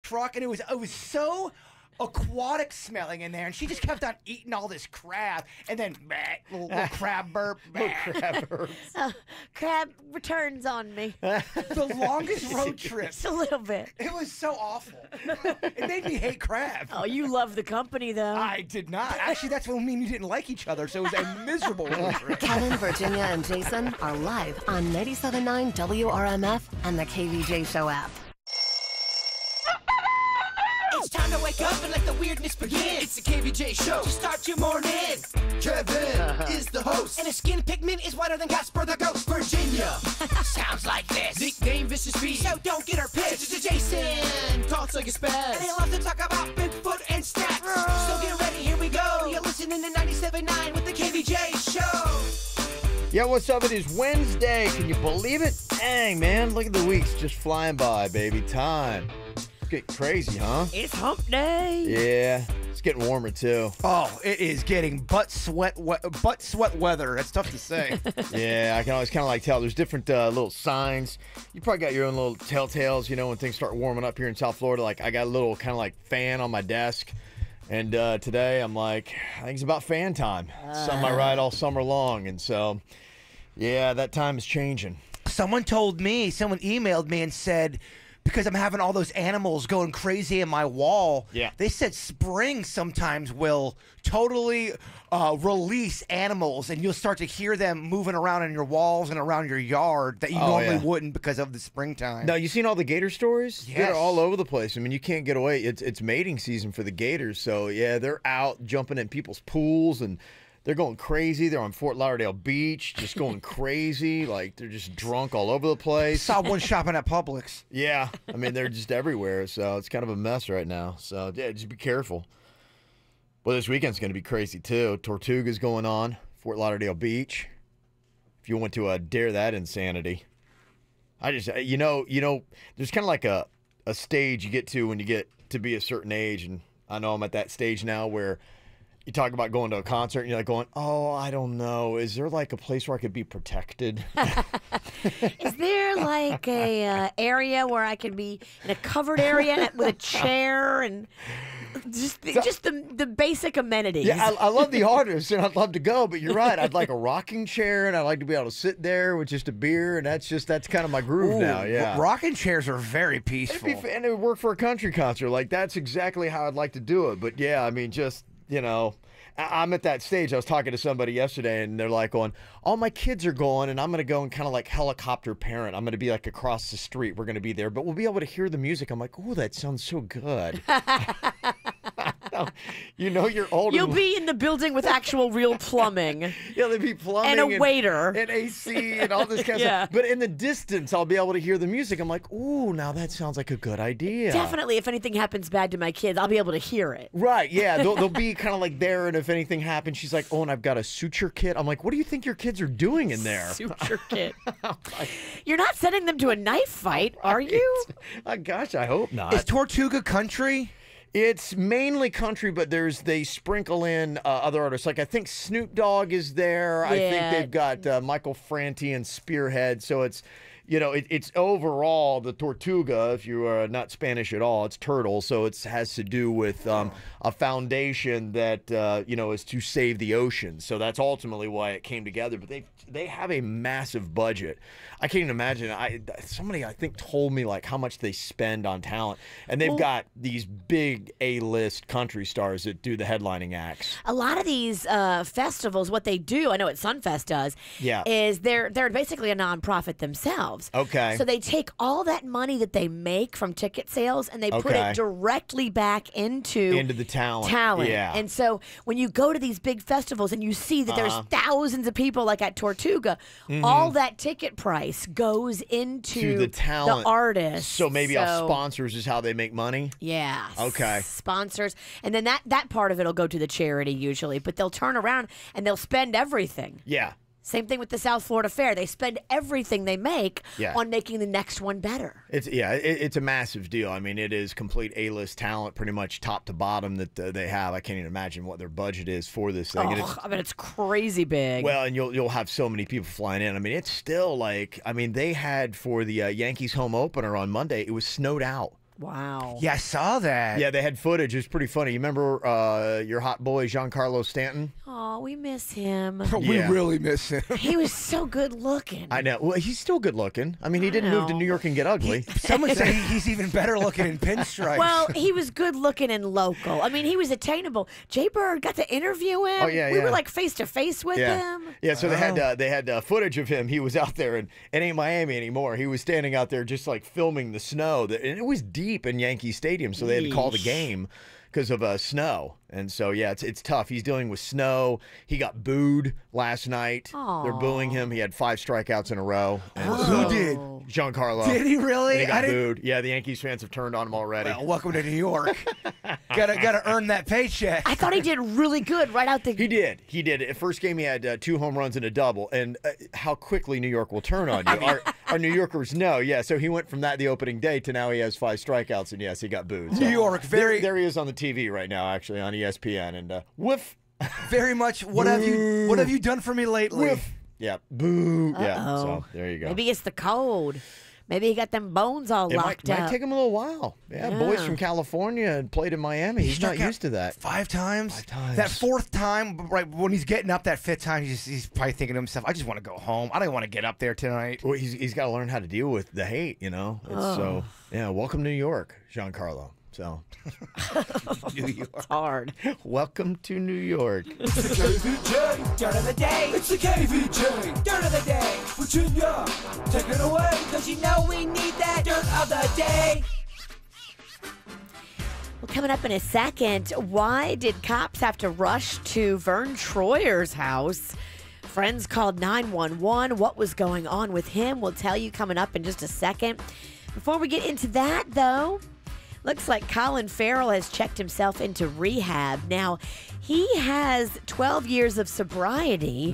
truck, and it was so aquatic smelling in there, and she just kept on eating all this crab, and then little crab burp. Crab burps. Crab returns on me. The longest road trip. Just a little bit. It was so awful. It made me hate crab. Oh, you love the company, though. I did not. Actually, that's what mean you didn't like each other, so it was a miserable road trip. Kevin, Virginia, and Jason are live on 97.9 WRMF and the KVJ Show app. It's time to wake up and let the weirdness begin. It's the KVJ Show to start your morning. Kevin is the host, and his skin pigment is whiter than Casper the Ghost. Virginia sounds like this. Nickname Vicious Bee, so don't get her pissed. Jason talks like a spaz, and they love to talk about Bigfoot and stacks. So get ready, here we go. You're listening to 97.9 with the KVJ Show. Yeah, what's up? It is Wednesday. Can you believe it? Dang, man. Look at the weeks just flying by, baby. Time. Getting crazy, huh? It's hump day. Yeah, it's getting warmer too. Oh, it is getting butt sweat weather. That's tough to say. Yeah, I can always kind of like tell. There's different little signs. You probably got your own little telltales, you know, when things start warming up here in South Florida. Like I got a little kind of like fan on my desk, and today I'm like, I think it's about fan time. Something I ride all summer long, and so yeah, that time is changing. Someone emailed me and said, because I'm having all those animals going crazy in my wall, they said spring sometimes will totally release animals, and you'll start to hear them moving around in your walls and around your yard that you normally wouldn't because of the springtime. Now, you seen all the gator stories? Yes. They're all over the place. I mean, you can't get away. It's mating season for the gators, so yeah, they're out jumping in people's pools, and they're going crazy. They're on Fort Lauderdale Beach, just going crazy. Like, they're just drunk all over the place. Saw one shopping at Publix. Yeah. I mean, they're just everywhere, so it's kind of a mess right now. So, yeah, just be careful. Well, this weekend's going to be crazy, too. Tortuga's going on, Fort Lauderdale Beach. If you want to dare that insanity. I just, you know, there's kind of like a stage you get to when you get to be a certain age, and I know I'm at that stage now where you talk about going to a concert, and you're like going, oh, I don't know. Is there like a place where I could be protected? Is there like a area where I can be in a covered area with a chair and just the basic amenities? Yeah, I love the artists, and I'd love to go, but you're right. I'd like a rocking chair, and I'd like to be able to sit there with just a beer, and that's kind of my groove now. Yeah, rocking chairs are very peaceful, and it would work for a country concert. Like, that's exactly how I'd like to do it. But yeah, I mean, just, you know, I'm at that stage. I was talking to somebody yesterday, and they're like going, all my kids are going, and I'm going to go and kind of like helicopter parent. I'm going to be like across the street. We're going to be there, but we'll be able to hear the music. I'm like, oh, that sounds so good. You know, you're older. You'll be in the building with actual real plumbing. Yeah, there'll be plumbing. And a waiter. And AC and all this kind of stuff. But in the distance, I'll be able to hear the music. I'm like, ooh, now that sounds like a good idea. Definitely, if anything happens bad to my kids, I'll be able to hear it. Right, yeah. They'll be kind of like there, and if anything happens, she's like, oh, and I've got a suture kit. I'm like, what do you think your kids are doing in there? Suture kit. You're not sending them to a knife fight, are you? Gosh, I hope not. Is Tortuga country? It's mainly country, but they sprinkle in other artists. Like, I think Snoop Dogg is there. Yeah. I think they've got Michael Franti and Spearhead. So it's, you know, it's overall the Tortuga, if you are not Spanish at all, it's turtle. So it has to do with a foundation that, you know, is to save the ocean. So that's ultimately why it came together. But they have a massive budget. I can't even imagine. Somebody, I think, told me like how much they spend on talent. And they've got these big A-list country stars that do the headlining acts. A lot of these festivals, what they do, I know what Sunfest does, is they're basically a nonprofit themselves. Okay. So they take all that money that they make from ticket sales and they put it directly back into the talent. Yeah. And so when you go to these big festivals and you see that there's thousands of people like at Tortuga, all that ticket price goes into the talent, the artist. So maybe off sponsors is how they make money? Yeah. Okay. Sponsors. And then that part of it will go to the charity usually, but they'll turn around and they'll spend everything. Yeah. Same thing with the South Florida Fair. They spend everything they make on making the next one better. It's a massive deal. I mean, it is complete A-list talent, pretty much top to bottom that they have. I can't even imagine what their budget is for this thing. I mean, it's crazy big. Well, and you'll have so many people flying in. I mean, it's still like, I mean, they had for the Yankees home opener on Monday, it was snowed out. Wow. Yeah, I saw that. Yeah, they had footage. It was pretty funny. You remember your hot boy, Giancarlo Stanton? Oh, we miss him. We Yeah. really miss him. He was so good looking. I know. Well, he's still good looking. I mean, he didn't move to New York and get ugly. Someone say he's even better looking in pinstripes. Well, he was good looking and local. I mean, he was attainable. Jay Bird got to interview him. Oh, yeah, we yeah. were like face to face with him. Yeah, so they had footage of him. He was out there, and it ain't Miami anymore. He was standing out there just like filming the snow. And it was deep in Yankee Stadium, so they had to call the game because of snow. And so, yeah, it's tough. He's dealing with snow. He got booed last night. Aw. They're booing him. He had 5 strikeouts in a row. And Who did? Giancarlo. Did he really? And he got I didn't- booed. Yeah, the Yankees fans have turned on him already. Well, welcome to New York. gotta earn that paycheck. I thought he did really good right out the He did. He did. At first game, he had 2 home runs and a double. And how quickly New York will turn on you. Our New Yorkers know. Yeah, so he went from that the opening day to now he has 5 strikeouts. And, yes, he got booed. So New York, There he is on the TV right now, actually, on ESPN. And woof. very much. What have you done for me lately? Woof. Yeah. Boo. Yeah. So there you go. Maybe it's the cold. Maybe he got them bones all It locked might up. take him a little while. Yeah, boys from California and played in Miami. He's not struck out used to that. 5 times. 5 times. That 4th time, right when he's getting up, that 5th time, he's probably thinking to himself, "I just want to go home. I don't want to get up there tonight." Well, he's got to learn how to deal with the hate, you know. So yeah, welcome to New York, Giancarlo. So New York. It's hard. welcome to New York. It's the KVJ, dirt of the day. It's the KVJ, dirt of the day. Virginia, take it away. Cause you know we need that dirt of the day. Well, coming up in a second, why did cops have to rush to Verne Troyer's house? Friends called 911. What was going on with him? We'll tell you coming up in just a second. Before we get into that, though, looks like Colin Farrell has checked himself into rehab. Now, he has 12 years of sobriety,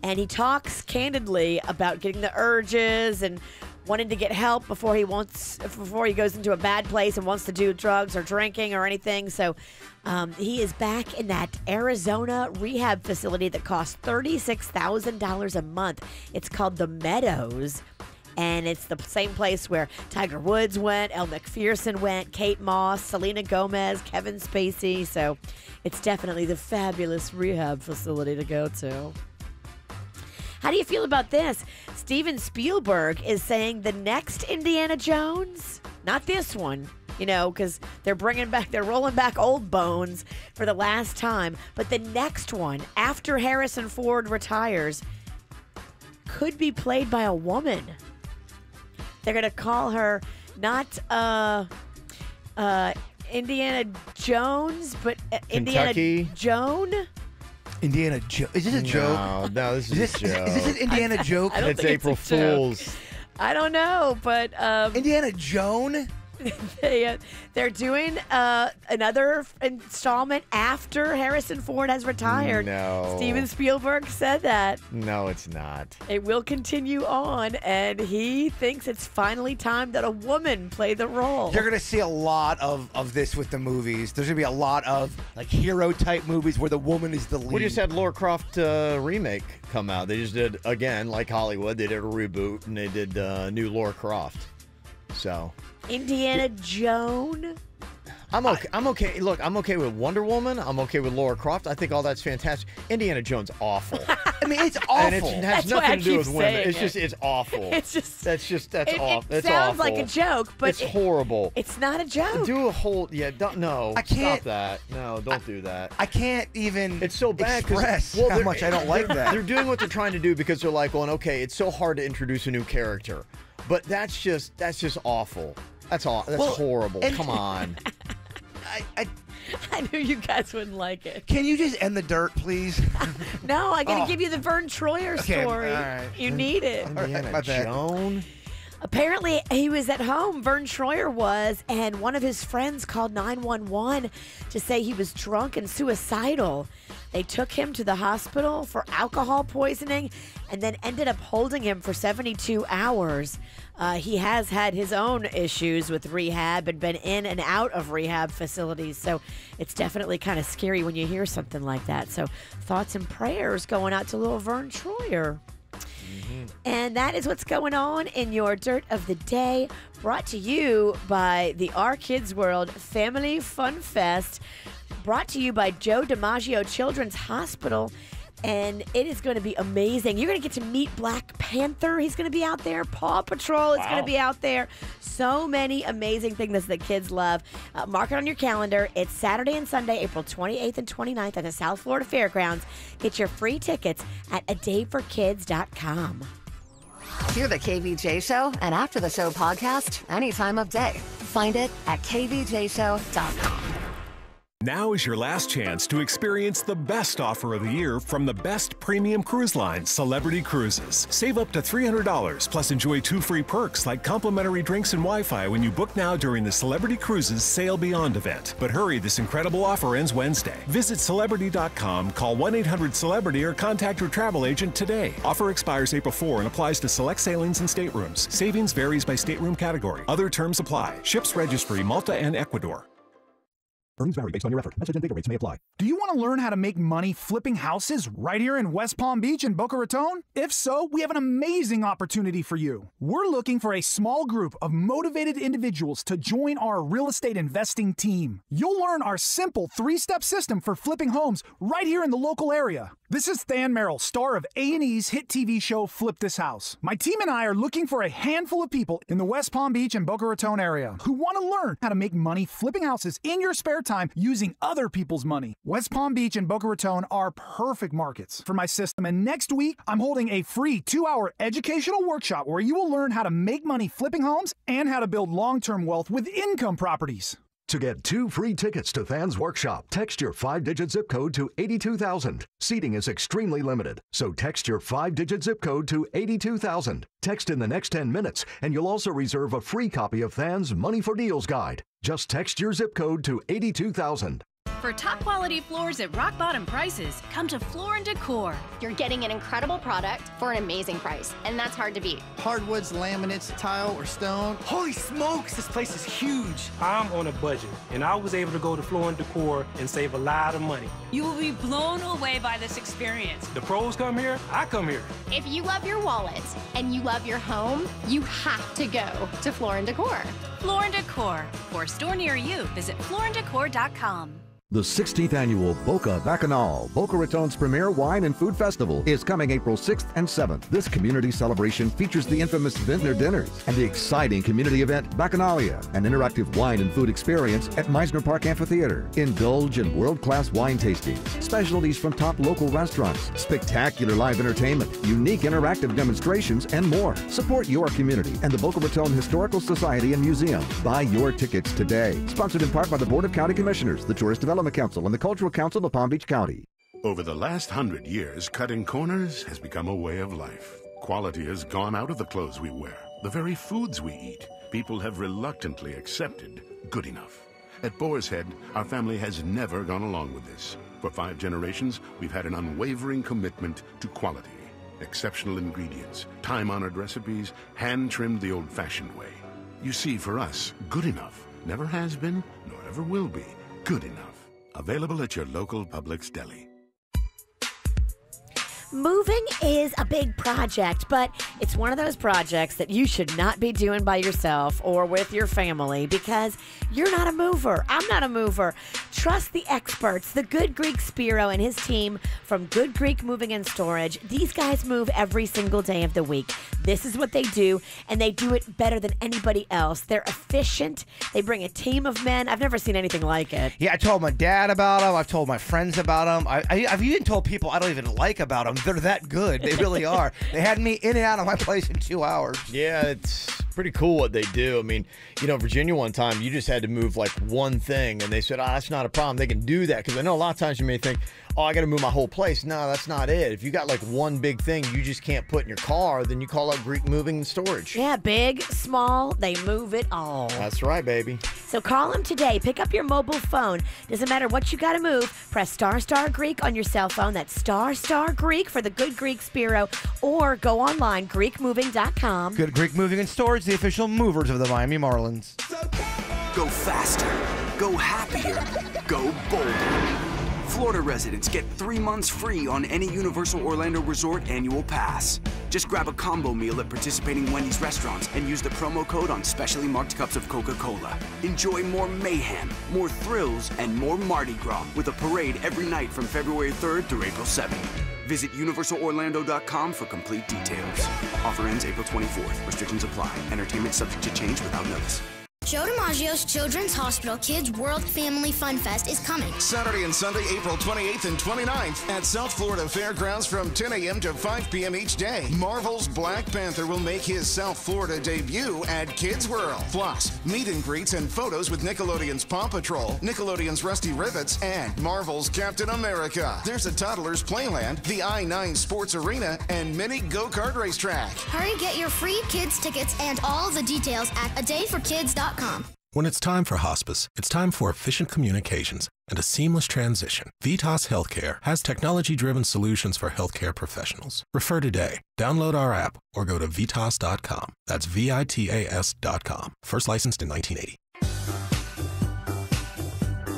and he talks candidly about getting the urges and wanting to get help before he goes into a bad place and wants to do drugs or drinking or anything. So he is back in that Arizona rehab facility that costs $36,000 a month. It's called The Meadows. And it's the same place where Tiger Woods went, Elle Macpherson went, Kate Moss, Selena Gomez, Kevin Spacey. So it's definitely the fabulous rehab facility to go to. How do you feel about this? Steven Spielberg is saying the next Indiana Jones, not this one, you know, because they're rolling back old bones for the last time. But the next one, after Harrison Ford retires, could be played by a woman. They're going to call her not Indiana Jones, but Indiana Kentucky? Joan. Indiana Joe. Is this a joke? No, this is a joke. Is this an Indiana joke? I don't It's think it's a April joke. Fool's. I don't know, but Indiana Joan? they're doing another installment after Harrison Ford has retired. No. Steven Spielberg said that. No, it's not. It will continue on, and he thinks it's finally time that a woman play the role. You're gonna see a lot of this with the movies. There's gonna be a lot of like hero type movies where the woman is the lead. We just had Lara Croft remake come out. They just did, again, like Hollywood, they did a reboot, and they did new Lara Croft. So Indiana Joan. I'm okay. I'm okay. Look, I'm okay with Wonder Woman. I'm okay with Lara Croft. I think all that's fantastic. Indiana Jones, awful. I mean, it's awful. And it has That's why I nothing to do keep with women. saying It's it. just, it's awful. It's just. That's awful. It It's sounds awful. like a joke, but it's horrible. It's not a joke. Do a whole, no. I can't- Stop that. No, don't do that. I can't even. It's so bad 'cause- express well, how they're- much I don't like that. They're doing what they're trying to do because they're like, going, okay, it's so hard to introduce a new character, but that's just awful. That's all. That's Well, horrible. and- Come on. I knew you guys wouldn't like it. Can you just end the dirt, please? No, I gotta Oh. give you the Verne Troyer Okay, story. all right. You need it. Indiana my bad. Jones. Apparently, he was at home, Verne Troyer was, and one of his friends called 911 to say he was drunk and suicidal. They took him to the hospital for alcohol poisoning and then ended up holding him for 72 hours. He has had his own issues with rehab and been in and out of rehab facilities, so it's definitely kind of scary when you hear something like that. So thoughts and prayers going out to little Verne Troyer. And that is what's going on in your Dirt of the Day, brought to you by the Our Kids World Family Fun Fest, brought to you by Joe DiMaggio Children's Hospital. And it is going to be amazing. You're going to get to meet Black Panther. He's going to be out there. Paw Patrol is going to be out there. So many amazing things that kids love. Mark it on your calendar. It's Saturday and Sunday, April 28th and 29th at the South Florida Fairgrounds. Get your free tickets at adayforkids.com. Hear the KVJ Show and After the Show podcast any time of day. Find it at kvjshow.com. Now is your last chance to experience the best offer of the year from the best premium cruise line, Celebrity Cruises. Save up to $300, plus enjoy 2 free perks like complimentary drinks and Wi-Fi when you book now during the Celebrity Cruises Sail Beyond event. But hurry, this incredible offer ends Wednesday. Visit Celebrity.com, call 1-800-CELEBRITY or contact your travel agent today. Offer expires April 4 and applies to select sailings and staterooms. Savings varies by stateroom category. Other terms apply. Ships registry, Malta and Ecuador. Earnings vary based on your effort. Message and data rates may apply. Do you want to learn how to make money flipping houses right here in West Palm Beach and Boca Raton? If so, we have an amazing opportunity for you. We're looking for a small group of motivated individuals to join our real estate investing team. You'll learn our simple 3-step system for flipping homes right here in the local area. This is Than Merrill, star of A&E's hit TV show Flip This House. My team and I are looking for a handful of people in the West Palm Beach and Boca Raton area who want to learn how to make money flipping houses in your spare time using other people's money. West Palm Beach and Boca Raton are perfect markets for my system, and next week I'm holding a free 2-hour educational workshop where you will learn how to make money flipping homes and how to build long-term wealth with income properties. To get 2 free tickets to Than's workshop, text your 5-digit zip code to 82,000. Seating is extremely limited, so text your 5-digit zip code to 82,000. Text in the next 10 minutes, and you'll also reserve a free copy of Than's Money for Deals guide. Just text your zip code to 82,000. For top quality floors at rock bottom prices, come to Floor & Decor. You're getting an incredible product for an amazing price, and that's hard to beat. Hardwoods, laminates, tile, or stone. Holy smokes, this place is huge. I'm on a budget, and I was able to go to Floor & Decor and save a lot of money. You will be blown away by this experience. The pros come here, I come here. If you love your wallet and you love your home, you have to go to Floor & Decor. Floor & Decor. For a store near you, visit flooranddecor.com. The 16th annual Boca Bacchanal, Boca Raton's premier wine and food festival, is coming April 6th and 7th. This community celebration features the infamous Vintner Dinners and the exciting community event Bacchanalia, an interactive wine and food experience at Meisner Park Amphitheater. Indulge in world-class wine tastings, specialties from top local restaurants, spectacular live entertainment, unique interactive demonstrations, and more. Support your community and the Boca Raton Historical Society and Museum. Buy your tickets today. Sponsored in part by the Board of County Commissioners, the Tourist Development Council, and the Cultural Council of Palm Beach County. Over the last 100 years, cutting corners has become a way of life. Quality has gone out of the clothes we wear, the very foods we eat. People have reluctantly accepted good enough. At Boar's Head, our family has never gone along with this. For 5 generations, we've had an unwavering commitment to quality. Exceptional ingredients, time-honored recipes, hand-trimmed the old-fashioned way. You see, for us, good enough never has been, nor ever will be, good enough. Available at your local Publix deli. Moving is a big project, but it's one of those projects that you should not be doing by yourself or with your family because you're not a mover. I'm not a mover. Trust the experts, the Good Greek Spiro and his team from Good Greek Moving and Storage. These guys move every single day of the week. This is what they do, and they do it better than anybody else. They're efficient. They bring a team of men. I've never seen anything like it. Yeah, I told my dad about them. I've told my friends about them. I've even told people I don't even like about them. They're that good. They really are. They had me in and out of my place in 2 hours. Yeah, it's pretty cool what they do. I mean, you know, Virginia one time, you just had to move like one thing, and they said, that's not a problem. They can do that. Because I know a lot of times you may think, I got to move my whole place. No, that's not it. If you got like one big thing you just can't put in your car, then you call up Greek Moving and Storage. Yeah, big, small, they move it all. That's right, baby. So call them today. Pick up your mobile phone. Doesn't matter what you got to move. Press ** Greek on your cell phone. That's ** Greek for the Good Greek Spiro. Or go online, GreekMoving.com. Good Greek Moving and Storage, the official movers of the Miami Marlins. Go faster. Go happier. Go bolder. Florida residents get 3 months free on any Universal Orlando Resort annual pass. Just grab a combo meal at participating Wendy's restaurants and use the promo code on specially marked cups of Coca-Cola. Enjoy more mayhem, more thrills, and more Mardi Gras with a parade every night from February 3rd through April 2nd. Visit universalorlando.com for complete details. Offer ends April 24th. Restrictions apply. Entertainment subject to change without notice. Joe DiMaggio's Children's Hospital Kids World Family Fun Fest is coming. Saturday and Sunday, April 28th and 29th at South Florida Fairgrounds from 10 a.m. to 5 p.m. each day. Marvel's Black Panther will make his South Florida debut at Kids World. Plus, meet and greets and photos with Nickelodeon's Paw Patrol, Nickelodeon's Rusty Rivets, and Marvel's Captain America. There's a toddler's playland, the I-9 Sports Arena, and mini go-kart racetrack. Hurry, get your free kids tickets and all the details at adayforkids.com. When it's time for hospice, it's time for efficient communications and a seamless transition. Vitas Healthcare has technology-driven solutions for healthcare professionals. Refer today. Download our app or go to vitas.com. That's VITAS.com. First licensed in 1980.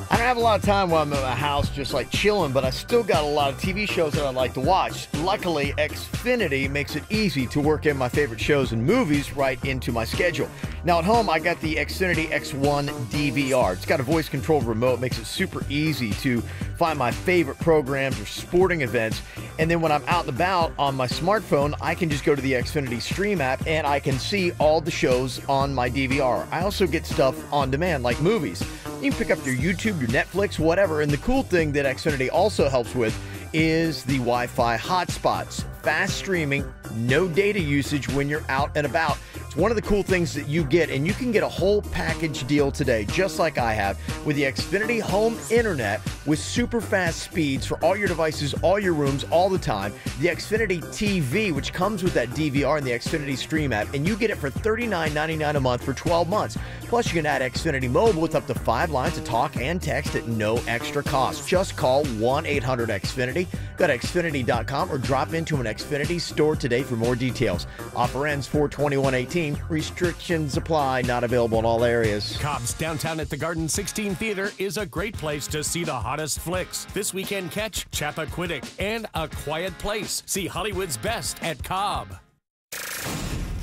I don't have a lot of time while I'm at my house just like chilling, but I still got a lot of TV shows that I'd like to watch. Luckily, Xfinity makes it easy to work in my favorite shows and movies right into my schedule. Now at home, I got the Xfinity X1 DVR. It's got a voice-controlled remote, makes it super easy to find my favorite programs or sporting events. And then when I'm out and about on my smartphone, I can just go to the Xfinity Stream app and I can see all the shows on my DVR. I also get stuff on demand, like movies. You can pick up your YouTube, your Netflix, whatever. And the cool thing that Xfinity also helps with is the Wi-Fi hotspots. Fast streaming, no data usage when you're out and about. It's one of the cool things that you get, and you can get a whole package deal today, just like I have, with the Xfinity Home Internet with super fast speeds for all your devices, all your rooms, all the time. The Xfinity TV, which comes with that DVR and the Xfinity Stream app, and you get it for $39.99 a month for 12 months. Plus, you can add Xfinity Mobile with up to 5 lines of talk and text at no extra cost. Just call 1-800-XFINITY. Go to Xfinity.com or drop into an Xfinity store today for more details. Offer ends 4/21/18. Restrictions apply. Not available in all areas. Cobb's downtown at the Garden 16 Theater is a great place to see the hottest flicks. This weekend, catch Chappaquiddick and A Quiet Place. See Hollywood's best at Cobb.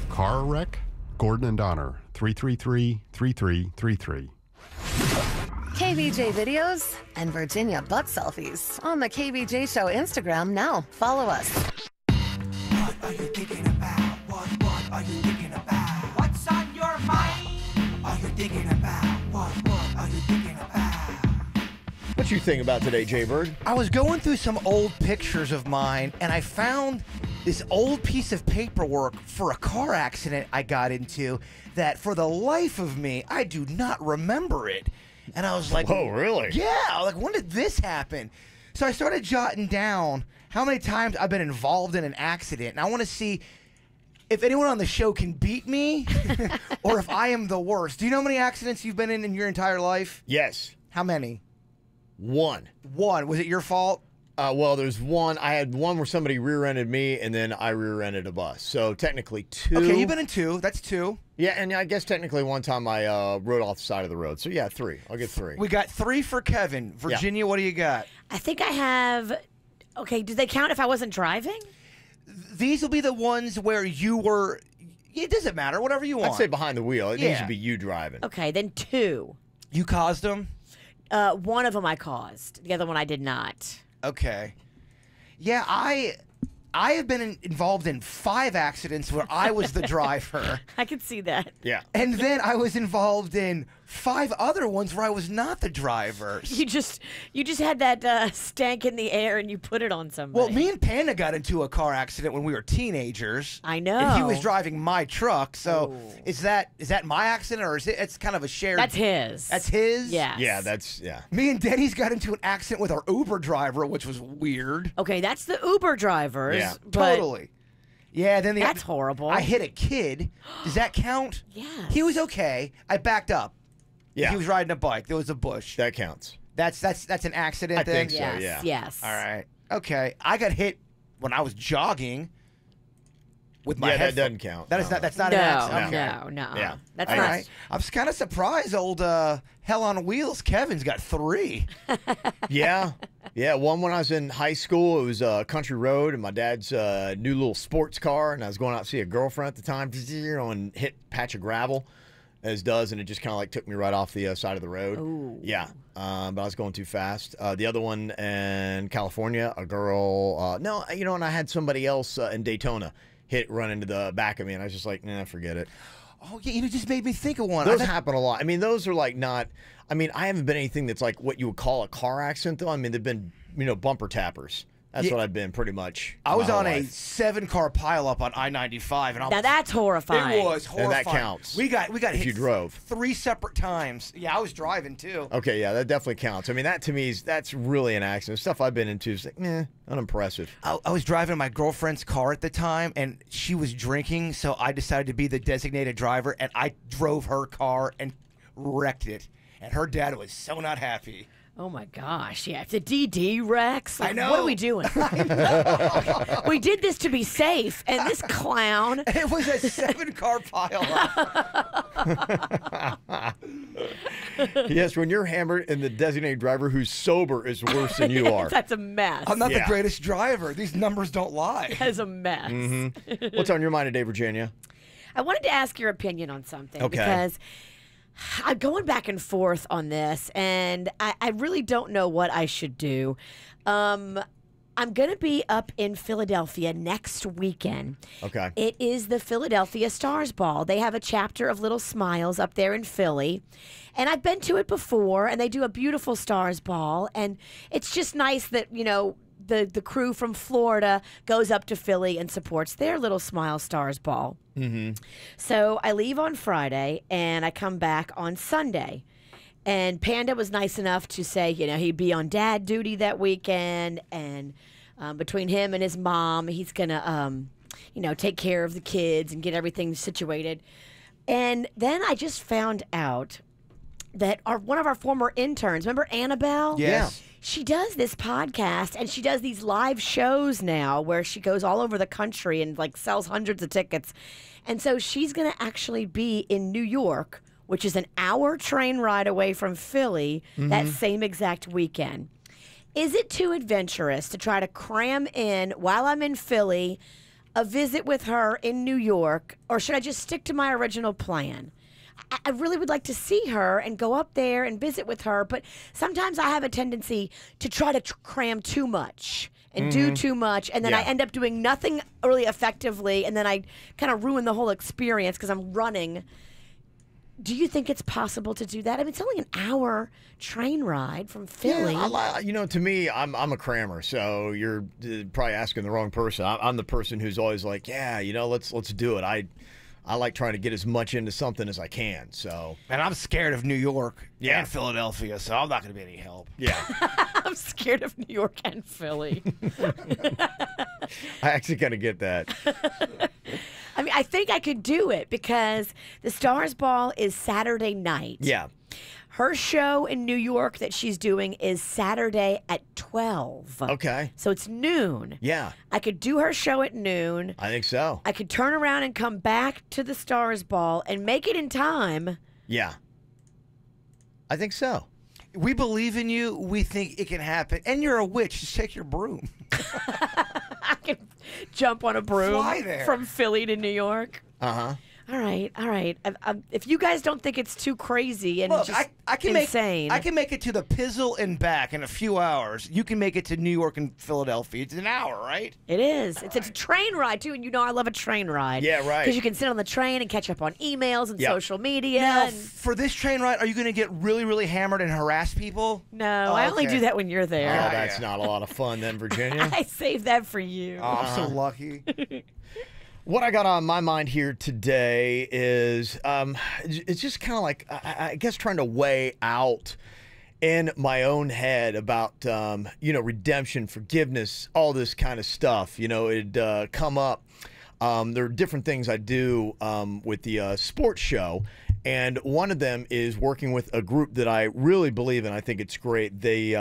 Car wreck? Gordon and Donner, 333-3333. KVJ videos and Virginia butt selfies on the KVJ Show Instagram now. Follow us. What are you thinking about? What are you thinking about? What's on your mind? Are you thinking about? What are you thinking about? What you think about today, Jay Bird? I was going through some old pictures of mine, and I found this old piece of paperwork for a car accident I got into that, for the life of me, I do not remember it. And I was like, oh, really? Yeah. Like, when did this happen? So I started jotting down how many times I've been involved in an accident. And I want to see if anyone on the show can beat me or if I am the worst. Do you know how many accidents you've been in your entire life? Yes. How many? One. Was it your fault? Well, there's one. I had one where somebody rear-ended me, and then I rear-ended a bus. So technically 2. Okay, you've been in 2. That's 2. Yeah, and I guess technically one time I rode off the side of the road. So yeah, 3. I'll get 3. We got 3 for Kevin. Virginia, What do you got? I think I have. Okay, do they count if I wasn't driving? These will be the ones where you were. It doesn't matter. Whatever you want. I'd say behind the wheel. It needs to be you driving. Okay, then 2. You caused them? One of them I caused. The other one I did not. Okay. Yeah, I have been involved in 5 accidents where I was the driver. I can see that. Yeah. And then I was involved in 5 other ones where I was not the driver. You just had that stank in the air and you put it on somebody. Well, me and Panda got into a car accident when we were teenagers. I know. And he was driving my truck. So is that my accident, or it's kind of a shared? That's his. That's his? Yes. Yeah, Me and Denny's got into an accident with our Uber driver, which was weird. Okay, that's the Uber drivers. Yeah, totally. Yeah, then that's horrible. I hit a kid. Does that count? Yeah. He was okay. I backed up. Yeah. He was riding a bike. There was a bush. That counts. That's an accident I thing? think so, yeah. Yes. All right. Okay. I got hit when I was jogging with my that headphone. doesn't count. That's not an accident. No. Yeah. That's all not. right. I'm kind of surprised old Hell on Wheels Kevin's got 3. Yeah. Yeah, one when I was in high school, it was a country road, and my dad's new little sports car, and I was going out to see a girlfriend at the time, and hit a patch of gravel, as does, and it just kind of like took me right off the side of the road. Ooh. Yeah, but I was going too fast. The other one in California, a girl, and I had somebody else in Daytona run into the back of me, and I was just like, nah, forget it. Oh, yeah, you just made me think of one. Those happen a lot. I mean, those are like not, I mean, I haven't been anything that's like what you would call a car accident, though. I mean, they've been, bumper tappers. That's what I've been pretty much. I was on a 7-car pileup on I-95, and now that's horrifying. It was horrifying. And that counts. We got if hit you drove 3 separate times. Yeah, I was driving too. Okay, yeah, that definitely counts. I mean, that to me that's really an accident. Stuff I've been into is like, unimpressive. I was driving my girlfriend's car at the time, and she was drinking, so I decided to be the designated driver, and I drove her car and wrecked it. And her dad was so not happy. Oh my gosh, yeah. It's a DD, Rex. Like, I know. What are we doing? We did this to be safe, and this clown. It was a 7-car pileup. Yes, when you're hammered and the designated driver who's sober is worse than you are. That's a mess. I'm not the greatest driver. These numbers don't lie. That's a mess. Mm-hmm. What's on your mind today, Virginia? I wanted to ask your opinion on something. Okay. Because I'm going back and forth on this, and I really don't know what I should do. I'm going to be up in Philadelphia next weekend. Okay. It is the Philadelphia Stars Ball. They have a chapter of Little Smiles up there in Philly. And I've been to it before, and they do a beautiful Stars Ball. And it's just nice that, the crew from Florida goes up to Philly and supports their Little Smile Stars Ball. Mm-hmm. So I leave on Friday, and I come back on Sunday. And Panda was nice enough to say, he'd be on dad duty that weekend, and between him and his mom, he's going to, take care of the kids and get everything situated. And then I just found out that one of our former interns, remember Annabelle? Yes. Yeah. She does this podcast, and she does these live shows now where she goes all over the country and sells hundreds of tickets. And so she's going to actually be in New York, which is an hour train ride away from Philly, that same exact weekend. Is it too adventurous to try to cram in, while I'm in Philly, a visit with her in New York, or should I just stick to my original plan? I really would like to see her and go up there and visit with her, but sometimes I have a tendency to try to cram too much and do too much, and then I end up doing nothing really effectively, and then I kind of ruin the whole experience because I'm running. Do you think it's possible to do that? I mean, it's only an hour train ride from Philly. Yeah, to me, I'm a crammer, so you're probably asking the wrong person. I'm the person who's always like, let's do it. I like trying to get as much into something as I can. So, and I'm scared of New York and Philadelphia, so I'm not going to be any help. Yeah, I'm scared of New York and Philly. I actually kind of get that. I mean, I think I could do it because the Stars Ball is Saturday night. Yeah. Her show in New York that she's doing is Saturday at 12. Okay. So it's noon. Yeah. I could do her show at noon. I think so. I could turn around and come back to the Stars Ball and make it in time. Yeah. I think so. We believe in you. We think it can happen. And you're a witch. Just take your broom. I can jump on a broom Fly there. from Philly to New York. Uh-huh. All right. If you guys don't think it's too crazy and Look, just I can insane. I can make it to the Pizzle and back in a few hours. You can make it to New York and Philadelphia. It's an hour, right? It is. It's a train ride, too, and I love a train ride. Yeah, right. Because you can sit on the train and catch up on emails and social media. Now, and... for this train ride, are you going to get really, really hammered and harass people? No, I only do that when you're there. Oh, that's not a lot of fun then, Virginia. I saved that for you. Oh, I'm so lucky. What I got on my mind here today is it's just kind of like, I guess, trying to weigh out in my own head about, redemption, forgiveness, all this kind of stuff. It'd come up. There are different things I do with the sports show. And one of them is working with a group that I really believe in. I think it's great. They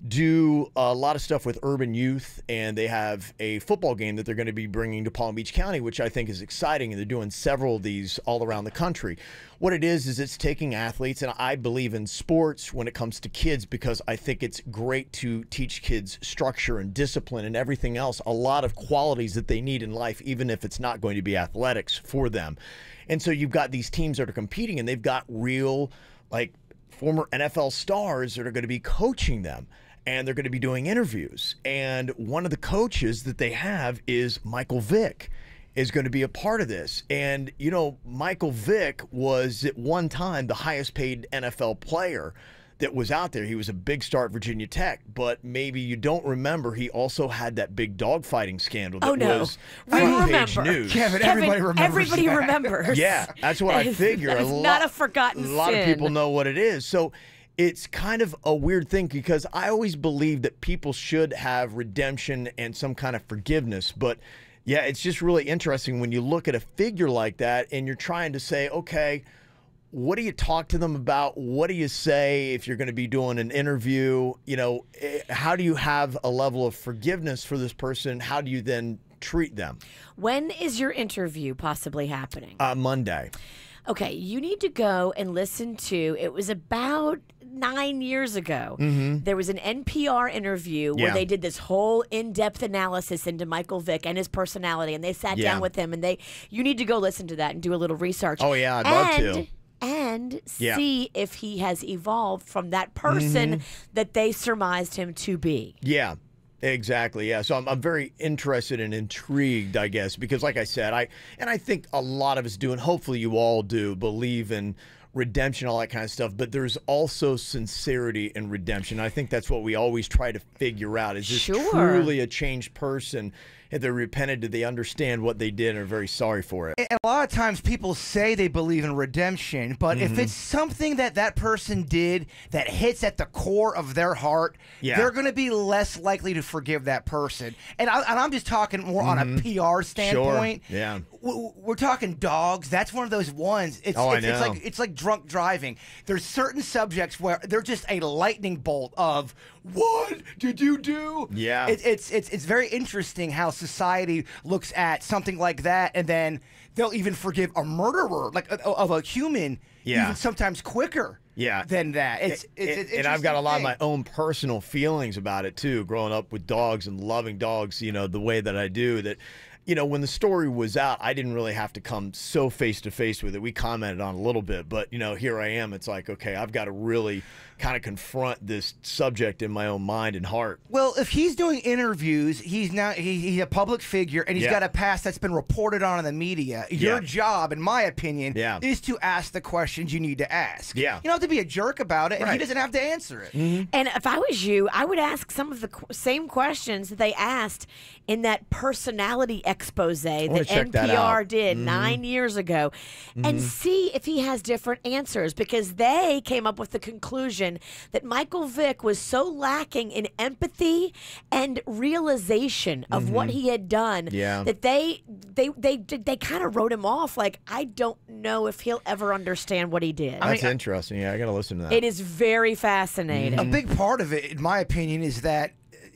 do a lot of stuff with urban youth, and they have a football game that they're going to be bringing to Palm Beach County, which I think is exciting, and they're doing several of these all around the country. What it is it's taking athletes, and I believe in sports when it comes to kids because I think it's great to teach kids structure and discipline and everything else, a lot of qualities that they need in life, even if it's not going to be athletics for them. And so you've got these teams that are competing, and they've got real, like, former NFL stars that are going to be coaching them, and they're going to be doing interviews. And one of the coaches that they have is Michael Vick is going to be a part of this. And, you know, Michael Vick was at one time the highest paid NFL player that was out there. He was a big star at Virginia Tech, but maybe you don't remember he also had that big dogfighting scandal that was front page news. Kevin, everybody remembers. Everybody remembers. Yeah, that's what I figure. That is not a forgotten sin. A lot of people know what it is. So it's kind of a weird thing because I always believe that people should have redemption and some kind of forgiveness, but yeah, it's just really interesting when you look at a figure like that and you're trying to say, okay, what do you talk to them about? What do you say if you're going to be doing an interview? You know, how do you have a level of forgiveness for this person? How do you then treat them? When is your interview possibly happening? Monday. Okay, you need to go and listen to, it was about 9 years ago. There was an NPR interview where they did this whole in-depth analysis into Michael Vick and his personality, and they sat down with him, and you need to go listen to that and do a little research. Oh, yeah, I'd love to. And see if he has evolved from that person that they surmised him to be. Yeah. Exactly. Yeah. So I'm very interested and intrigued, I guess, because like I said, I think a lot of us do, and hopefully you all do, believe in redemption, all that kind of stuff. But there's also sincerity in redemption. I think that's what we always try to figure out. Is this truly a changed person? If they repented, did they understand what they did and are very sorry for it? And a lot of times people say they believe in redemption, but if it's something that person did that hits at the core of their heart, they're going to be less likely to forgive that person. And I'm just talking more on a PR standpoint. Sure. Yeah. We're talking dogs. That's one of those ones. It's like drunk driving. There's certain subjects where they're just a lightning bolt of, what did you do? Yeah. It's very interesting how society looks at something like that, and then they'll even forgive a murderer, like of a human, even sometimes quicker. Than that. It's and I've got a lot of my own personal feelings about it too. Growing up with dogs and loving dogs, you know, the way that I do that. You know, when the story was out, I didn't really have to come so face-to-face with it. We commented on a little bit, but, you know, here I am. It's like, okay, I've got to really kind of confront this subject in my own mind and heart. Well, if he's doing interviews, he's a public figure, and he's got a past that's been reported on in the media. Your job, in my opinion, is to ask the questions you need to ask. You don't have to be a jerk about it, and he doesn't have to answer it. And if I was you, I would ask some of the same questions that they asked in that personality expose that NPR did 9 years ago, and see if he has different answers, because they came up with the conclusion that Michael Vick was so lacking in empathy and realization of what he had done that they kind of wrote him off like, I don't know if he'll ever understand what he did. That's interesting. Yeah, I got to listen to that. It is very fascinating. A big part of it, in my opinion, is that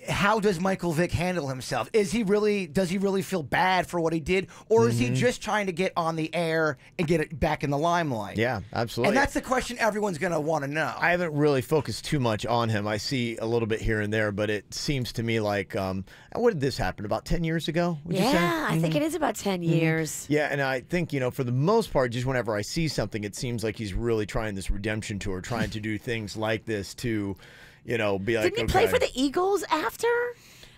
how does Michael Vick handle himself? Does he really feel bad for what he did, or is he just trying to get on the air and get it back in the limelight? Yeah, absolutely. And that's the question everyone's going to want to know. I haven't really focused too much on him. I see a little bit here and there, but it seems to me like, what did this happen, about 10 years ago? Yeah, I think it is about 10 years. Yeah, and I think, you know, for the most part, just whenever I see something, it seems like he's really trying this redemption tour, trying to do things like this to, you know, be like, Didn't he play for the Eagles after?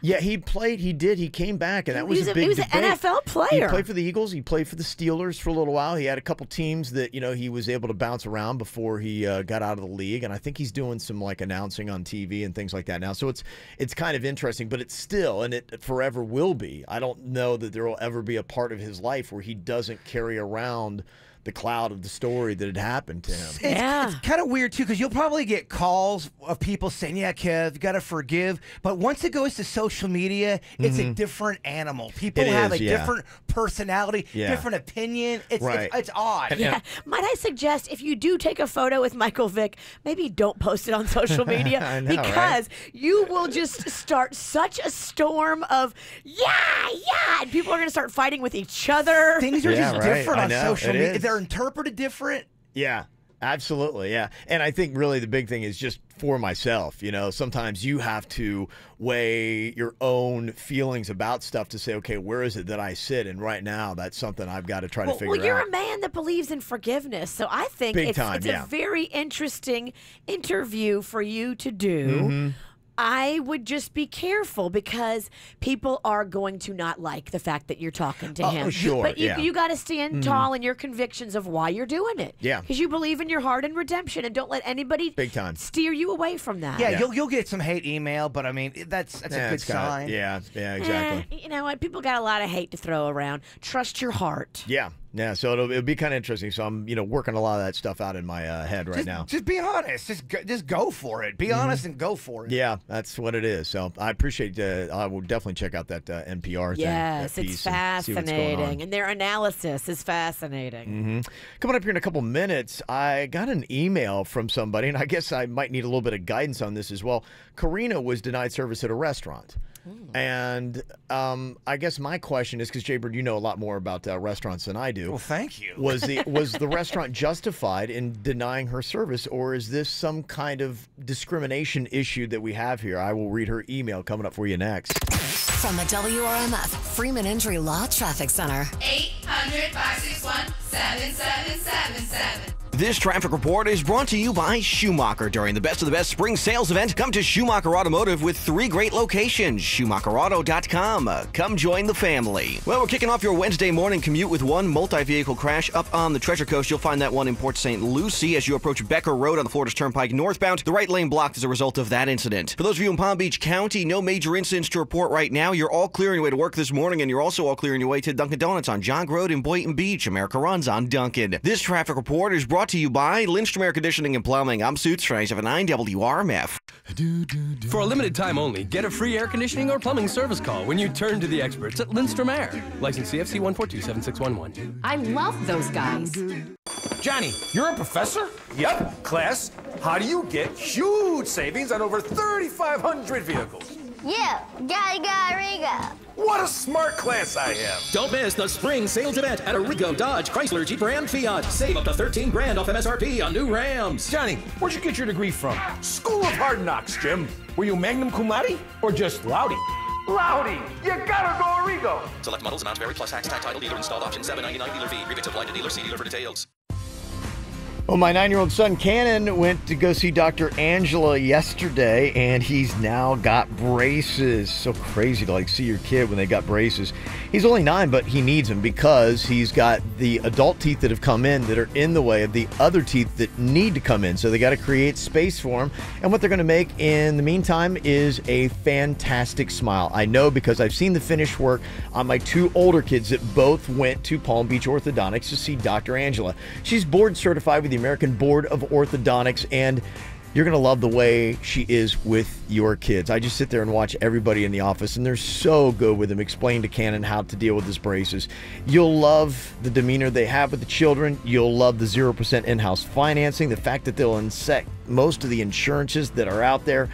Yeah, he played. He did. He came back, and that was a big debate. He was an NFL player. He played for the Eagles. He played for the Steelers for a little while. He had a couple teams that, you know, he was able to bounce around before he got out of the league. And I think he's doing some, like, announcing on TV and things like that now. So it's kind of interesting, but it's still, and it forever will be. I don't know that there will ever be a part of his life where he doesn't carry around the cloud of the story that had happened to him. It's kind of weird, too, because you'll probably get calls of people saying, yeah, Kev, you got to forgive. But once it goes to social media, it's a different animal. People have a different personality, different opinion. It's odd. Yeah. Might I suggest, if you do take a photo with Michael Vick, maybe don't post it on social media I know, because you will just start such a storm of, and people are going to start fighting with each other. Things are just different on social media. They're interpreted different. Yeah. Absolutely, yeah. And I think really the big thing is just for myself, sometimes you have to weigh your own feelings about stuff to say, okay, where is it that I sit? And right now, that's something I've got to try to figure out. Well, you're a man that believes in forgiveness, so I think it's a very interesting interview for you to do. I would just be careful because people are going to not like the fact that you're talking to him. Sure, but you got to stand tall in your convictions of why you're doing it. Yeah. Because you believe in your heart and redemption, and don't let anybody steer you away from that. Yeah, you'll get some hate email, but I mean that's a good sign. Yeah, exactly. You know what? People got a lot of hate to throw around. Trust your heart. Yeah, so it'll be kind of interesting. So I'm, working a lot of that stuff out in my head right now. Just be honest. Just go for it. Be honest and go for it. Yeah, that's what it is. So I appreciate. I will definitely check out that NPR thing. Yes, it's fascinating, and their analysis is fascinating. Coming up here in a couple minutes, I got an email from somebody, and I guess I might need a little bit of guidance on this as well. Karina was denied service at a restaurant. And I guess my question is, because Jaybird, you know a lot more about restaurants than I do. Well, thank you. Was the restaurant justified in denying her service, or is this some kind of discrimination issue that we have here? I will read her email coming up for you next. From the WRMF Freeman Injury Law Traffic Center. 800-561-7777. This traffic report is brought to you by Schumacher. During the Best of the Best Spring Sales Event, come to Schumacher Automotive with 3 great locations. SchumacherAuto.com. Come join the family. Well, we're kicking off your Wednesday morning commute with one multi-vehicle crash up on the Treasure Coast. You'll find that one in Port St. Lucie as you approach Becker Road on the Florida's Turnpike northbound. The right lane blocked as a result of that incident. For those of you in Palm Beach County, no major incidents to report right now. You're all clearing your way to work this morning, and you're also all clearing your way to Dunkin' Donuts on Jog Road in Boynton Beach. America runs on Dunkin'. This traffic report is brought to you by Lindstrom Air Conditioning and Plumbing. I'm Suits 579 WRMF. For a limited time only, get a free air conditioning or plumbing service call when you turn to the experts at Lindstrom Air. License CFC 1427611. I love those guys. Johnny, you're a professor? Yep. Class, how do you get huge savings on over 3,500 vehicles? Yeah, Riga. What a smart class I have. Don't miss the spring sales event at Arrigo, Dodge, Chrysler, Jeep, and Fiat. Save up to $13,000 off MSRP on new Rams. Johnny, where'd you get your degree from? School of Hard Knocks, Jim. Were you Magnum Cum Laude or just Loudy? Loudy! You gotta go Arrigo! Select models, amounts vary, plus tax, title, dealer installed option, $7.99 dealer fee. Rebates applied to dealer. See dealer for details. Well, my 9-year-old son, Cannon, went to go see Dr. Angela yesterday, and he's now got braces. So crazy to, see your kid when they got braces. He's only 9, but he needs them because he's got the adult teeth that have come in that are in the way of the other teeth that need to come in. So they got to create space for him. And what they're going to make in the meantime is a fantastic smile. I know because I've seen the finished work on my 2 older kids that both went to Palm Beach Orthodontics to see Dr. Angela. She's board certified with the American Board of Orthodontics, and you're going to love the way she is with your kids. I just sit there and watch everybody in the office, and they're so good with him, explaining to Cannon how to deal with his braces. You'll love the demeanor they have with the children. You'll love the 0% in-house financing, the fact that they'll insect most of the insurances that are out there.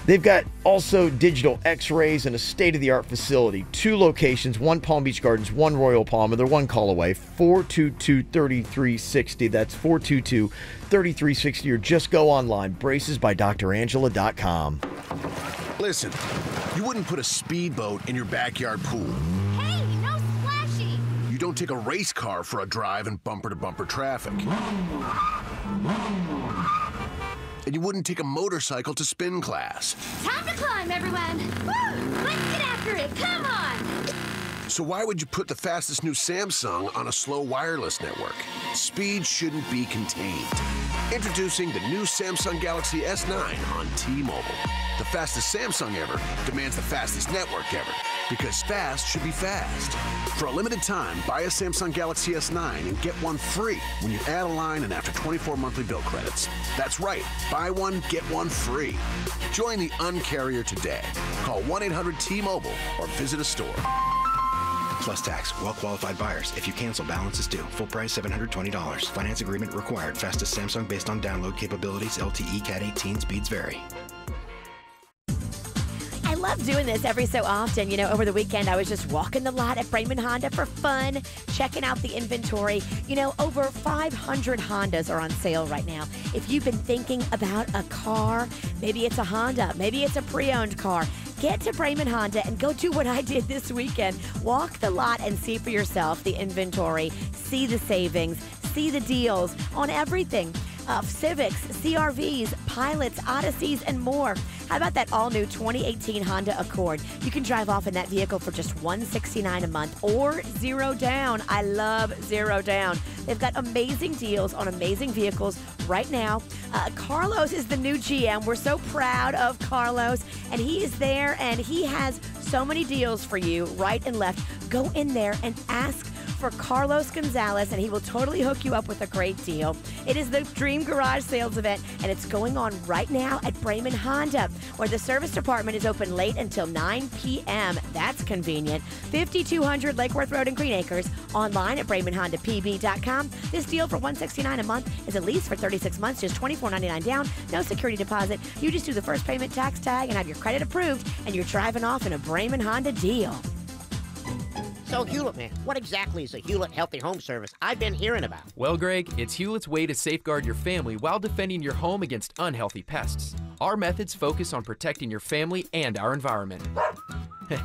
They've got also digital x-rays and a state-of-the-art facility. 2 locations, 1 Palm Beach Gardens, 1 Royal Palm, and they're 1 call away. 422-3360. That's 422-3360. Or just go online, bracesbydrangela.com. Listen, you wouldn't put a speedboat in your backyard pool. Hey, no splashing. You don't take a race car for a drive in bumper-to-bumper traffic. And you wouldn't take a motorcycle to spin class. Time to climb, everyone. Woo! Let's get after it. Come on. So why would you put the fastest new Samsung on a slow wireless network? Speed shouldn't be contained. Introducing the new Samsung Galaxy S9 on T-Mobile. The fastest Samsung ever demands the fastest network ever. Because fast should be fast. For a limited time, buy a Samsung Galaxy S9 and get one free when you add a line and after 24 monthly bill credits. That's right. Buy one, get one free. Join the Uncarrier today. Call 1-800-T-Mobile or visit a store. Plus tax. Well-qualified buyers. If you cancel, balance is due. Full price $720. Finance agreement required. Fastest Samsung based on download capabilities. LTE Cat 18 speeds vary. I love doing this every so often. You know, over the weekend, I was just walking the lot at Braman Honda for fun, checking out the inventory. You know, over 500 Hondas are on sale right now. If you've been thinking about a car, maybe it's a Honda, maybe it's a pre-owned car, get to Braman Honda and go do what I did this weekend. Walk the lot and see for yourself the inventory, see the savings, see the deals on everything. Civics, CRVs, Pilots, Odysseys, and more. How about that all-new 2018 Honda Accord? You can drive off in that vehicle for just $169 a month or zero down. I love zero down. They've got amazing deals on amazing vehicles right now. Carlos is the new GM. We're so proud of Carlos, and he is there, and he has so many deals for you right and left. Go in there and ask for Carlos Gonzalez, and he will totally hook you up with a great deal. It is the Dream Garage Sales Event, and it's going on right now at Braman Honda, where the service department is open late until 9 p.m. That's convenient. 5200 Lake Worth Road in Green Acres. Online at BramanHondaPB.com. This deal for $169 a month is a lease for 36 months, just $24.99 down, no security deposit. You just do the first payment, tax tag, and have your credit approved, and you're driving off in a Braman Honda deal. So, Hewlett, man, what exactly is a Hewlett Healthy Home Service I've been hearing about? Well, Greg, it's Hewlett's way to safeguard your family while defending your home against unhealthy pests. Our methods focus on protecting your family and our environment.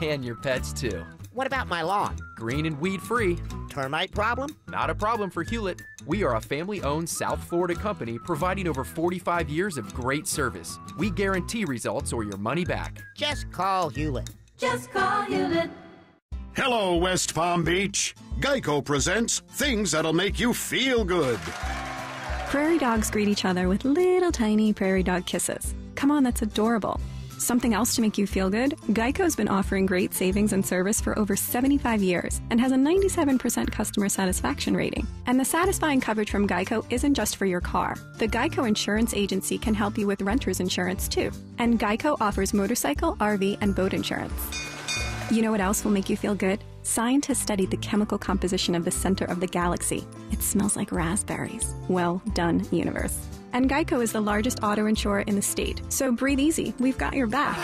And your pets, too. What about my lawn? Green and weed-free. Termite problem? Not a problem for Hewlett. We are a family-owned South Florida company providing over 45 years of great service. We guarantee results or your money back. Just call Hewlett. Just call Hewlett. Hello, West Palm Beach. Geico presents things that'll make you feel good. Prairie dogs greet each other with little tiny prairie dog kisses. Come on, that's adorable. Something else to make you feel good? Geico's been offering great savings and service for over 75 years and has a 97% customer satisfaction rating. And the satisfying coverage from Geico isn't just for your car. The Geico Insurance Agency can help you with renter's insurance too. And Geico offers motorcycle, RV, and boat insurance. You know what else will make you feel good? Scientists studied the chemical composition of the center of the galaxy. It smells like raspberries. Well done, universe. And Geico is the largest auto insurer in the state, so breathe easy. We've got your back.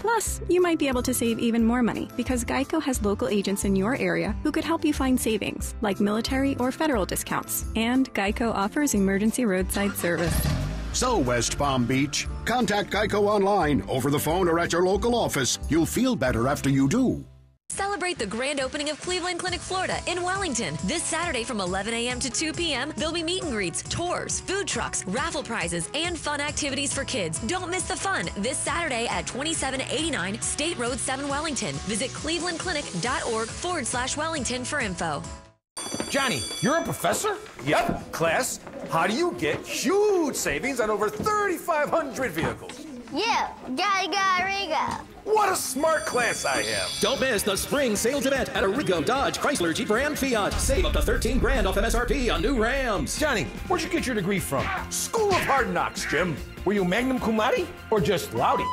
Plus, you might be able to save even more money because Geico has local agents in your area who could help you find savings, like military or federal discounts. And Geico offers emergency roadside service. So, West Palm Beach, contact Geico online, over the phone, or at your local office. You'll feel better after you do. Celebrate the grand opening of Cleveland Clinic, Florida in Wellington. This Saturday from 11 a.m. to 2 p.m., there'll be meet and greets, tours, food trucks, raffle prizes, and fun activities for kids. Don't miss the fun this Saturday at 2789 State Road 7 Wellington. Visit clevelandclinic.org/Wellington for info. Johnny, you're a professor? Yep. Class, how do you get huge savings on over 3,500 vehicles? Yeah, Rigo. What a smart class I have. Don't miss the spring sales event at Arrigo, Dodge, Chrysler, Jeep, Ram, Fiat. Save up to 13 grand off MSRP on new Rams. Johnny, where'd you get your degree from? School of Hard Knocks, Jim. Were you Magnum Cum Laude or just Loudy?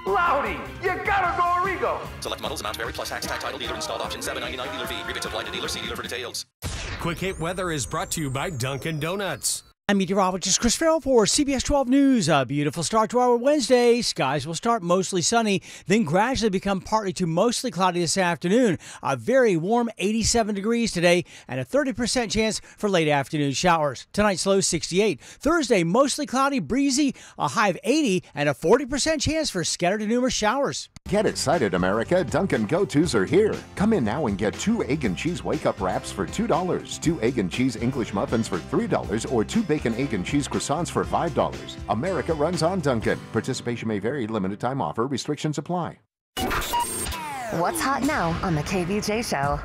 Loudy! You gotta go Arrigo! Select models, amounts vary, plus tax, title, dealer installed option, $7.99 dealer fee. Rebates applied to dealer. See dealer for details. Quick Hit Weather is brought to you by Dunkin' Donuts. I'm meteorologist Chris Farrell for CBS 12 News. A beautiful start to our Wednesday. Skies will start mostly sunny, then gradually become partly to mostly cloudy this afternoon. A very warm 87 degrees today and a 30% chance for late afternoon showers. Tonight's low 68. Thursday, mostly cloudy, breezy, a high of 80 and a 40% chance for scattered to numerous showers. Get excited, America. Dunkin' Go-Tos are here. Come in now and get 2 egg and cheese wake-up wraps for $2, 2 egg and cheese English muffins for $3, or 2 bacon, egg, and cheese croissants for $5. America runs on Dunkin'. Participation may vary. Limited time offer. Restrictions apply. What's hot now on the KVJ Show?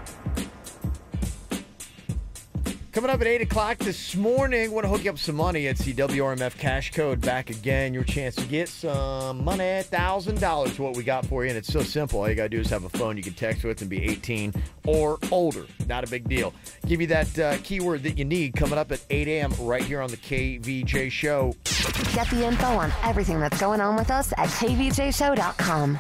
Coming up at 8 o'clock this morning, want to hook you up some money. It's the WRMF cash code back again. Your chance to get some money, $1,000 what we got for you. And it's so simple. All you got to do is have a phone you can text with and be 18 or older. Not a big deal. Give you that keyword that you need coming up at 8 a.m. right here on the KVJ Show. Get the info on everything that's going on with us at kvjshow.com.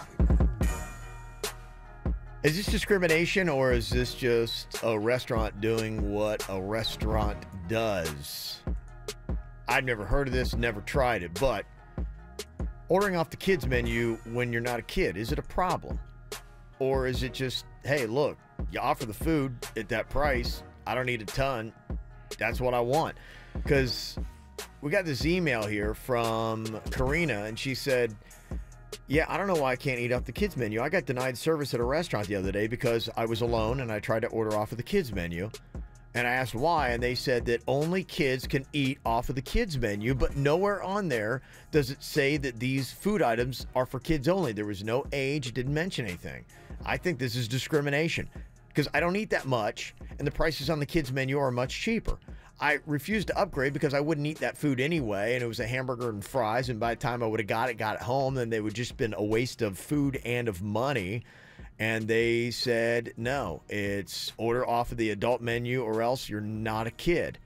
Is this discrimination, or is this just a restaurant doing what a restaurant does? I've never heard of this, never tried it, but ordering off the kids menu when you're not a kid, is it a problem? Or is it just, hey, look, you offer the food at that price, I don't need a ton, that's what I want? Because we got this email here from Karina, and she said, yeah, I don't know why I can't eat off the kids menu. I got denied service at a restaurant the other day because I was alone and I tried to order off of the kids menu. And I asked why, and they said that only kids can eat off of the kids menu, but nowhere on there does it say that these food items are for kids only. There was no age, it didn't mention anything. I think this is discrimination because I don't eat that much, and the prices on the kids menu are much cheaper. I refused to upgrade because I wouldn't eat that food anyway, and it was a hamburger and fries, and by the time I would have got it home, then they would just been a waste of food and of money. And they said, no, it's order off of the adult menu or else you're not a kid.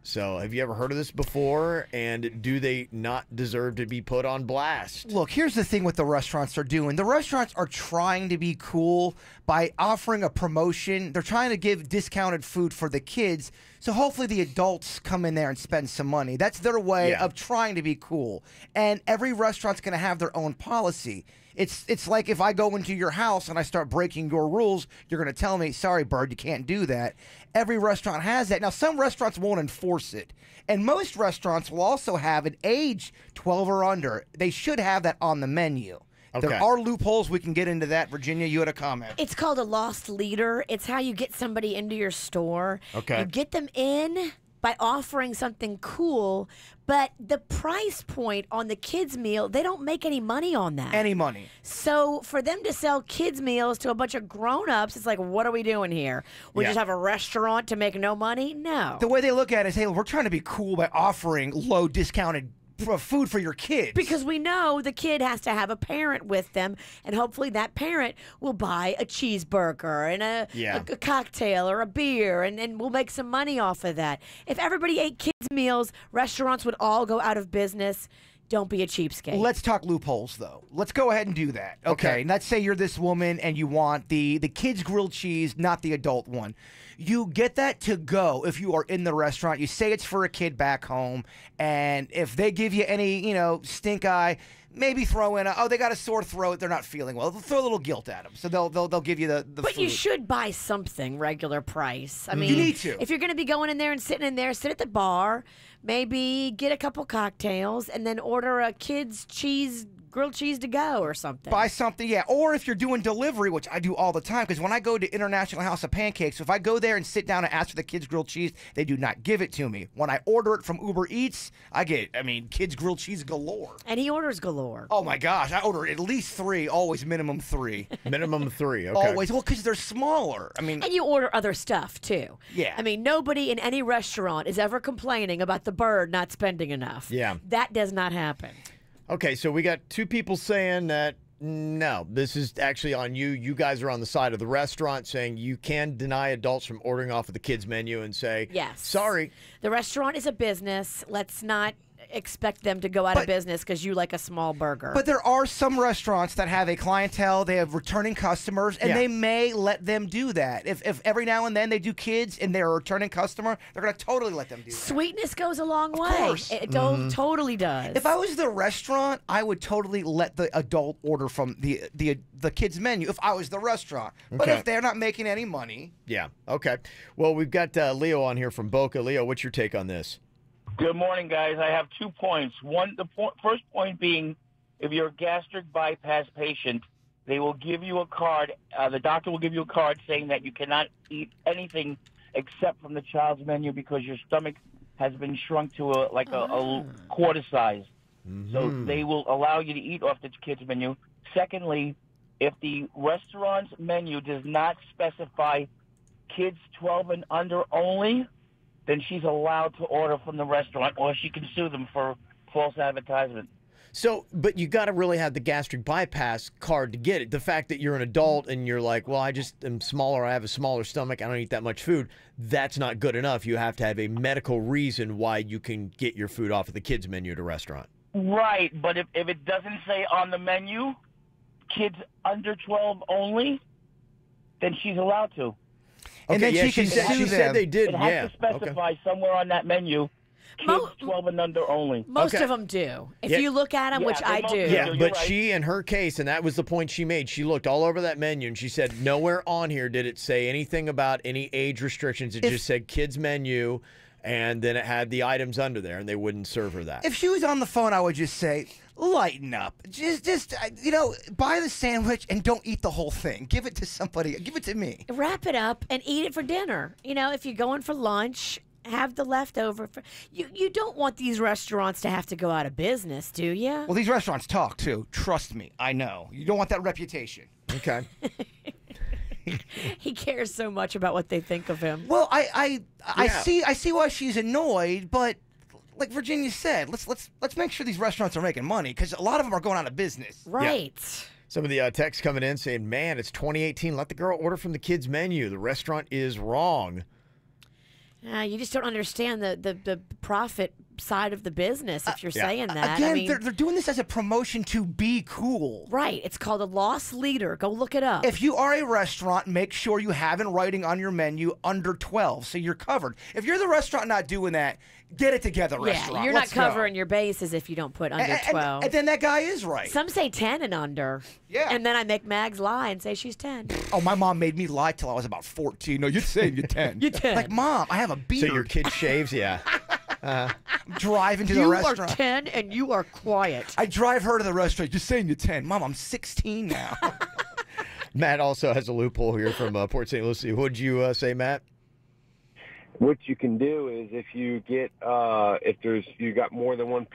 So have you ever heard of this before? And do they not deserve to be put on blast? Look, here's the thing what the restaurants are doing. The restaurants are trying to be cool by offering a promotion. They're trying to give discounted food for the kids. So hopefully the adults come in there and spend some money. That's their way of trying to be cool. And every restaurant's going to have their own policy. It's like if I go into your house and I start breaking your rules, you're going to tell me, sorry, bird, you can't do that. Every restaurant has that. Now, some restaurants won't enforce it. And most restaurants will also have an age 12 or under. They should have that on the menu. Okay. There are loopholes. We can get into that. Virginia, you had a comment. It's called a lost leader. It's how you get somebody into your store. Okay. You get them in by offering something cool, but the price point on the kids' meal, they don't make any money on that. Any money. So for them to sell kids' meals to a bunch of grown-ups, it's like, what are we doing here? We just have a restaurant to make no money? No. The way they look at it is, hey, we're trying to be cool by offering low discounted food for your kids. Because we know the kid has to have a parent with them, and hopefully that parent will buy a cheeseburger and a cocktail or a beer, and we'll make some money off of that. If everybody ate kids' meals, restaurants would all go out of business. Don't be a cheapskate. Let's talk loopholes, though. Let's go ahead and do that. Okay. Let's say you're this woman and you want the kids' grilled cheese, not the adult one. You get that to go if you are in the restaurant. You say it's for a kid back home, and if they give you any, stink eye, maybe throw in they got a sore throat, they're not feeling well. They'll throw a little guilt at them, so they'll give you the But food. you should buy something regular price. I mean, you need to. If you're going to be going in there and sitting in there, sit at the bar, maybe get a couple cocktails, and then order a kid's grilled cheese to go or something. Buy something, yeah. Or if you're doing delivery, which I do all the time, because when I go to International House of Pancakes, if I go there and sit down and ask for the kids' grilled cheese, they do not give it to me. When I order it from Uber Eats, I get, kids' grilled cheese galore. And he orders galore. Oh, my gosh. I order at least 3, always minimum 3. Minimum 3, okay. Always. Well, because they're smaller. And you order other stuff, too. Yeah. Nobody in any restaurant is ever complaining about the bird not spending enough. Yeah. That does not happen. Okay, so we got 2 people saying that, no, this is actually on you. You guys are on the side of the restaurant saying you can deny adults from ordering off of the kids' menu and say, yes, sorry. The restaurant is a business. Let's not expect them to go out of business because you like a small burger. But there are some restaurants that have a clientele, they have returning customers, and they may let them do that. If every now and then they do kids and they're a returning customer, they're going to totally let them do that. Sweetness goes a long way. Of course. It totally does. If I was the restaurant, I would totally let the adult order from the kids' menu if I was the restaurant. But if they're not making any money. Yeah, okay. Well, we've got Leo on here from Boca. Leo, what's your take on this? Good morning, guys. I have 2 points. First point being, if you're a gastric bypass patient, they will give you a card. The doctor will give you a card saying that you cannot eat anything except from the child's menu because your stomach has been shrunk to a quarter size. So they will allow you to eat off the kids' menu. Secondly, if the restaurant's menu does not specify kids 12 and under only, then she's allowed to order from the restaurant, or she can sue them for false advertisement. So, but you got to really have the gastric bypass card to get it. The fact that you're an adult and you're like, well, I just am smaller, I have a smaller stomach, I don't eat that much food, that's not good enough. You have to have a medical reason why you can get your food off of the kids' menu at a restaurant. Right, but if it doesn't say on the menu, kids under 12 only, then she's allowed to. And then she can sue them. She said they did, It has to specify somewhere on that menu, kids 12 and under only. Most of them do. If you look at them, which I do. Yeah, but she, in her case, and that was the point she made, she looked all over that menu and she said nowhere on here did it say anything about any age restrictions. It just said kids menu, and then it had the items under there, and they wouldn't serve her that. If she was on the phone, I would just say, lighten up. Just buy the sandwich and don't eat the whole thing. Give it to somebody. Give it to me. Wrap it up and eat it for dinner. If you're going for lunch, have the leftover. You don't want these restaurants to have to go out of business, do you? Well, these restaurants talk, too. Trust me. I know. You don't want that reputation. Okay. He cares so much about what they think of him. Well, I see why she's annoyed, but like Virginia said, let's make sure these restaurants are making money, because a lot of them are going out of business. Right. Yeah. Some of the texts coming in saying, man, it's 2018. Let the girl order from the kids' menu. The restaurant is wrong. You just don't understand the profit side of the business if you're saying that. Again, they're doing this as a promotion to be cool. Right. It's called a loss leader. Go look it up. If you are a restaurant, make sure you have in writing on your menu under 12, so you're covered. If you're the restaurant not doing that, get it together, restaurant. Yeah, you're not covering your bases if you don't put under 12. And then that guy is right. Some say 10 and under. Yeah. And then I make Mags lie and say she's 10. Oh, my mom made me lie till I was about 14. No, you're saying you're 10. You're 10. Like, Mom, I have a beard. So your kid shaves, yeah. Driving to the restaurant. You are 10 and you are quiet. I drive her to the restaurant. You're saying you're 10. Mom, I'm 16 now. Matt also has a loophole here from Port St. Lucie. What'd you say, Matt? What you can do is if you get you got more than one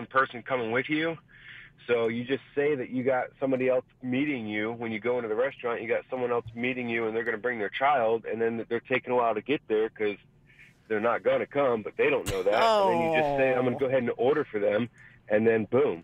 person coming with you, so you just say that you got somebody else meeting you when you go into the restaurant. You got someone else meeting you, and they're going to bring their child, and then they're taking a while to get there because they're not going to come, but they don't know that. Oh. And then you just say, I'm going to go ahead and order for them, and then boom.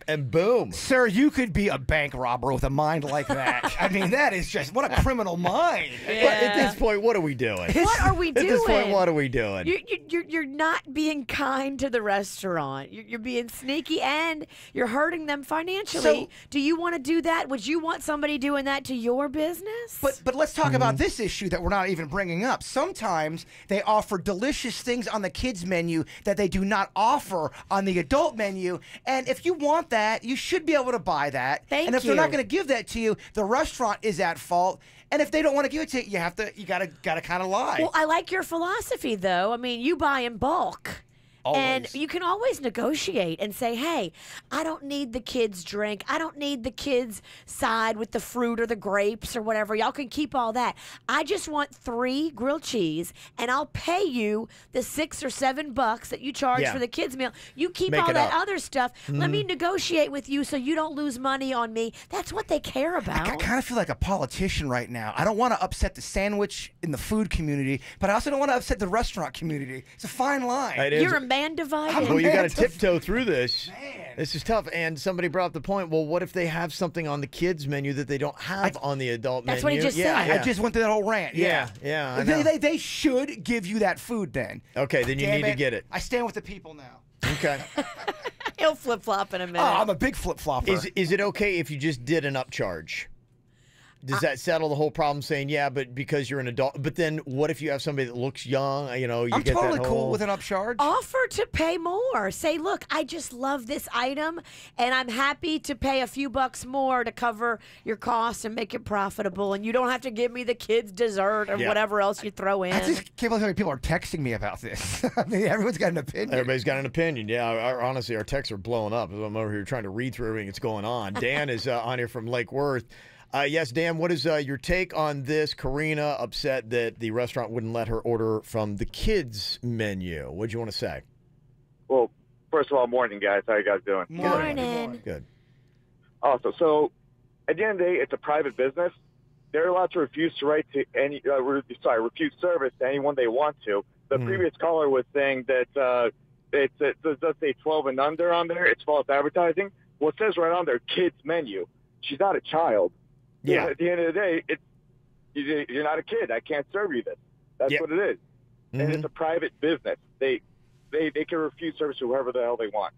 And boom. Sir, you could be a bank robber with a mind like that. I mean, that is just, what a criminal mind. Yeah. But at this point, what are we doing? What are we doing? At this point, what are we doing? You're not being kind to the restaurant. You're being sneaky, and you're hurting them financially. So, do you want to do that? Would you want somebody doing that to your business? But let's talk about this issue that we're not even bringing up. Sometimes they offer delicious things on the kids menu that they do not offer on the adult menu, and if you want that, you should be able to buy that. And if they're not going to give that to you, the restaurant is at fault. And if they don't want to give it to you, you gotta kind of lie. Well, I like your philosophy, though. I mean, you buy in bulk. Always. And you can always negotiate and say, hey, I don't need the kids' drink. I don't need the kids' side with the fruit or the grapes or whatever. Y'all can keep all that. I just want 3 grilled cheese, and I'll pay you the $6 or $7 that you charge for the kids' meal. You keep all that other stuff. Let me negotiate with you so you don't lose money on me. That's what they care about. I kind of feel like a politician right now. I don't want to upset the sandwich in the food community, but I also don't want to upset the restaurant community. It's a fine line. You're a man divided. Well, you got to tiptoe through this. Man. This is tough. And somebody brought up the point, well, what if they have something on the kids menu that they don't have on the adult menu? That's what he just said. I just went through that whole rant. Yeah. I know. They should give you that food then. Okay, then you need to get it. I stand with the people now. Okay. He'll flip-flop in a minute. Oh, I'm a big flip-flopper. Is it okay if you just did an upcharge? Does that settle the whole problem saying, yeah, but because you're an adult? But then what if you have somebody that looks young? You I'm get totally that whole... cool with an upcharge. Offer to pay more. Say, look, I just love this item, and I'm happy to pay a few bucks more to cover your costs and make it profitable, and you don't have to give me the kids' dessert or whatever else you throw in. I just can't believe how many people are texting me about this. I mean, everyone's got an opinion. Everybody's got an opinion. Yeah, honestly, our texts are blowing up. I'm over here trying to read through everything that's going on. Dan is on here from Lake Worth. Yes, Dan, what is your take on this? Karina upset that the restaurant wouldn't let her order from the kids' menu. What do you want to say? Well, first of all, morning, guys. How you guys doing? Morning. Good. Awesome. So, at the end of the day, it's a private business. they're allowed to refuse to write to refuse service to anyone they want to. The previous caller was saying that it does say 12 and under on there. It's false advertising. Well, it says right on there, kids menu. She's not a child. Yeah. At the end of the day, you're not a kid. I can't serve you this. That's what it is. And it's a private business. They can refuse service to whoever the hell they want.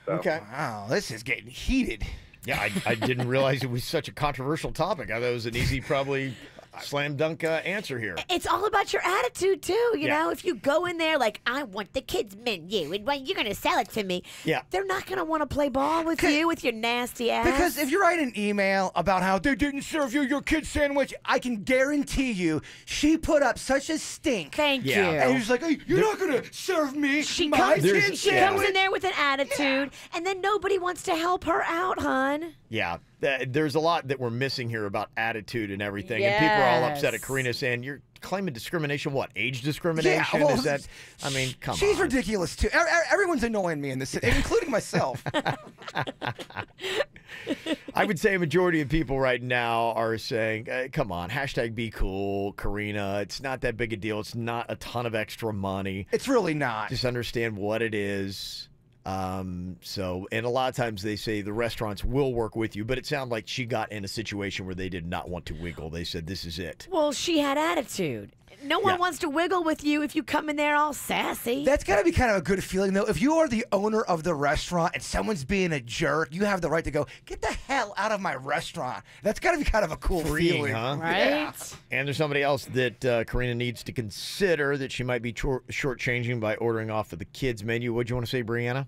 So. Okay. Wow, this is getting heated. Yeah, I didn't realize it was such a controversial topic. I thought it was an easy, probably slam dunk answer here. It's all about your attitude, too. You know, if you go in there like, I want the kids' menu, and when you're going to sell it to me, they're not going to want to play ball with you with your nasty ass. Because if you write an email about how they didn't serve you your kid's sandwich, I can guarantee you she put up such a stink. Thank you. And you're just like, hey, you're not going to serve me She my comes kid's sandwich. in there with an attitude, and then nobody wants to help her out, hon. Yeah, there's a lot that we're missing here about attitude and everything. And people are all upset at Karina saying, you're claiming discrimination, what, age discrimination? Yeah, well, is that, I mean, come on. She's ridiculous, too. Everyone's annoying me in this city, including myself. I would say a majority of people right now are saying, come on, hashtag be cool, Karina. It's not that big a deal. It's not a ton of extra money. It's really not. Just understand what it is. And a lot of times they say the restaurants will work with you, but it sounded like she got in a situation where they did not want to wiggle. They said, this is it. Well, she had attitude. No one wants to wiggle with you if you come in there all sassy. That's got to be kind of a good feeling, though. If you are the owner of the restaurant and someone's being a jerk, you have the right to go, get the hell out of my restaurant. That's got to be kind of a cool feeling. Huh? Right? Yeah. And there's somebody else that Karina needs to consider that she might be shortchanging by ordering off of the kids' menu. What do you want to say, Brianna?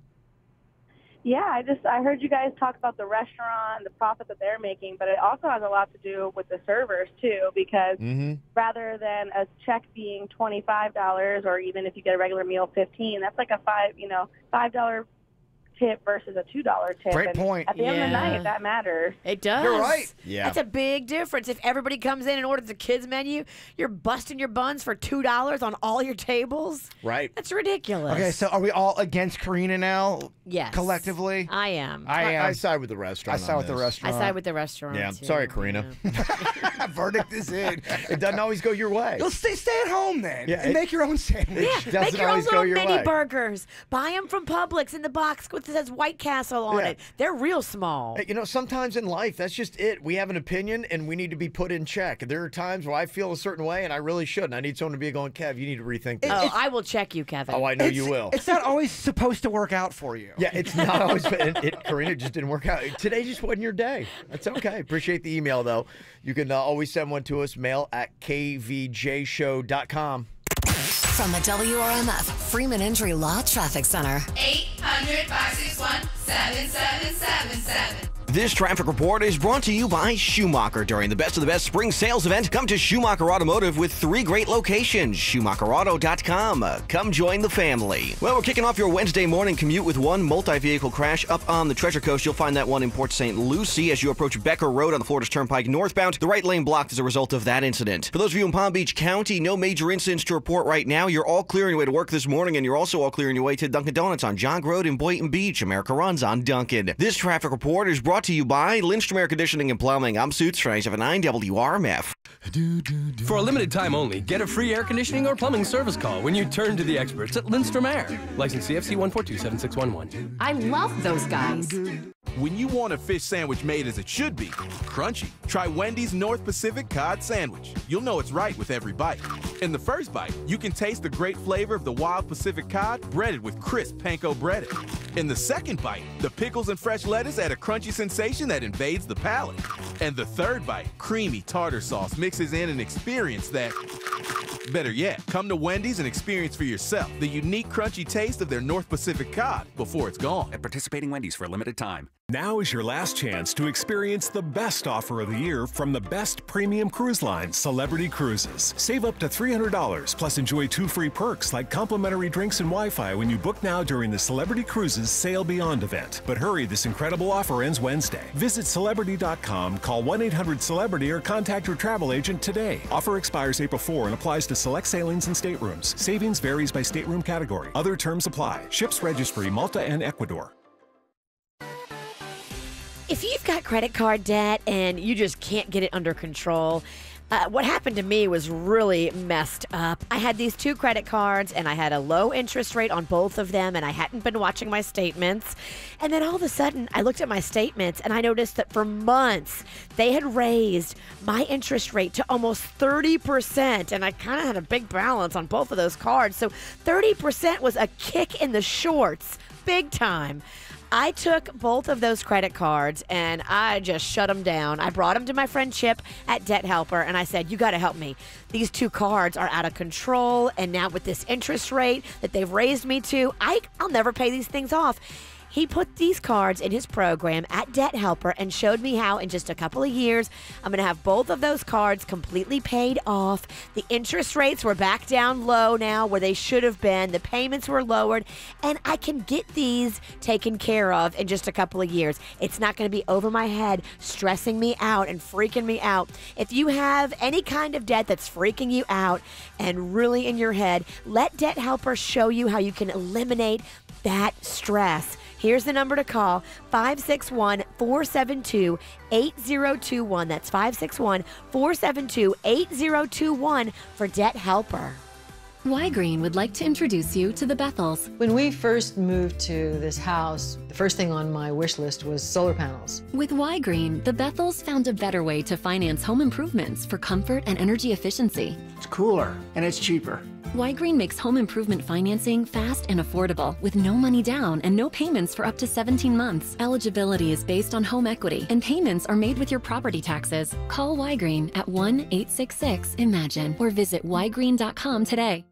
Yeah, I heard you guys talk about the restaurant, the profit that they're making, but it also has a lot to do with the servers too, because rather than a check being $25 or even if you get a regular meal $15, that's like a $5 tip versus a $2 tip. Great point. At the end of the night, that matters. It does. You're right. Yeah. That's a big difference. If everybody comes in and orders the kids' menu, you're busting your buns for $2 on all your tables. Right. That's ridiculous. Okay, so are we all against Karina now? Yes. Collectively? I am. I side with the restaurant. I side with the I restaurant. side with the restaurant. Yeah, too. sorry, Karina. Verdict is in. It doesn't always go your way. You'll stay at home then. Yeah, and make your own sandwich. Yeah, doesn't make your own always go little your mini way. burgers. Buy them from Publix in the box that says White Castle on Yeah. it. They're real small. Hey, sometimes in life, that's just it. We have an opinion, and we need to be put in check. There are times where I feel a certain way, and I really shouldn't. I need someone to be going, Kev, you need to rethink this. I will check you, Kevin. Oh, I know you will. It's not always supposed to work out for you. Yeah, it's not always. Karina just didn't work out. Today just wasn't your day. That's okay. Appreciate the email, though. You can always send one to us, mail at kvjshow.com. From the WRMF Freeman Injury Law Traffic Center. 800-561-7777. This traffic report is brought to you by Schumacher. During the Best of the Best Spring Sales Event, come to Schumacher Automotive with 3 great locations. SchumacherAuto.com. Come join the family. Well, we're kicking off your Wednesday morning commute with one multi-vehicle crash up on the Treasure Coast. You'll find that one in Port St. Lucie as you approach Becker Road on the Florida's Turnpike northbound. The right lane blocked as a result of that incident. For those of you in Palm Beach County, no major incidents to report right now. You're all clear on your way to work this morning, and you're also all clear on your way to Dunkin' Donuts on Jog Road in Boynton Beach. America runs on Dunkin'. This traffic report is brought to you by Lindstrom Air Conditioning and Plumbing. I'm Suits for 979 WRMF. For a limited time only, get a free air conditioning or plumbing service call when you turn to the experts at Lindstrom Air. License CFC 1427611. I love those guys. When you want a fish sandwich made as it should be, crunchy, try Wendy's North Pacific Cod Sandwich. You'll know it's right with every bite. In the first bite, you can taste the great flavor of the wild Pacific cod breaded with crisp panko breading. In the second bite, the pickles and fresh lettuce add a crunchy sensation that invades the palate. And the third bite, creamy tartar sauce mixes in an experience that... Better yet, come to Wendy's and experience for yourself the unique crunchy taste of their North Pacific cod before it's gone. At participating Wendy's for a limited time. Now is your last chance to experience the best offer of the year from the best premium cruise line, Celebrity Cruises. Save up to $300, plus enjoy 2 free perks like complimentary drinks and Wi-Fi when you book now during the Celebrity Cruises Sail Beyond event. But hurry, this incredible offer ends Wednesday. Visit Celebrity.com, call 1-800-CELEBRITY or contact your travel agent today. Offer expires April 4 and applies to select sailings and staterooms. Savings varies by stateroom category. Other terms apply. Ships registry, Malta and Ecuador. If you've got credit card debt and you just can't get it under control, What happened to me was really messed up. I had these 2 credit cards, and I had a low interest rate on both of them, and I hadn't been watching my statements. And then all of a sudden, I looked at my statements, and I noticed that for months, they had raised my interest rate to almost 30%, and I kind of had a big balance on both of those cards. So 30% was a kick in the shorts, big time. I took both of those credit cards and I just shut them down. I brought them to my friend Chip at Debt Helper and I said, you got to help me. These 2 cards are out of control, and now with this interest rate that they've raised me to, I'll never pay these things off. He put these cards in his program at Debt Helper and showed me how in just a couple of years I'm going to have both of those cards completely paid off. The interest rates were back down low now where they should have been. The payments were lowered, and I can get these taken care of in just a couple of years. It's not going to be over my head, stressing me out and freaking me out. If you have any kind of debt that's freaking you out and really in your head, let Debt Helper show you how you can eliminate that stress. Here's the number to call, 561-472-8021. That's 561-472-8021 for Debt Helper. Y-Green would like to introduce you to the Bethels. When we first moved to this house, the first thing on my wish list was solar panels. With Y-Green, the Bethels found a better way to finance home improvements for comfort and energy efficiency. It's cooler and it's cheaper. Y-Green makes home improvement financing fast and affordable with no money down and no payments for up to 17 months. Eligibility is based on home equity and payments are made with your property taxes. Call Y-Green at 1-866-IMAGINE or visit ygreen.com today.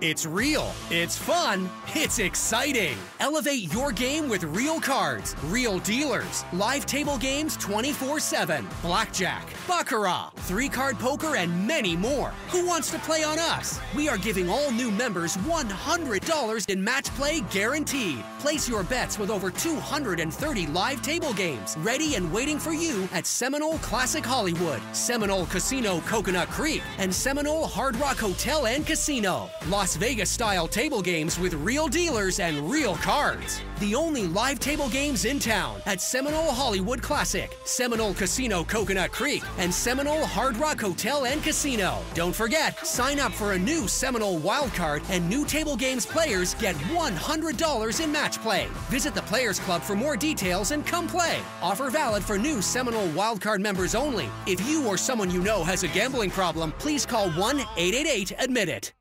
It's real, it's fun, it's exciting. Elevate your game with real cards, real dealers, live table games 24/7, blackjack, baccarat, 3-card poker, and many more. Who wants to play on us? We are giving all new members $100 in match play guaranteed. Place your bets with over 230 live table games ready and waiting for you at Seminole Classic Hollywood, Seminole Casino Coconut Creek, and Seminole Hard Rock Hotel and Casino. Las Vegas-style table games with real dealers and real cards. The only live table games in town at Seminole Hollywood Classic, Seminole Casino Coconut Creek, and Seminole Hard Rock Hotel and Casino. Don't forget, sign up for a new Seminole Wildcard, and new table games players get $100 in match play. Visit the Players Club for more details and come play. Offer valid for new Seminole Wildcard members only. If you or someone you know has a gambling problem, please call 1-888-ADMIT-IT.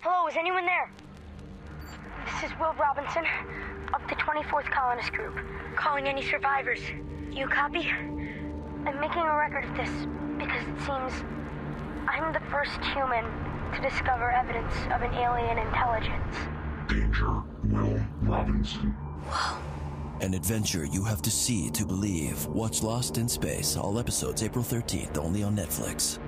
Hello, is anyone there? This is Will Robinson of the 24th Colonist Group, calling any survivors. You copy? I'm making a record of this because it seems I'm the first human to discover evidence of an alien intelligence. Danger, Will Robinson. Whoa. An adventure you have to see to believe. Watch Lost in Space, all episodes April 13th, only on Netflix.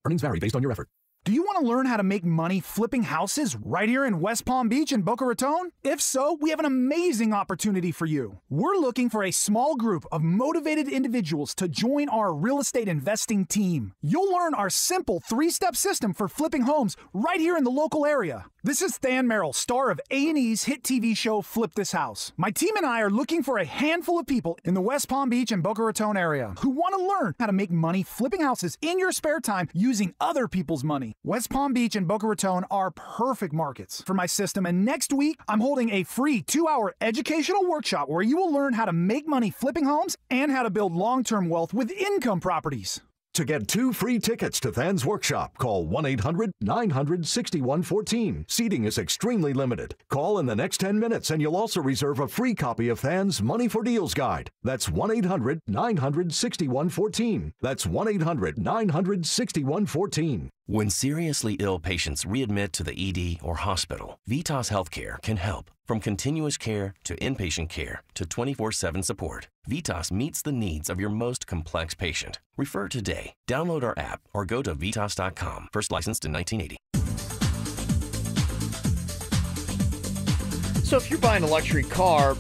Earnings vary based on your effort. Do you want to learn how to make money flipping houses right here in West Palm Beach and Boca Raton? If so, we have an amazing opportunity for you. We're looking for a small group of motivated individuals to join our real estate investing team. You'll learn our simple 3-step system for flipping homes right here in the local area. This is Than Merrill, star of A&E's hit TV show Flip This House. My team and I are looking for a handful of people in the West Palm Beach and Boca Raton area who want to learn how to make money flipping houses in your spare time using other people's money. West Palm Beach and Boca Raton are perfect markets for my system, and next week I'm holding a free 2-hour educational workshop where you will learn how to make money flipping homes and how to build long-term wealth with income properties. To get 2 free tickets to Than's workshop, call 1-800-900-6114. Seating is extremely limited. Call in the next 10 minutes and you'll also reserve a free copy of Than's Money for Deals Guide. That's 1-800-900-6114. That's 1-800-900-6114. When seriously ill patients readmit to the ED or hospital, Vitas Healthcare can help. From continuous care to inpatient care to 24/7 support, Vitas meets the needs of your most complex patient. Refer today. Download our app or go to vitas.com. First licensed in 1980. So if you're buying a luxury car,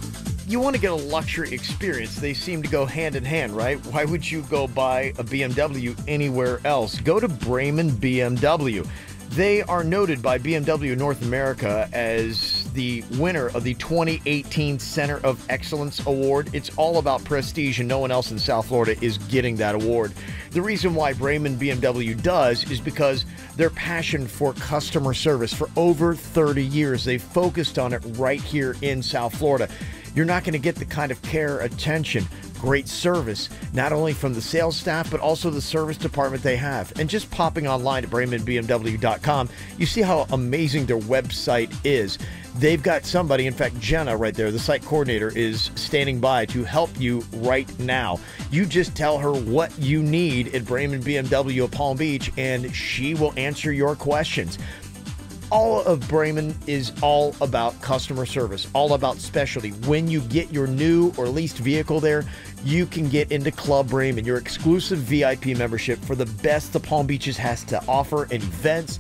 you want to get a luxury experience. They seem to go hand in hand, right? Why would you go buy a BMW anywhere else? Go to Bremen BMW. They are noted by BMW North America as the winner of the 2018 Center of Excellence Award. It's all about prestige, and no one else in South Florida is getting that award. The reason why Brayman BMW does is because their passion for customer service for over 30 years. They've focused on it right here in South Florida. You're not going to get the kind of care, attention, great service, not only from the sales staff, but also the service department they have. And just popping online at BraymanBMW.com, you see how amazing their website is. They've got somebody, in fact, Jenna right there, the site coordinator, is standing by to help you right now. You just tell her what you need at Brayman BMW of Palm Beach, and she will answer your questions. All of Brayman is all about customer service, all about specialty. When you get your new or leased vehicle there, you can get into Club Brayman, your exclusive VIP membership for the best the Palm Beaches has to offer in events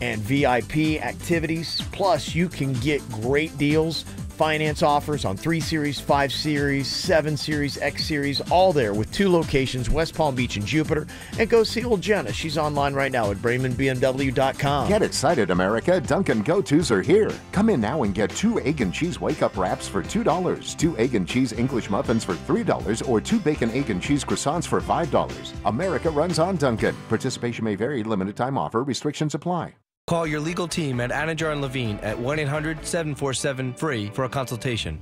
and VIP activities. Plus, you can get great deals, finance offers on 3 Series, 5 Series, 7 Series, X Series, all there with 2 locations, West Palm Beach and Jupiter. And go see old Jenna. She's online right now at BraymanBMW.com. Get excited, America. Dunkin' Go-Tos are here. Come in now and get 2 egg and cheese wake-up wraps for $2, 2 egg and cheese English muffins for $3, or 2 bacon, egg, and cheese croissants for $5. America runs on Dunkin'. Participation may vary. Limited time offer. Restrictions apply. Call your legal team at Anajar and Levine at 1-800-747-FREE for a consultation.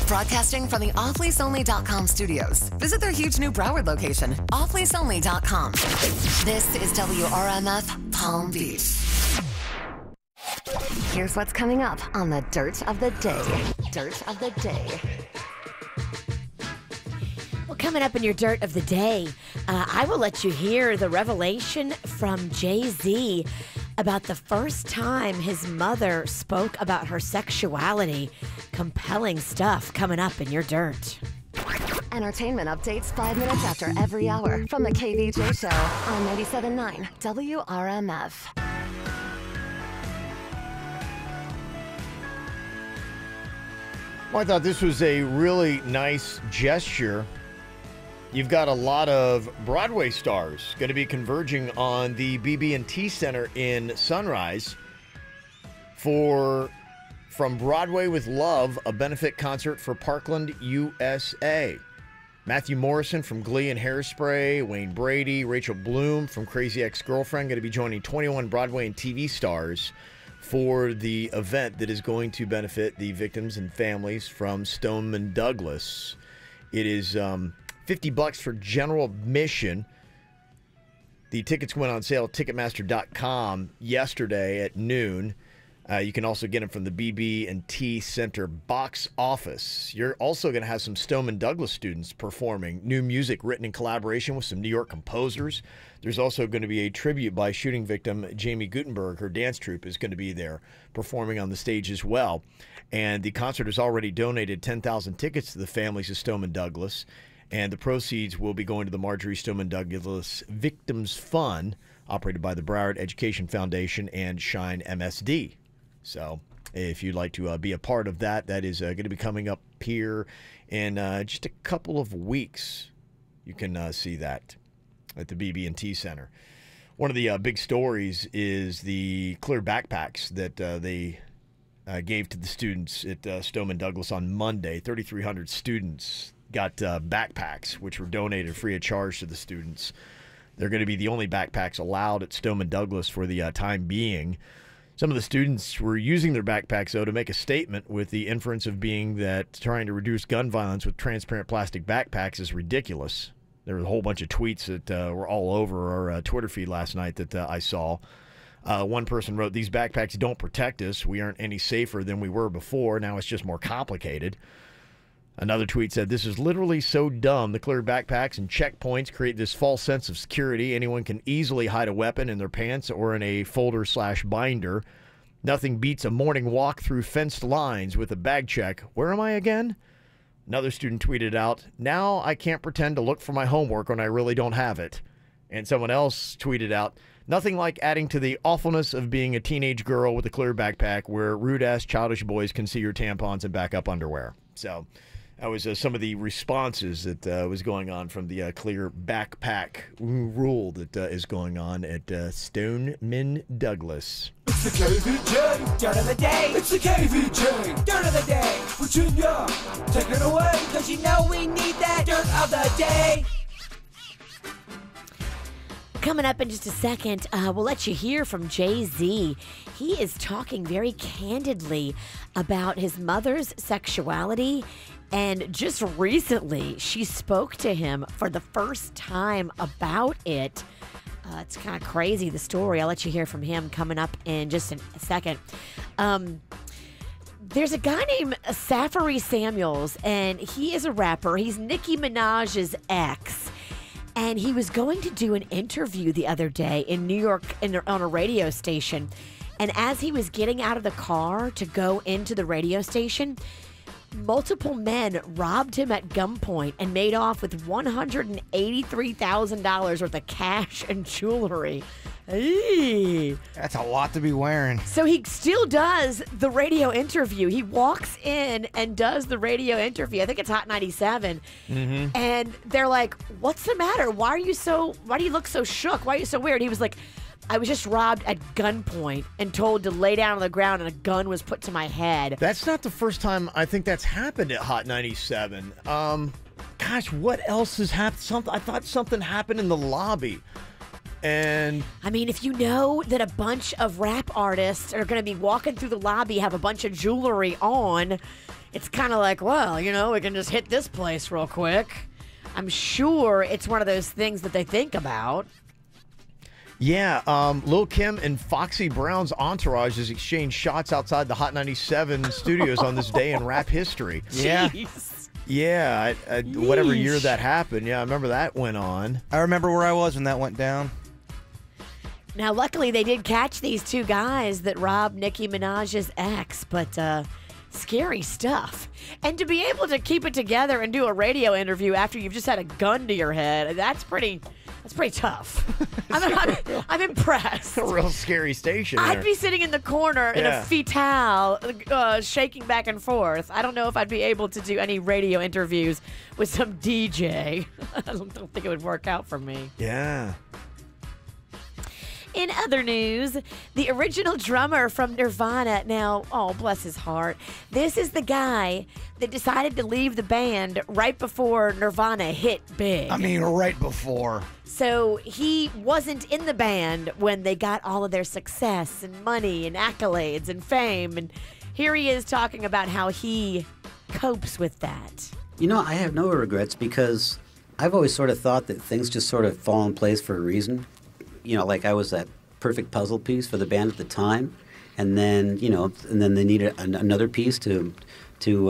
Broadcasting from the offleaseonly.com studios. Visit their huge new Broward location, offleaseonly.com. This is WRMF Palm Beach. Here's what's coming up on the Dirt of the Day. Dirt of the Day. Well, coming up in your Dirt of the Day, I will let you hear the revelation from Jay-Z about the first time his mother spoke about her sexuality. Compelling stuff coming up in your Dirt. Entertainment updates 5 minutes after every hour from the KVJ Show on 97.9 WRMF. Well, I thought this was a really nice gesture. You've got a lot of Broadway stars going to be converging on the BB&T Center in Sunrise for From Broadway with Love, a benefit concert for Parkland, USA. Matthew Morrison from Glee and Hairspray, Wayne Brady, Rachel Bloom from Crazy Ex-Girlfriend going to be joining 21 Broadway and TV stars for the event that is going to benefit the victims and families from Stoneman Douglas. It is $50 for general admission. The tickets went on sale at Ticketmaster.com yesterday at noon. You can also get them from the BB&T Center box office. You're also going to have some Stoneman Douglas students performing new music written in collaboration with some New York composers. There's also going to be a tribute by shooting victim Jamie Gutenberg. Her dance troupe is going to be there performing on the stage as well. And the concert has already donated 10,000 tickets to the families of Stoneman Douglas. And the proceeds will be going to the Marjorie Stoneman Douglas Victims Fund, operated by the Broward Education Foundation and Shine MSD. So if you'd like to be a part of that, that is going to be coming up here in just a couple of weeks. You can see that at the BB&T Center. One of the big stories is the clear backpacks that they gave to the students at Stoneman Douglas on Monday. 3,300 students got backpacks, which were donated free of charge to the students. They're going to be the only backpacks allowed at Stoneman Douglas for the time being. Some of the students were using their backpacks, though, to make a statement, with the inference of being that trying to reduce gun violence with transparent plastic backpacks is ridiculous. There was a whole bunch of tweets that were all over our Twitter feed last night that I saw. One person wrote, "These backpacks don't protect us. We aren't any safer than we were before. Now it's just more complicated." Another tweet said, "This is literally so dumb. The clear backpacks and checkpoints create this false sense of security. Anyone can easily hide a weapon in their pants or in a folder/binder. Nothing beats a morning walk through fenced lines with a bag check. Where am I again?" Another student tweeted out, "Now I can't pretend to look for my homework when I really don't have it." And someone else tweeted out, "Nothing like adding to the awfulness of being a teenage girl with a clear backpack where rude-ass childish boys can see your tampons and backup underwear." So That was some of the responses that was going on from the clear backpack rule that is going on at Stoneman Douglas. It's the KVJ, dirt of the day. It's the KVJ, dirt of the day. Virginia, take it away. Cause you know we need that dirt of the day. Coming up in just a second, we'll let you hear from Jay-Z. He is talking very candidly about his mother's sexuality. And just recently, she spoke to him for the first time about it. It's kind of crazy, the story. I'll let you hear from him coming up in just a second. There's a guy named Safari Samuels, and he is a rapper. He's Nicki Minaj's ex. And he was going to do an interview the other day in New York on a radio station. And as he was getting out of the car to go into the radio station, multiple men robbed him at gunpoint and made off with $183,000 worth of cash and jewelry. Eee. That's a lot to be wearing. So he still does the radio interview. He walks in and does the radio interview. I think it's Hot 97. Mm-hmm. And they're like, "What's the matter? Why do you look so shook? Why are you so weird?" He was like, "I was just robbed at gunpoint and told to lay down on the ground, and a gun was put to my head." That's not the first time I think that's happened at Hot 97. Gosh, what else has happened? I thought something happened in the lobby. And I mean, if you know that a bunch of rap artists are going to be walking through the lobby, have a bunch of jewelry on, it's kind of like, well, you know, we can just hit this place real quick. I'm sure it's one of those things that they think about. Yeah, Lil' Kim and Foxy Brown's entourage has exchanged shots outside the Hot 97 studios on this day in rap history. Yeah. Yeah, whatever year that happened. Yeah, I remember that went on. I remember where I was when that went down. Now, luckily, they did catch these two guys that robbed Nicki Minaj's ex, but scary stuff. And to be able to keep it together and do a radio interview after you've just had a gun to your head, that's pretty tough. I'm impressed. A real scary station there. I'd be sitting in the corner in a fetal, shaking back and forth. I don't know if I'd be able to do any radio interviews with some DJ. I don't think it would work out for me. Yeah. In other news, the original drummer from Nirvana, now, oh, bless his heart, this is the guy that decided to leave the band right before Nirvana hit big. I mean, right before. So he wasn't in the band when they got all of their success and money and accolades and fame. And here he is talking about how he copes with that. You know, I have no regrets because I've always sort of thought that things just sort of fall in place for a reason. You know, like I was that perfect puzzle piece for the band at the time, and then they needed another piece to do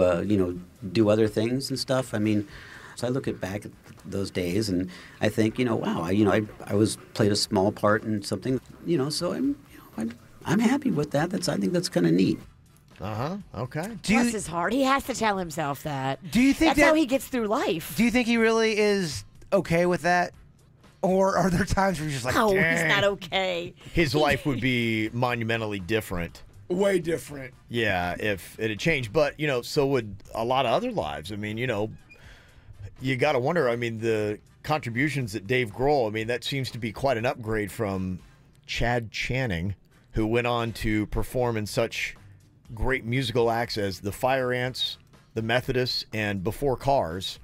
other things and stuff. I mean, so I look back at those days and I think, wow, I was played a small part in something, so I'm happy with that. I think that's kind of neat. Okay. Bless his heart. He has to tell himself that. Do you think that's how he gets through life? Do you think he really is okay with that? Or are there times where you're just like, oh, dang. He's not okay. His life would be monumentally different. Way different. Yeah, if it had changed. But, so would a lot of other lives. I mean, you got to wonder, the contributions that Dave Grohl, that seems to be quite an upgrade from Chad Channing, who went on to perform in such great musical acts as the Fire Ants, the Methodists, and Before Cars.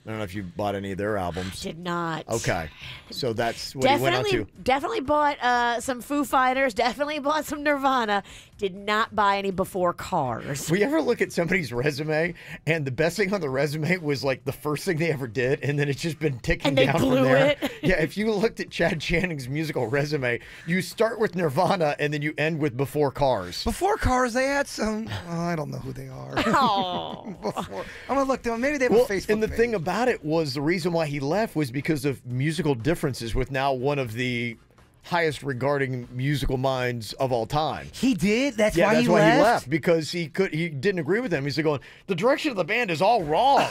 I don't know if you bought any of their albums. Did not. Okay. So that's what he went on to. Definitely bought some Foo Fighters. Definitely bought some Nirvana. Did not buy any Before Cars. Will you ever look at somebody's resume and the best thing on the resume was like the first thing they ever did, and then it's just been ticking down from there? Yeah, if you looked at Chad Channing's musical resume, you start with Nirvana and then you end with Before Cars. Before Cars, they had some, I don't know who they are. Oh. I'm going to look them. Maybe they have a Facebook and the page. thing about it was the reason why he left was because of musical differences with now one of the highest regarding musical minds of all time. He did? That's why he he left, because he didn't agree with them. He's like going, the direction of the band is all wrong.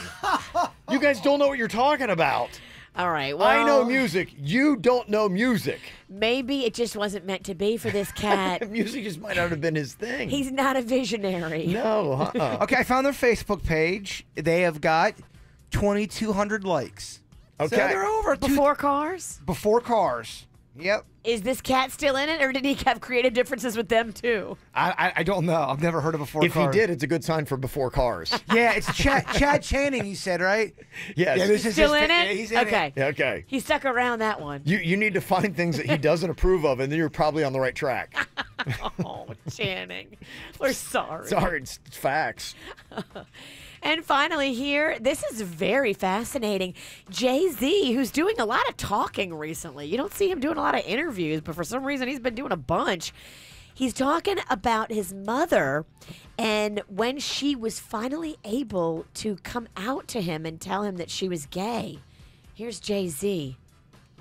You guys don't know what you're talking about. All right. Well, I know music. You don't know music. Maybe it just wasn't meant to be for this cat. Music just might not have been his thing. He's not a visionary. No. Okay, I found their Facebook page. They have got 2,200 likes. Okay. So they're over. Before cars? Before cars. Yep. Is this cat still in it, or did he have creative differences with them, too? I don't know. I've never heard of Before If Cars. he did, it's a good sign for Before Cars. Yeah, it's Chad Channing, you said, right? Yes. Yeah, this is Still his in it? He's in Okay. it. Okay. He stuck around that one. You need to find things that he doesn't approve of, and then you're probably on the right track. Oh, Channing. We're sorry. Sorry, it's facts. And finally here, this is very fascinating. Jay-Z, who's doing a lot of talking recently. You don't see him doing a lot of interviews, but for some reason he's been doing a bunch. He's talking about his mother and when she was finally able to come out to him and tell him that she was gay. Here's Jay-Z.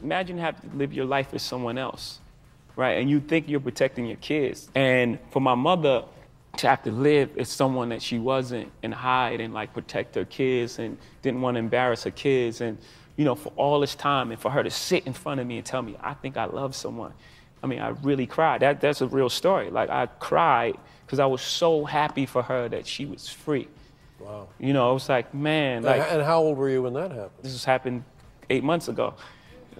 Imagine having to live your life with someone else, right? And you think you're protecting your kids. And for my mother to have to live as someone that she wasn't and hide and like protect her kids and didn't want to embarrass her kids and, you know, for all this time and for her to sit in front of me and tell me, I think I love someone. I mean, I really cried. That's a real story. Like, I cried because I was so happy for her that she was free. Wow. You know, it was like, man. Like, and how old were you when that happened? This happened 8 months ago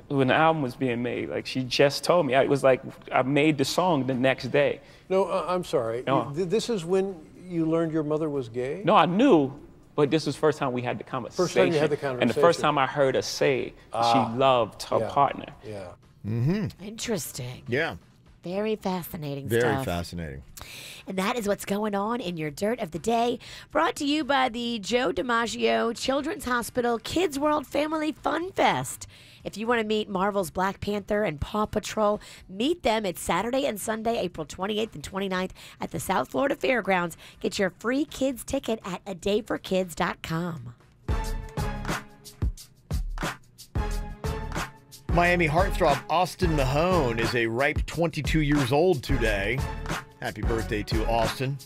when the album was being made. Like, she just told me. It was like I made the song the next day. No, I'm sorry. No. This is when you learned your mother was gay? No, I knew, but this was the first time we had the conversation. First time you had the conversation. And the first time I heard her say she loved her partner. Yeah. Mm-hmm. Interesting. Yeah. Very fascinating Very stuff. fascinating. And that is what's going on in your Dirt of the Day. Brought to you by the Joe DiMaggio Children's Hospital Kids World Family Fun Fest. If you want to meet Marvel's Black Panther and Paw Patrol, meet them. It's Saturday and Sunday, April 28th and 29th at the South Florida Fairgrounds. Get your free kids ticket at adayforkids.com. Miami heartthrob Austin Mahone is a ripe 22 years old today. Happy birthday to Austin.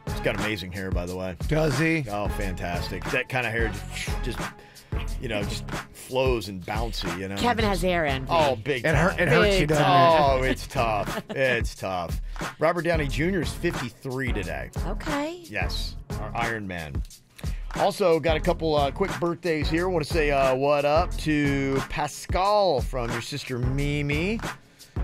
He's got amazing hair, by the way. Does he? Oh, fantastic. That kind of hair just flows and bouncy, you know. Kevin has hair envy. Oh, big time. It hurts you, doesn't it? Oh, it's tough. It's tough. Robert Downey Jr. is 53 today. Okay. Yes, our Iron Man. Also, got a couple quick birthdays here. I want to say what up to Pascal from your sister Mimi.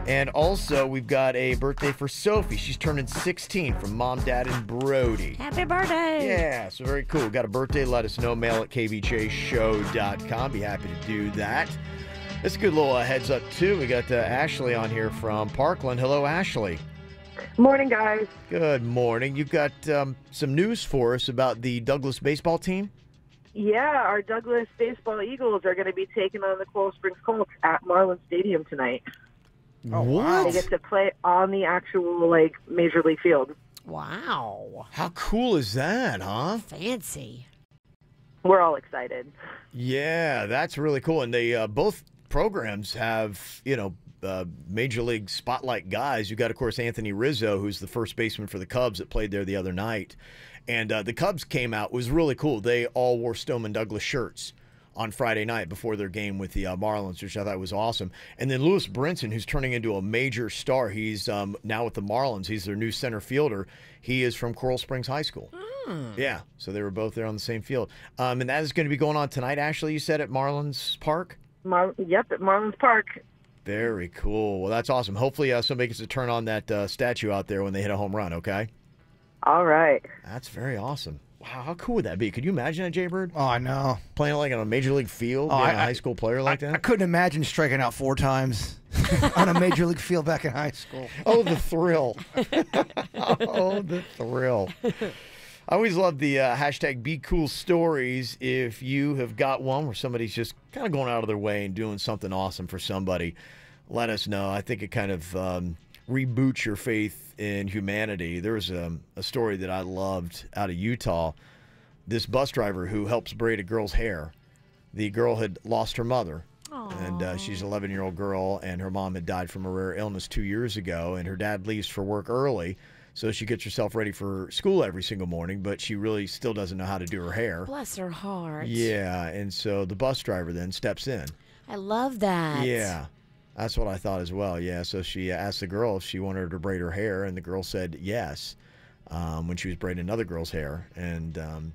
And also, we've got a birthday for Sophie. She's turning 16 from Mom, Dad, and Brody. Happy birthday. Yeah, so very cool. Got a birthday? Let us know. Mail at kvjshow.com. Be happy to do that. This is a good little heads up, too. We got Ashley on here from Parkland. Hello, Ashley. Morning, guys. Good morning. You've got some news for us about the Douglas baseball team? Yeah, our Douglas Baseball Eagles are going to be taking on the Coral Springs Colts at Marlins Stadium tonight. Oh, what? They get to play on the actual, Major League field. Wow. How cool is that, huh? Fancy. We're all excited. Yeah, that's really cool. And they both programs have, Major League spotlight guys. You got, of course, Anthony Rizzo, who's the first baseman for the Cubs that played there the other night. And the Cubs came out. It was really cool. They all wore Stoneman Douglas shirts on Friday night before their game with the Marlins, which I thought was awesome. And then Lewis Brinson, who's turning into a major star. He's now with the Marlins. He's their new center fielder. He is from Coral Springs High School. Yeah, so they were both there on the same field. And that is going to be going on tonight, Ashley, you said, at Marlins Park? Yep, at Marlins Park. Very cool. Well, that's awesome. Hopefully somebody gets to turn on that statue out there when they hit a home run, okay? All right. That's very awesome. Wow, how cool would that be? Could you imagine that, Jaybird? Oh, I know. Playing on a Major League field, being a high school player like that? I couldn't imagine striking out 4 times on a Major League field back in high school. Oh, the thrill. Oh, the thrill. I always love the hashtag #BeCoolStories. If you have got one where somebody's just kind of going out of their way and doing something awesome for somebody, let us know. I think it kind of reboots your faith in humanity. There was a story that I loved out of Utah. This bus driver who helps braid a girl's hair. The girl had lost her mother. And she's an 11-year-old girl, and her mom had died from a rare illness 2 years ago, and her dad leaves for work early. So she gets herself ready for school every single morning, but she really still doesn't know how to do her hair. Bless her heart. Yeah, and so the bus driver then steps in. I love that. Yeah. That's what I thought as well. Yeah. So she asked the girl if she wanted her to braid her hair, and the girl said yes when she was braiding another girl's hair. And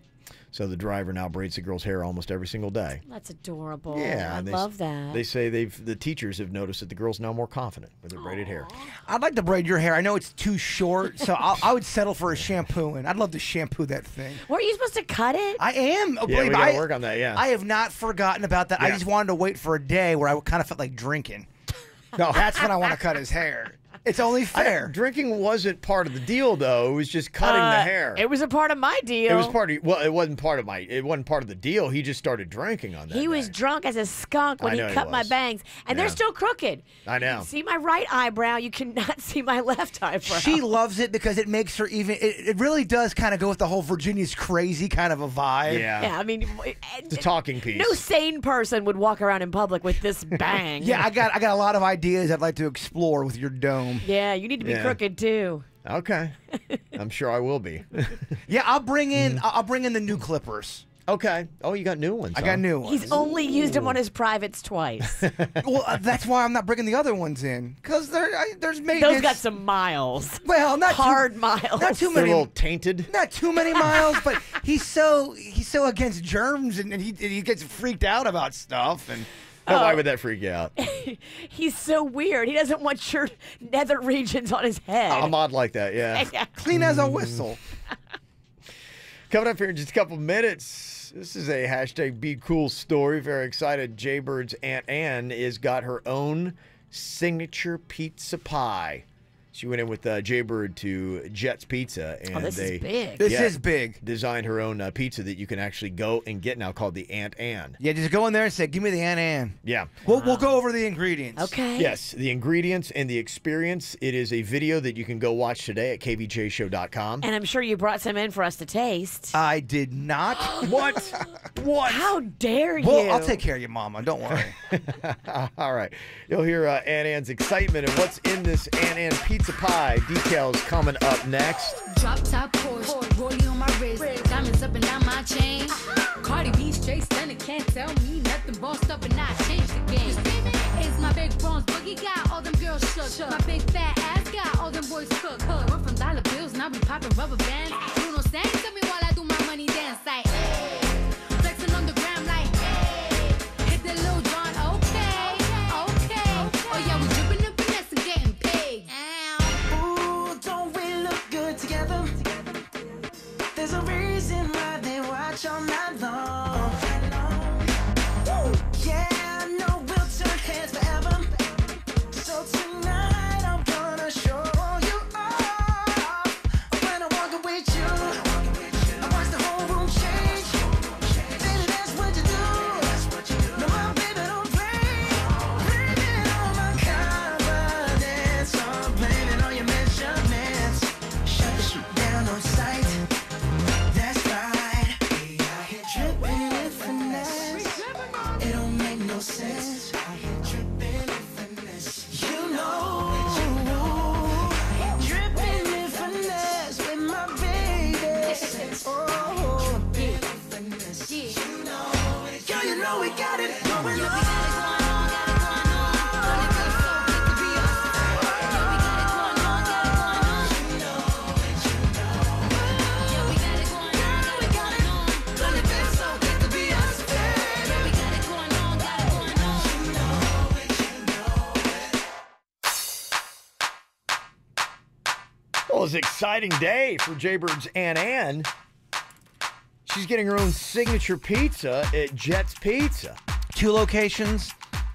so the driver now braids the girl's hair almost every single day. That's adorable. Yeah. I love that. They say the teachers have noticed that the girl's now more confident with her braided hair. I'd like to braid your hair. I know it's too short, so I would settle for a shampoo, and I'd love to shampoo that thing. Weren't you supposed to cut it? I am. Yeah, we gotta work on that, yeah. I have not forgotten about that. I Yeah. just wanted to wait for a day where I kind of felt like drinking. No, that's when I want to cut his hair. It's only fair. Drinking wasn't part of the deal, though. It was just cutting the hair. It was a part of my deal. It was part of. Well, it wasn't part of my. It wasn't part of the deal. He just started drinking on that. He was drunk as a skunk when I he know he cut my was. bangs, and they're Yeah. still crooked. I know. You can see my right eyebrow. You cannot see my left eyebrow. She loves it because it makes her even. It really does kind of go with the whole Virginia's crazy kind of a vibe. Yeah, I mean, It's a talking piece. no sane person would walk around in public with this bang. Yeah, I got a lot of ideas I'd like to explore with your dome. Yeah, you need to be crooked too. Okay, I'm sure I will be. Yeah, I'll bring in the new clippers. Okay. Oh, you got new ones. I got new ones. He's only used them on his privates twice. Well, that's why I'm not bringing the other ones in, because there's maintenance. Those got some miles. Well, not hard too, miles. Not too They're many. a little tainted. Not too many miles, but he's so against germs, and he gets freaked out about stuff. And Why would that freak you out? He's so weird. He doesn't want your nether regions on his head. I'm odd like that. Yeah. Clean as a whistle. Coming up here in just a couple minutes, this is a hashtag Be Cool story. Very excited. Jaybird's Aunt Ann has got her own signature pizza pie. She went in with Jaybird to Jet's Pizza, and this is big. This is big. Designed her own pizza that you can actually go and get now, called the Aunt Ann. Yeah, just go in there and say, "Give me the Aunt Ann." Yeah. We'll go over the ingredients. Okay. Yes, the ingredients and the experience. It is a video that you can go watch today at kvjshow.com. And I'm sure you brought some in for us to taste. I did not. What? What? How dare you? Well, I'll take care of you, Mama. Don't worry. All right. You'll hear Aunt Ann's excitement and what's in this Aunt Ann pizza pie. Details coming up next. Drop top Porsche, rollie on my wrist, diamonds up and down my chain. Cardi B straight stunning, can't tell me nothing. Bossed up and I changed the game. It's my big bronze boogie, got all them girls shook. My big fat ass got all them boys cooked. Went from dollar bills, now we popping rubber bands. Bruno sang to me while I do my money dance like, hey. Flexing on the gram like, hey. Hit the Lil Jon, okay. Oh yeah, we dripping and finesse and getting paid. Ooh, don't we look good together? There's a reason why they watch all night long. Yeah, I know we'll turn heads forever. So tonight I'm gonna show you off. When I walk with you, I watch the whole room change. Baby, that's what you do. No, my baby don't play. Blaming on my confidence, I'm blaming on your measurements. Shut the shit down on sight. That's right. We out here dripping with finesse. It don't make no sense. Out here dripping with finesse. You know, dripping with finesse with my baby. Oh, dripping with finesse. You know, girl, you know we got it going on. Well, it's an exciting day for Jaybird's Aunt Ann. She's getting her own signature pizza at Jet's Pizza. 2 locations,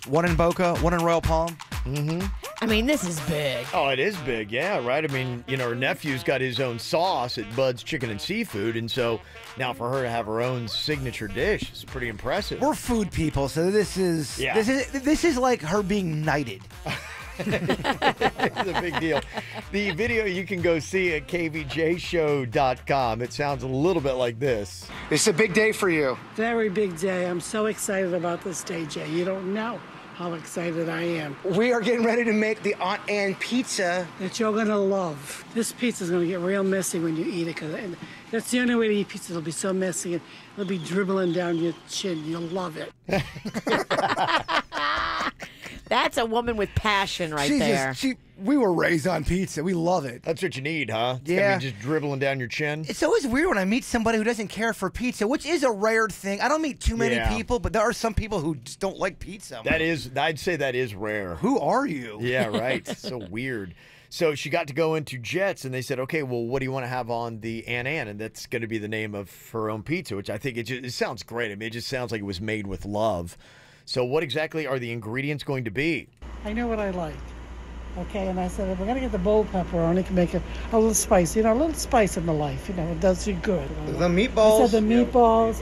one in Boca, one in Royal Palm. Mm-hmm. I mean, this is big. Oh, it is big, yeah, right? I mean, you know, her nephew's got his own sauce at Bud's Chicken and Seafood, and so now for her to have her own signature dish is pretty impressive. We're food people, so this is like her being knighted. It's a big deal. The video you can go see at kvjshow.com. It sounds a little bit like this. It's a big day for you. Very big day. I'm so excited about this day, Jay. You don't know how excited I am. We are getting ready to make the Aunt Ann pizza that you're going to love. This pizza's going to get real messy when you eat it, because that's the only way to eat pizza. It'll be so messy, and it'll be dribbling down your chin. You'll love it. That's a woman with passion right She's there. We were raised on pizza. We love it. That's what you need, huh? It's Yeah. gotta be just dribbling down your chin. It's always weird when I meet somebody who doesn't care for pizza, which is a rare thing. I don't meet too many Yeah. people, but there are some people who just don't like pizza. I'd say that is rare. Who are you? Yeah, right. So weird. So she got to go into Jets, and they said, okay, well, what do you want to have on the Ann? And that's going to be the name of her own pizza, which I think it sounds great. I mean, it just sounds like it was made with love. So what exactly are the ingredients going to be? I know what I like. Okay, and I said, if we're going to get the bold pepperoni, can make it a little spicy, a little spice in the life, it does you good. The meatballs. I said the meatballs.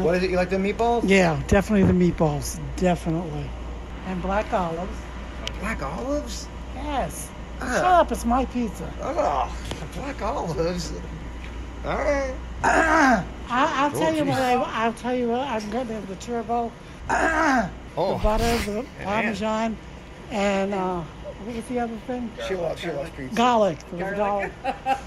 What is it? You like the meatballs? Yeah, definitely the meatballs, definitely. And black olives. Black olives? Yes. Shut up, it's my pizza. Oh, black olives. All right. I'll tell you what I'm going to have the turbo, the butter, the Parmesan, and what was the other thing? She loves pizza. Garlic.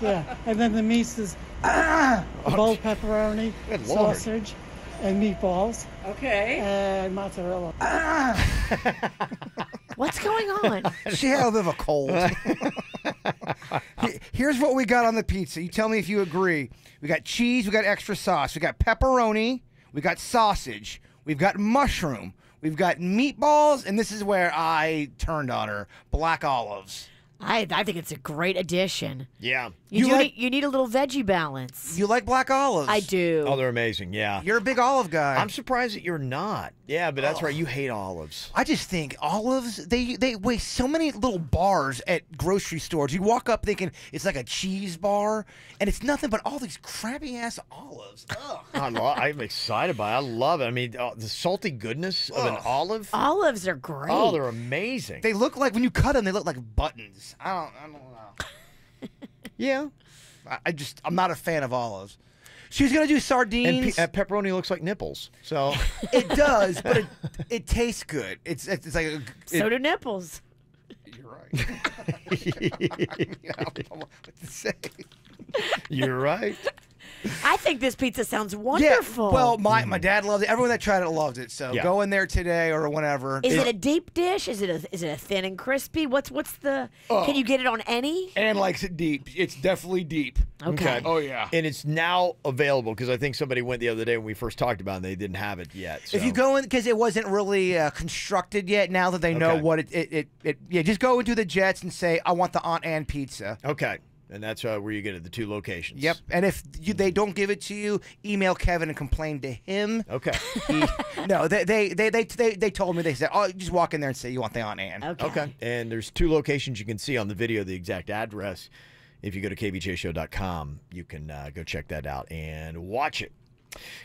Yeah, and then the meat is bold pepperoni, Good Lord. sausage, and meatballs. Okay. And mozzarella. What's going on? She had a bit of a cold. Here's what we got on the pizza. You tell me if you agree. We got cheese, we got extra sauce, we got pepperoni, we got sausage, we've got mushroom, we've got meatballs, and this is where I turned on her, black olives. I think it's a great addition. Yeah. You need a little veggie balance. You like black olives? I do. Oh, they're amazing, yeah. You're a big olive guy. I'm surprised that you're not. Yeah, but that's right. You hate olives. I just think olives, they weigh so many little bars at grocery stores. You walk up thinking it's like a cheese bar, and it's nothing but all these crappy-ass olives. I'm excited by it. I love it. I mean, the salty goodness of an olive. Olives are great. Oh, they're amazing. They look like, when you cut them, they look like buttons. I don't know. Yeah. I'm not a fan of olives. She's going to do sardines. And pepperoni looks like nipples. So it does, but it tastes good. It's like so do nipples. You're right. I don't know what to say. You're right. I think this pizza sounds wonderful. Yeah, well, my dad loves it. Everyone that tried it loved it. So go in there today or whenever. Is it a deep dish? Is it a thin and crispy? What's the? Can you get it on any? Ann likes it deep. It's definitely deep. Okay. Oh yeah. And it's now available because I think somebody went the other day when we first talked about it and they didn't have it yet. So. If you go in, because it wasn't really constructed yet, now that they know what just go into the Jets and say, I want the Aunt Ann pizza. Okay. And that's where you get it, the two locations. Yep. And if they don't give it to you, email Kevin and complain to him. Okay. No, they told me, they said, oh, just walk in there and say you want the Aunt Ann. Okay. And there's two locations. You can see on the video the exact address. If you go to kvjshow.com, you can go check that out and watch it.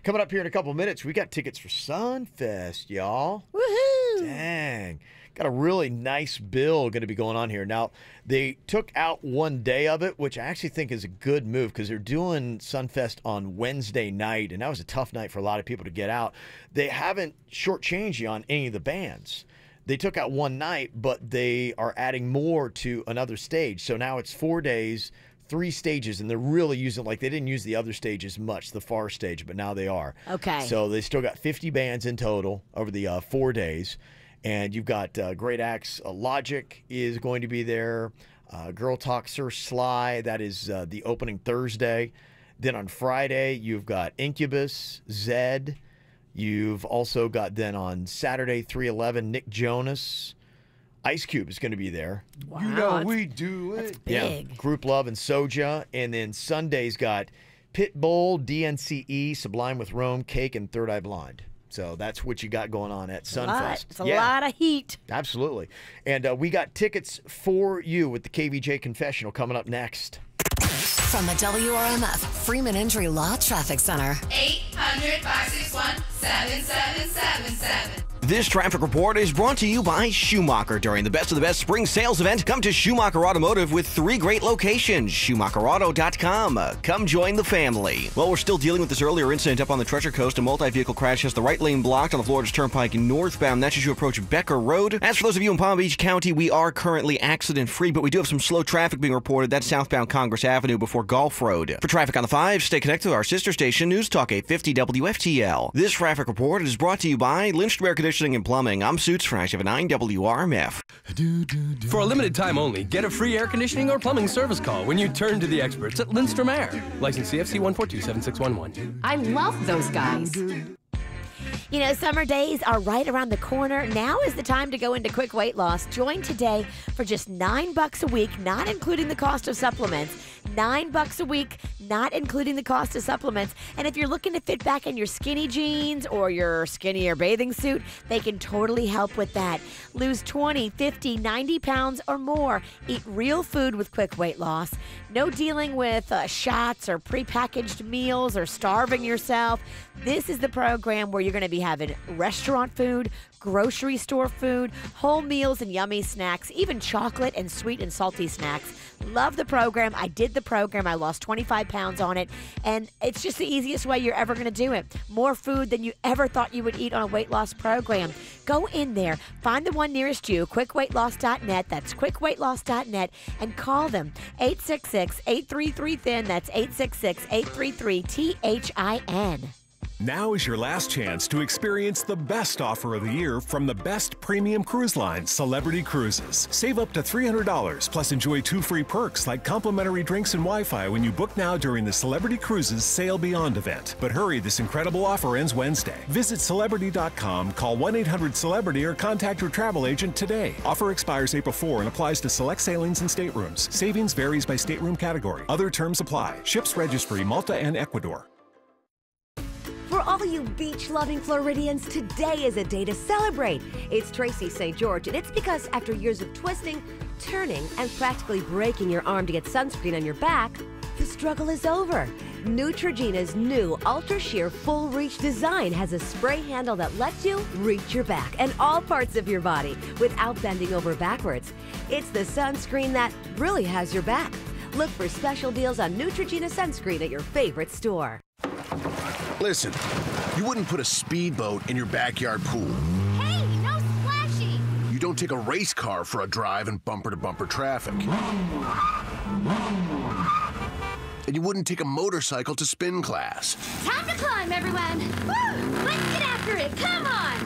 Coming up here in a couple minutes, we got tickets for Sunfest, y'all. Woohoo! Dang. Got a really nice bill going to be going on here. Now, they took out one day of it, which I actually think is a good move because they're doing Sunfest on Wednesday night, and that was a tough night for a lot of people to get out. They haven't shortchanged you on any of the bands. They took out one night, but they are adding more to another stage. So now it's 4 days, 3 stages, and they're really using, like, they didn't use the other stages much, the far stage, but now they are. Okay. So they still got 50 bands in total over the 4 days. And you've got great acts. Logic is going to be there. Girl Talk Sir Sly, that is the opening Thursday. Then on Friday, you've got Incubus, Zed. You've also got then on Saturday, 3/11, Nick Jonas. Ice Cube is going to be there. Wow, you know we do it. That's big. Yeah, Group Love and Soja. And then Sunday's got Pitbull, DNCE, Sublime with Rome, Cake, and Third Eye Blind. So that's what you got going on at Sunfest. It's a lot of heat. Absolutely. And we got tickets for you with the KVJ Confessional coming up next. From the WRMF Freeman Injury Law Traffic Center. 800-561-7777. This traffic report is brought to you by Schumacher. During the Best of the Best Spring Sales Event, come to Schumacher Automotive with 3 great locations. SchumacherAuto.com. Come join the family. Well, we're still dealing with this earlier incident up on the Treasure Coast. A multi-vehicle crash has the right lane blocked on the Florida Turnpike northbound. That's as you approach Becker Road. As for those of you in Palm Beach County, we are currently accident-free, but we do have some slow traffic being reported. That's southbound Congress Avenue before Gulf Road. For traffic on the 5, stay connected to our sister station, News Talk 850 WFTL. This traffic report is brought to you by Lynched Air Conditioning conditioning and plumbing. I'm Suits Fresh of 9WRMF. For a limited time only, get a free air conditioning or plumbing service call when you turn to the experts at Lindstrom Air. License CFC 1427611. I love those guys. You know, summer days are right around the corner. Now is the time to go into quick weight loss. Join today for just $9 a week, not including the cost of supplements. $9 a week, not including the cost of supplements. And if you're looking to fit back in your skinny jeans or your skinnier bathing suit, they can totally help with that. Lose 20, 50, 90 pounds or more. Eat real food with quick weight loss. No dealing with shots or prepackaged meals or starving yourself. This is the program where you're going to be having restaurant food, grocery store food, whole meals and yummy snacks, even chocolate and sweet and salty snacks. Love the program. I did the program. I lost 25 pounds on it, and it's just the easiest way you're ever going to do it. More food than you ever thought you would eat on a weight loss program. Go in there, find the one nearest you, quickweightloss.net. That's quickweightloss.net, and call them 866-833-THIN. That's 866-833-THIN. Now is your last chance to experience the best offer of the year from the best premium cruise line, Celebrity Cruises. Save up to $300, plus enjoy 2 free perks like complimentary drinks and Wi-Fi when you book now during the Celebrity Cruises Sail Beyond event. But hurry, this incredible offer ends Wednesday. Visit Celebrity.com, call 1-800-CELEBRITY or contact your travel agent today. Offer expires April 4 and applies to select sailings and staterooms. Savings varies by stateroom category. Other terms apply. Ships registry Malta and Ecuador. For all you beach-loving Floridians, today is a day to celebrate. It's Tracy St. George, and it's because after years of twisting, turning, and practically breaking your arm to get sunscreen on your back, the struggle is over. Neutrogena's new Ultra Sheer Full Reach design has a spray handle that lets you reach your back and all parts of your body without bending over backwards. It's the sunscreen that really has your back. Look for special deals on Neutrogena sunscreen at your favorite store. Listen, you wouldn't put a speedboat in your backyard pool. Hey, no splashing! You don't take a race car for a drive in bumper-to-bumper traffic. And you wouldn't take a motorcycle to spin class. Time to climb, everyone! Woo! Let's get after it! Come on!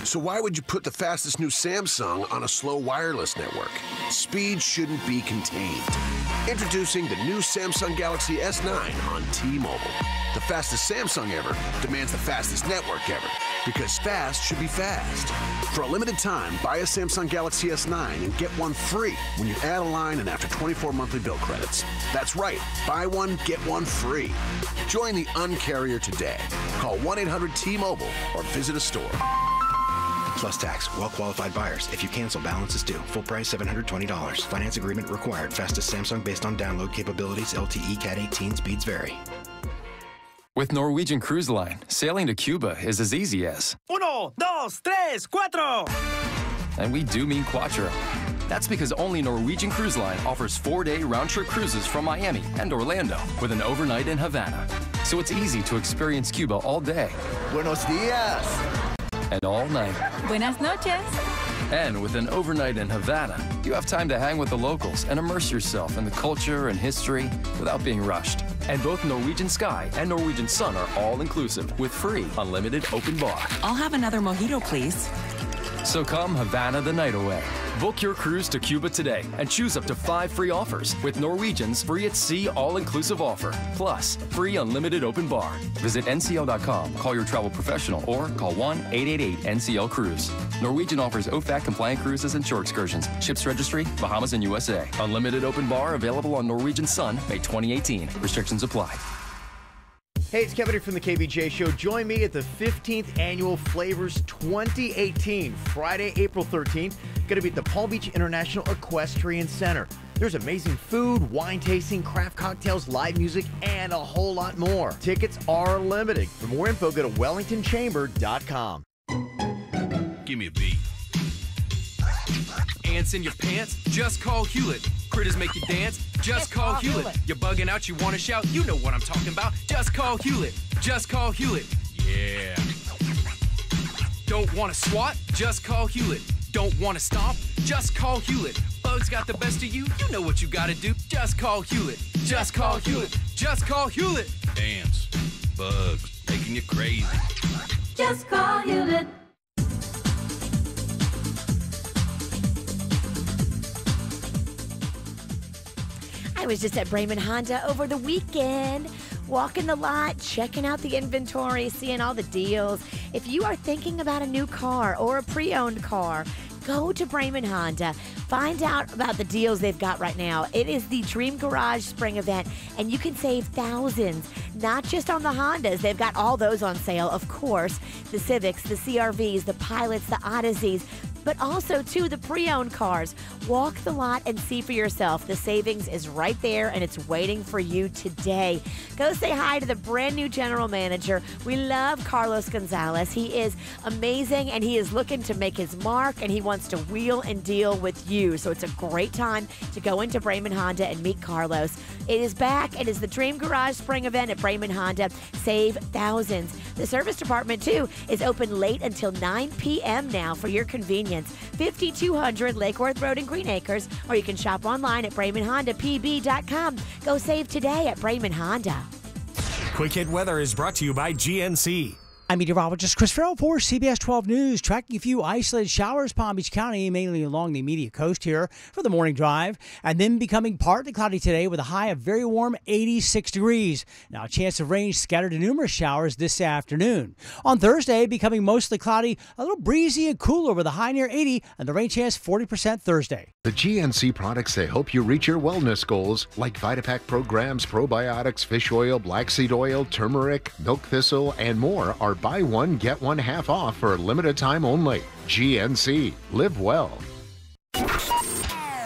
So why would you put the fastest new Samsung on a slow wireless network? Speed shouldn't be contained. Introducing the new Samsung Galaxy S9 on T-Mobile. The fastest Samsung ever demands the fastest network ever, because fast should be fast. For a limited time, buy a Samsung Galaxy S9 and get one free when you add a line and after 24 monthly bill credits. That's right, buy one, get one free. Join the Un-carrier today. Call 1-800-T-Mobile or visit a store. Plus tax. Well-qualified buyers. If you cancel, balance is due. Full price $720. Finance agreement required. Fastest Samsung based on download capabilities. LTE Cat 18 speeds vary. With Norwegian Cruise Line, sailing to Cuba is as easy as 1, 2, 3, 4. And we do mean cuatro. That's because only Norwegian Cruise Line offers 4-day round-trip cruises from Miami and Orlando with an overnight in Havana. So it's easy to experience Cuba all day. Buenos dias. And all night. Buenas noches. And with an overnight in Havana, you have time to hang with the locals and immerse yourself in the culture and history without being rushed. And both Norwegian Sky and Norwegian Sun are all-inclusive with free, unlimited open bar. I'll have another mojito, please. So come Havana the night away. Book your cruise to Cuba today and choose up to 5 free offers with Norwegian's free at sea all-inclusive offer, plus free unlimited open bar. Visit ncl.com, call your travel professional, or call 1-888-NCL-CRUISE. Norwegian offers OFAC-compliant cruises and shore excursions. Ships registry, Bahamas and USA. Unlimited open bar available on Norwegian Sun, May 2018. Restrictions apply. Hey, it's Kevin here from the KVJ Show. Join me at the 15th Annual Flavors 2018, Friday, April 13th. Going to be at the Palm Beach International Equestrian Center. There's amazing food, wine tasting, craft cocktails, live music, and a whole lot more. Tickets are limited. For more info, go to wellingtonchamber.com. Give me a beat. Ants in your pants? Just call Hewlett. Critters make you dance? Just call Hewlett. You're bugging out, you want to shout? You know what I'm talking about. Just call Hewlett. Just call Hewlett. Yeah. Don't want to swat? Just call Hewlett. Don't want to stomp? Just call Hewlett. Bugs got the best of you? You know what you got to do. Just call Hewlett. Just call Hewlett. Just call Hewlett. Ants, bugs, making you crazy. Just call Hewlett. I was just at Brayman Honda over the weekend, walking the lot, checking out the inventory, seeing all the deals. If you are thinking about a new car or a pre-owned car, go to Brayman Honda. Find out about the deals they've got right now. It is the Dream Garage Spring event, and you can save thousands, not just on the Hondas. They've got all those on sale, of course, the Civics, the CRVs, the Pilots, the Odysseys, but also, too, the pre-owned cars. Walk the lot and see for yourself. The savings is right there, and it's waiting for you today. Go say hi to the brand new general manager. We love Carlos Gonzalez. He is amazing, and he is looking to make his mark, and he wants to wheel and deal with you. So it's a great time to go into Brayman Honda and meet Carlos. It is back. It is the Dream Garage Spring event at Brayman Honda. Save thousands. The service department, too, is open late until 9 p.m. now for your convenience. 5200 Lake Worth Road in Green Acres, or you can shop online at BraymanHondaPB.com. Go save today at Brayman Honda. Quick Hit Weather is brought to you by GNC. I'm meteorologist Chris Farrell for CBS 12 News, tracking a few isolated showers, Palm Beach County, mainly along the immediate coast here for the morning drive, and then becoming partly cloudy today with a high of very warm 86 degrees. Now, a chance of rain scattered to numerous showers this afternoon. On Thursday, becoming mostly cloudy, a little breezy and cooler with a high near 80, and the rain chance 40% Thursday. The GNC products that help you reach your wellness goals, like Vitapack programs, probiotics, fish oil, black seed oil, turmeric, milk thistle, and more, are buy one, get one half off for a limited time only. GNC. Live well.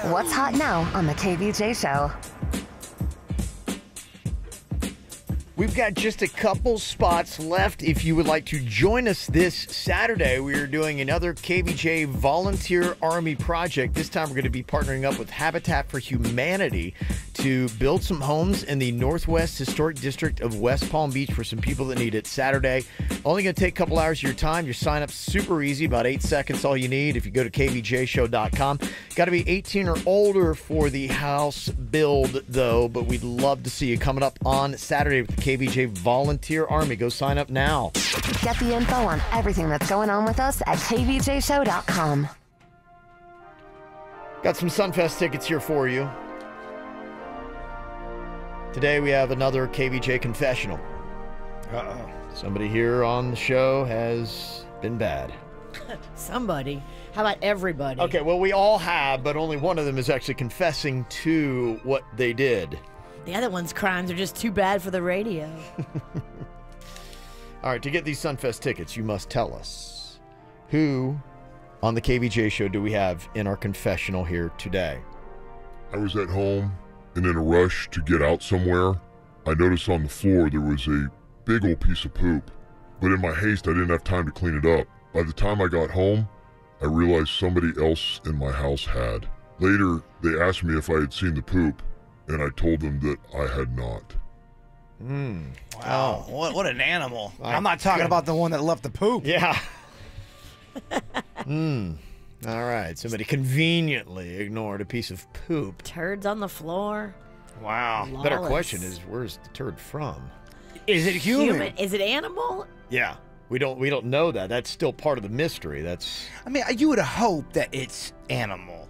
What's hot now on the KVJ Show? We've got just a couple spots left. If you would like to join us this Saturday, we are doing another KVJ Volunteer Army project. This time we're going to be partnering up with Habitat for Humanity to build some homes in the Northwest Historic District of West Palm Beach for some people that need it. Saturday, only going to take a couple hours of your time. Your sign-up's super easy, about 8 seconds all you need if you go to kvjshow.com. Got to be 18 or older for the house build, though, but we'd love to see you coming up on Saturday with the KVJ Volunteer Army. Go sign up now. Get the info on everything that's going on with us at kvjshow.com. Got some Sunfest tickets here for you. Today we have another KVJ confessional. Uh-oh. Somebody here on the show has been bad. Somebody. How about everybody? Okay, well, we all have, but only one of them is actually confessing to what they did. The other one's crimes are just too bad for the radio. All right, to get these Sunfest tickets, you must tell us who on the KVJ show do we have in our confessional here today? I was at home, and in a rush to get out somewhere, I noticed on the floor there was a big old piece of poop. But in my haste, I didn't have time to clean it up. By the time I got home, I realized somebody else in my house had. Later, they asked me if I had seen the poop, and I told them that I had not. Wow, what an animal. I'm not talking about the one that left the poop. Yeah. All right, somebody conveniently ignored a piece of poop. Turds on the floor. Wow. Lawless. Better question is, where's the turd from? Is it human? Is it animal? Yeah. We don't know that. That's still part of the mystery. I mean, you would hope that it's animal.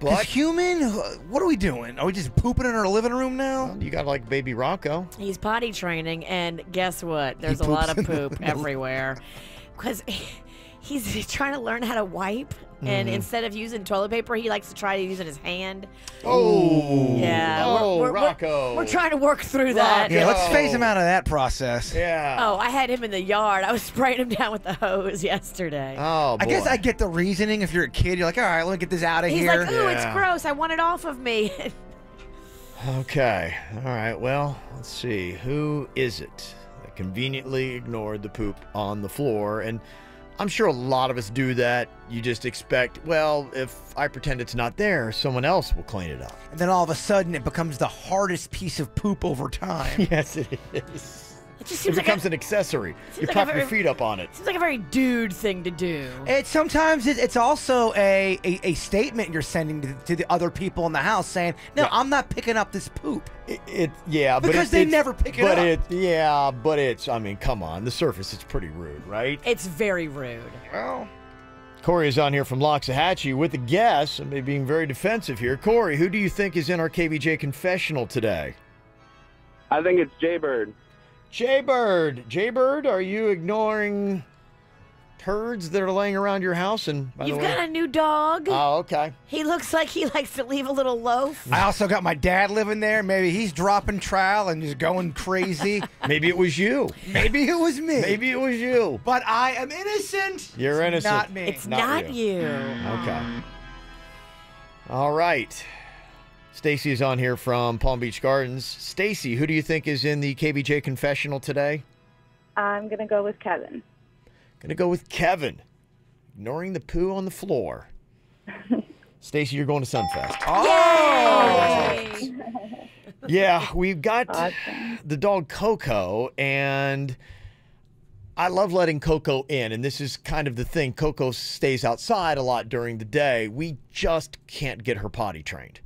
But human? What are we doing? Are we just pooping in our living room now? Well, you got like baby Rocco. He's potty training, and guess what? There's a lot of poop everywhere. Because he's trying to learn how to wipe, and instead of using toilet paper, he likes to try using his hand. Oh. Yeah. We're Rocco. We're trying to work through that. Yeah, let's phase him out of that process. Yeah. Oh, I had him in the yard. I was spraying him down with the hose yesterday. Oh, boy. I guess I get the reasoning. If you're a kid, you're like, all right, let me get this out of He's here. like, ooh, it's gross. I want it off of me. Okay. All right. Well, let's see. Who is it that conveniently ignored the poop on the floor? And I'm sure a lot of us do that. You just expect, well, if I pretend it's not there, someone else will clean it up. And then all of a sudden, it becomes the hardest piece of poop over time. Yes, it is. It just It seems becomes an accessory. You like pop a your very- feet up on it. Seems like a very dude thing to do. Sometimes it's also a statement you're sending to the other people in the house saying, no, I'm not picking up this poop. Yeah, but because they never pick it up. But it's, I mean, come on. The surface is pretty rude, right? It's very rude. Well, Corey is on here from Loxahatchee with a guess. I may be being very defensive here. Corey, who do you think is in our KVJ confessional today? I think it's Jaybird. Jaybird. Jaybird, are you ignoring turds that are laying around your house? And by You've the way, got a new dog. Oh, okay. He looks like he likes to leave a little loaf. I also got my dad living there. Maybe he's dropping trowel and just going crazy. Maybe it was you. Maybe it was me. Maybe it was you. But I am innocent. You're innocent. Not me. It's not you. Okay. All right. Stacy is on here from Palm Beach Gardens. Stacy, who do you think is in the KVJ confessional today? I'm going to go with Kevin. Going to go with Kevin. Ignoring the poo on the floor. Stacy, you're going to Sunfest. Oh! Yeah, we've got the dog Coco, and I love letting Coco in, and this is kind of the thing. Coco stays outside a lot during the day. We just can't get her potty trained,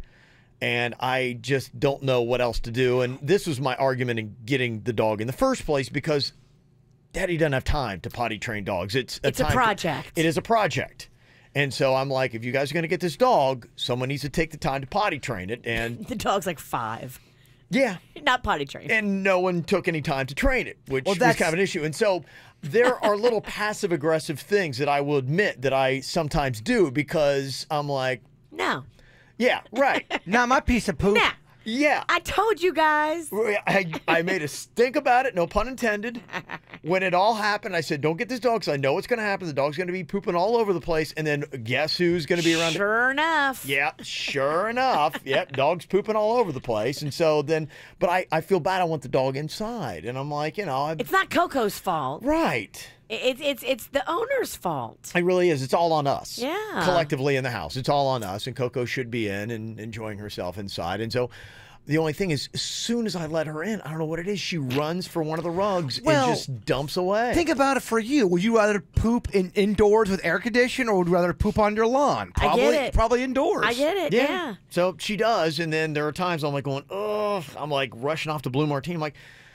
and I just don't know what else to do, and this was my argument in getting the dog in the first place because Daddy doesn't have time to potty train dogs. It's a project. It is a project. And so I'm like, if you guys are going to get this dog, someone needs to take the time to potty train it. And The dog's like 5. Yeah. Not potty trained. And no one took any time to train it, which was kind of an issue. And so there are little passive-aggressive things that I will admit that I sometimes do because I'm like, No. yeah, right. Not my piece of poop. Nah. Yeah. I told you guys. I made a stink about it, no pun intended. When it all happened, I said, don't get this dog because I know what's going to happen. The dog's going to be pooping all over the place. And then guess who's going to be around? Sure enough. Yeah, sure enough. Yep, dog's pooping all over the place. And so then, but I feel bad. I want the dog inside. And I'm like, it's not Coco's fault. Right. It's the owner's fault. It really is. It's all on us. Yeah. Collectively in the house. It's all on us. And Coco should be in and enjoying herself inside. And so the only thing is, as soon as I let her in, I don't know what it is, she runs for one of the rugs and just dumps away. Think about it for you. Would you rather poop indoors with air conditioning, or would you rather poop on your lawn? Probably, I get it. Probably indoors. I get it, yeah. So she does, and then there are times I'm like going, ugh. I'm like rushing off to Blue Martini. I'm like,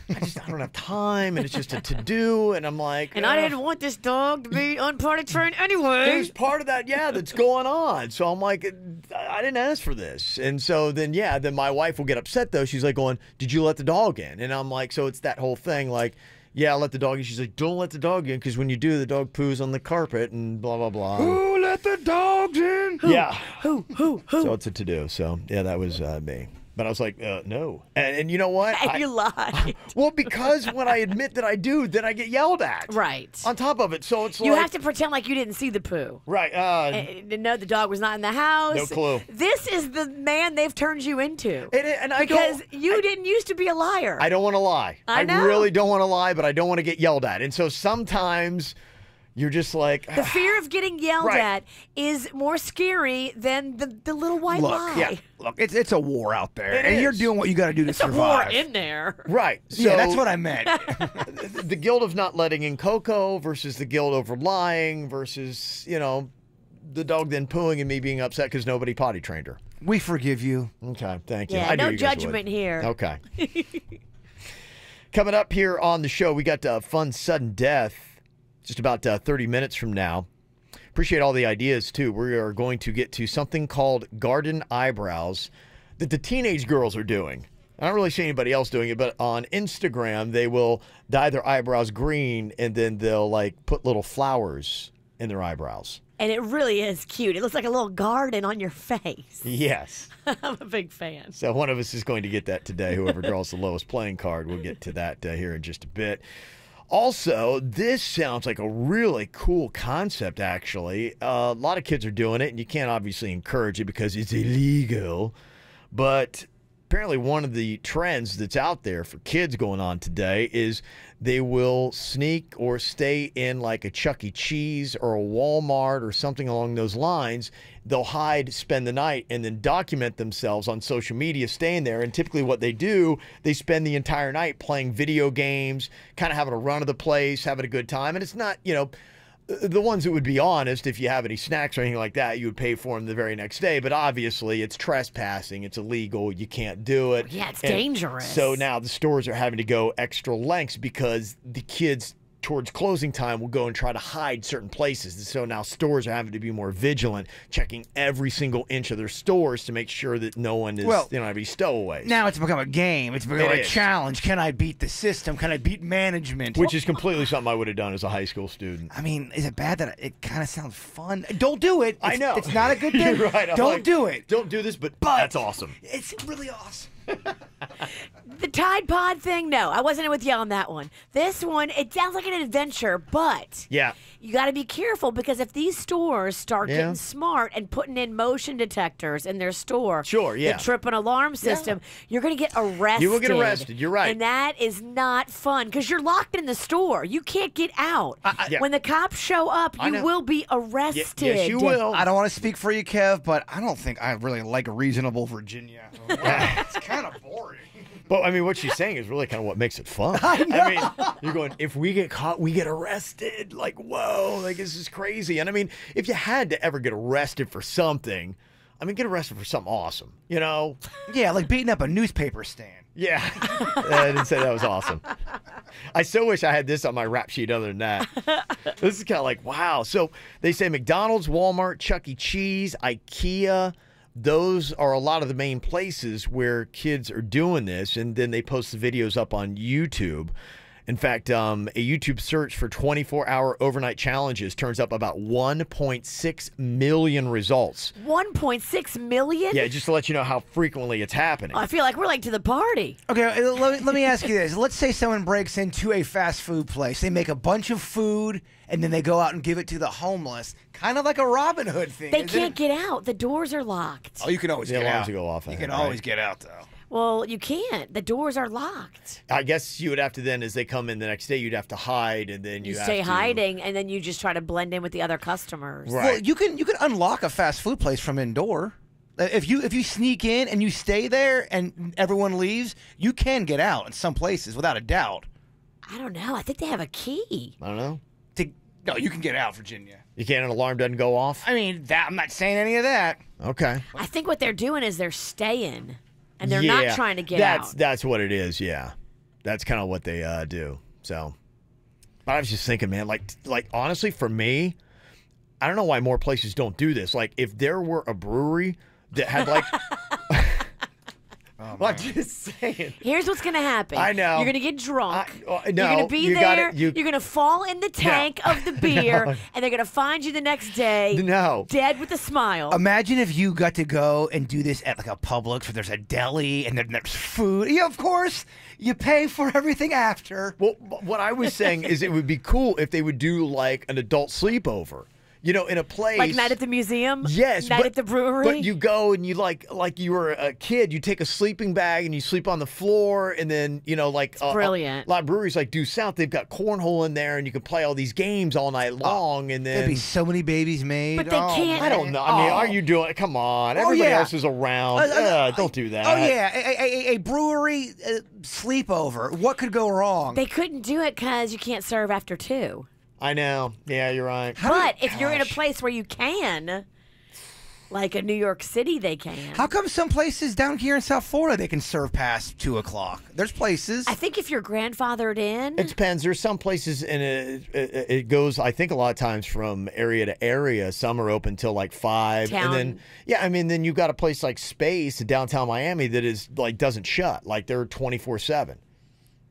I don't have time, and it's just a to-do, and I'm like... And I didn't want this dog to be unpotty trained anyway. There's part of that, that's going on. So I'm like, I didn't ask for this. And so then, then my wife will get upset, though. She's like going, did you let the dog in? And I'm like, so it's that whole thing, like, yeah, I let the dog in. She's like, don't let the dog in, because when you do, the dog poos on the carpet and blah, blah, blah. Who let the dogs in? Who? So it's a to-do. So, yeah, that was me. But I was like, no. And you know what? And you lied. Well, because when I admit that I do, then I get yelled at. Right. On top of it. So it's like... You have to pretend like you didn't see the poo. Right. No, the dog was not in the house. No clue. This is the man they've turned you into. Because you didn't used to be a liar. I don't want to lie. I know. Really don't want to lie, but I don't want to get yelled at. And so sometimes... You're just like... The fear of getting yelled at is more scary than the little white lie. Yeah, look, it's a war out there, and you're doing what you got to do to survive. It's a war in there. Right. So, yeah, that's what I meant. The guilt of not letting in Coco versus the guilt over lying versus, the dog then pooing and me being upset because nobody potty trained her. We forgive you. Okay, thank you. Yeah, I knew no you guys judgment would. here. Okay. Coming up here on the show, we got Fun Sudden Death. Just about 30 minutes from now. Appreciate all the ideas, too. We are going to get to something called garden eyebrows that the teenage girls are doing. I don't really see anybody else doing it, but on Instagram, they will dye their eyebrows green, and then they'll, put little flowers in their eyebrows. And it really is cute. It looks like a little garden on your face. Yes. I'm a big fan. So one of us is going to get that today. Whoever draws the lowest playing card, we'll get to that here in just a bit. Also, this sounds like a really cool concept, actually. A lot of kids are doing it, and you can't obviously encourage it because it's illegal. But apparently one of the trends that's out there for kids going on today is they will sneak or stay in like a Chuck E. Cheese or a Walmart or something along those lines. They'll hide, spend the night, and then document themselves on social media staying there. And typically what they do, they spend the entire night playing video games, kind of having a run of the place, having a good time. And it's not, the ones that would be honest, if you have any snacks or anything like that, you would pay for them the very next day. But obviously, it's trespassing. It's illegal. You can't do it. Yeah, it's dangerous. So now the stores are having to go extra lengths because the kids towards closing time will go and try to hide certain places. And so now stores are having to be more vigilant, checking every single inch of their stores to make sure that no one is, they don't have any stowaways. Now it's become a game. It's become a challenge. Can I beat the system? Can I beat management? Which is completely something I would have done as a high school student. I mean, is it bad that it kind of sounds fun? Don't do it. I know. It's not a good thing. You're right. Don't do it. Don't do this, but that's awesome. It's really awesome. The Tide Pod thing, no, I wasn't with you on that one. This one, it sounds like an adventure, but you got to be careful because if these stores start getting smart and putting in motion detectors in their store, the trip and alarm system, you're going to get arrested. You will get arrested. You're right. And that is not fun because you're locked in the store. You can't get out. When the cops show up, you will be arrested. Yes, you will. I don't want to speak for you, Kev, but I don't think I really like reasonable Virginia. It's kind of boring. But I mean, what she's saying is really kind of what makes it fun. I mean, you're going, if we get caught, we get arrested. Like, whoa, like this is crazy. And I mean, if you had to ever get arrested for something, I mean, get arrested for something awesome, you know? Yeah, like beating up a newspaper stand. Yeah. I didn't say that was awesome. I so wish I had this on my rap sheet other than that. This is kind of like, wow. So they say McDonald's, Walmart, Chuck E. Cheese, IKEA, those are a lot of the main places where kids are doing this, and then they post the videos up on YouTube. In fact, a YouTube search for 24-hour overnight challenges turns up about 1.6 million results. 1.6 million? Yeah, just to let you know how frequently it's happening. I feel like we're late to the party. Okay, let me ask you this. Let's say someone breaks into a fast food place. They make a bunch of food, and then they go out and give it to the homeless. Kind of like a Robin Hood thing. They can't get out. The doors are locked. Oh, you can always get out. Go off. You can always get out, though. Well, you can't. The doors are locked. I guess you would have to then, as they come in the next day, you'd have to hide, and then you stay hiding, and then you just try to blend in with the other customers. Right. Well, you can unlock a fast food place from indoor. If you sneak in and you stay there and everyone leaves, you can get out in some places without a doubt. I don't know. I think they have a key. I don't know. No, you can get out, Virginia. You can't. An alarm doesn't go off. I mean, I'm not saying any of that. Okay. I think what they're doing is they're staying. And they're not trying to get out. That's what it is, yeah. That's kind of what they do. So, but I was just thinking, man, like honestly, for me, I don't know why more places don't do this. Like, if there were a brewery that had like... Well, I'm just saying. Here's what's going to happen. I know. You're going to get drunk. No, you're going to be there. You're going to fall in the tank of the beer, and they're going to find you the next day dead with a smile. Imagine if you got to go and do this at like a Publix where there's a deli and there's food. Yeah, of course, you pay for everything after. Well, what I was saying is it would be cool if they would do like an adult sleepover. You know, in a place like Night at the Museum. Yes, Night at the brewery. But you go and you like you were a kid. You take a sleeping bag and you sleep on the floor, and then like brilliant. A lot of breweries like Due South, they've got cornhole in there, and you can play all these games all night long. And then there'd be so many babies made. But they can't. I don't know. I mean, are you doing it? Come on, everybody else is around. Don't do that. Oh yeah, a brewery sleepover. What could go wrong? They couldn't do it because you can't serve after 2. I know. Yeah, you're right. But if you're in a place where you can, like a New York City, they can. How come some places down here in South Florida they can serve past 2 o'clock? There's places. I think if you're grandfathered in. It depends. There's some places, and it goes, I think, a lot of times from area to area. Some are open till like 5. Town. And then, then you've got a place like Space in downtown Miami that is like doesn't shut. Like they're 24/7.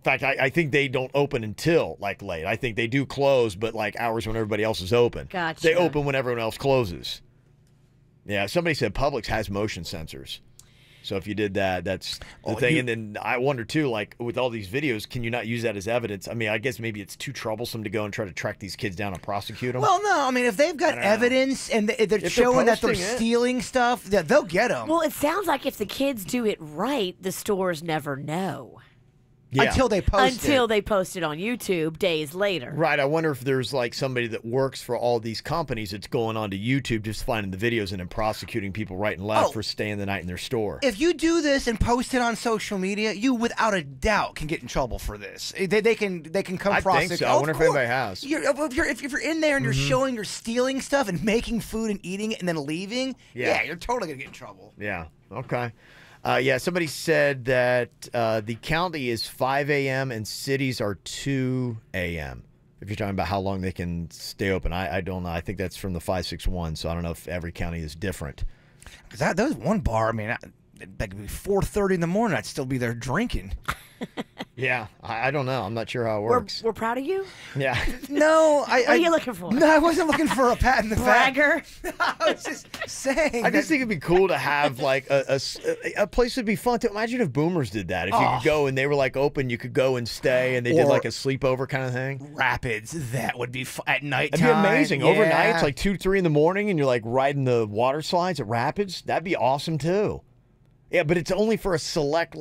In fact, I think they don't open until like late. I think they do close, but like hours when everybody else is open. Gotcha. They open when everyone else closes. Yeah, somebody said Publix has motion sensors. So if you did that, that's the thing. And then I wonder too, like with all these videos, can you not use that as evidence? I mean, I guess maybe it's too troublesome to go and try to track these kids down and prosecute them. Well, no, I mean, if they've got evidence and they're showing that they're stealing stuff, they'll get them. Well, it sounds like if the kids do it right, the stores never know. Yeah. Until they post they post it on YouTube days later. Right. I wonder if there's like somebody that works for all these companies that's going onto YouTube just finding the videos and then prosecuting people right and left for staying the night in their store. If you do this and post it on social media, you without a doubt can get in trouble for this. They can come prosecute. I think so. I wonder if anybody has. If you're in there and you're showing you're stealing stuff and making food and eating it and then leaving, you're totally gonna get in trouble. Yeah. Okay. Somebody said that the county is 5 a.m. and cities are 2 a.m. If you're talking about how long they can stay open, I don't know. I think that's from the 561, so I don't know if every county is different. Because there was one bar, I mean, that could be 4:30 in the morning, I'd still be there drinking. Yeah, I don't know. I'm not sure how it works. We're proud of you. Yeah. No, What are you looking for? No, I wasn't looking for a pat in the back. Bragger. I was just saying. I just think it'd be cool to have like a place that'd be fun to imagine if Boomers did that. If you could go and they were like open, you could go and stay, and they did like a sleepover kind of thing. Rapids, that would be at night. That'd be amazing. Yeah. Overnight, it's like 2, 3 in the morning, and you're like riding the water slides at Rapids. That'd be awesome too. Yeah, but it's only for a select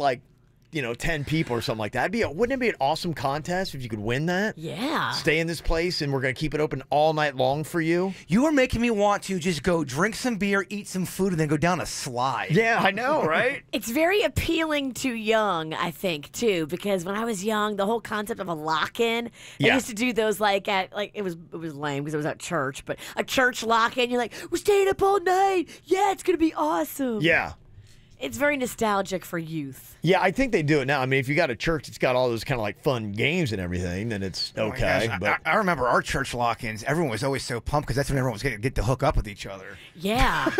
10 people or something like that. Wouldn't it be an awesome contest if you could win that? Yeah. Stay in this place and we're going to keep it open all night long for you. You are making me want to just go drink some beer, eat some food, and then go down a slide. Yeah, I know, right? It's very appealing to young, I think, too, because when I was young, the whole concept of a lock-in, I used to do those it was lame because it was at church, but a church lock-in, you're like, we're staying up all night. Yeah, it's going to be awesome. Yeah. It's very nostalgic for youth. Yeah, I think they do it now. I mean, if you got a church that's got all those kind of like fun games and everything, then it's okay. But I remember our church lock-ins. Everyone was always so pumped because that's when everyone was going to get to hook up with each other. Yeah.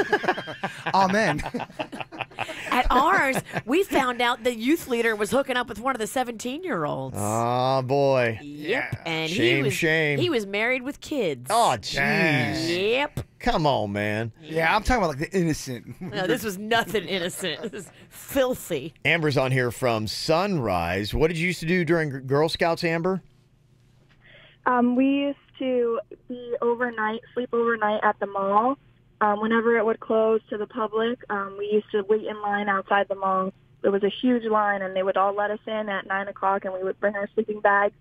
Amen. At ours, we found out the youth leader was hooking up with one of the 17-year-olds. Oh, boy. Yep. And Shame. He was married with kids. Oh, jeez. Yep. Come on, man. Yeah, I'm talking about like the innocent. No, this was nothing innocent. This is filthy. Amber's on here from Sunrise. What did you used to do during Girl Scouts, Amber? We used to sleep overnight at the mall. Whenever it would close to the public, we used to wait in line outside the mall. There was a huge line, and they would all let us in at 9 o'clock, and we would bring our sleeping bags.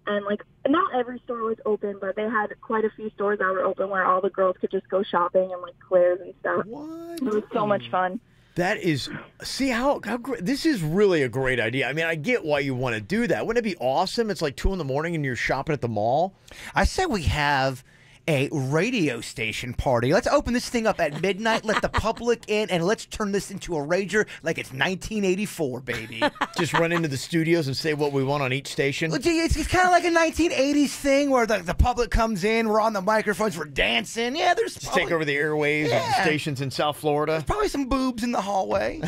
And, not every store was open, but they had quite a few stores that were open where all the girls could just go shopping and, Claire's and stuff. What? It was so much fun. That is, see how great, this is really a great idea. I mean, I get why you want to do that. Wouldn't it be awesome? It's like 2 in the morning and you're shopping at the mall. I said we have a radio station party. Let's open this thing up at midnight, let the public in, and let's turn this into a rager like it's 1984, baby. Just run into the studios and say what we want on each station. It's kind of like a 1980s thing where the public comes in, we're on the microphones, we're dancing. Yeah, there's just take over the airwaves of the stations in South Florida. There's probably some boobs in the hallway.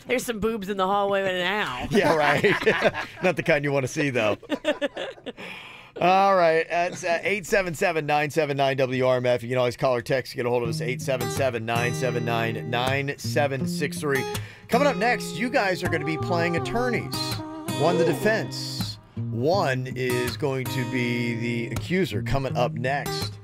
There's some boobs in the hallway now. Yeah, right. Not the kind you want to see, though. All right, that's 877-979-WRMF. You can always call or text. Get a hold of us, 877-979-9763. Coming up next, you guys are going to be playing attorneys. One, the defense. One is going to be the accuser. Coming up next.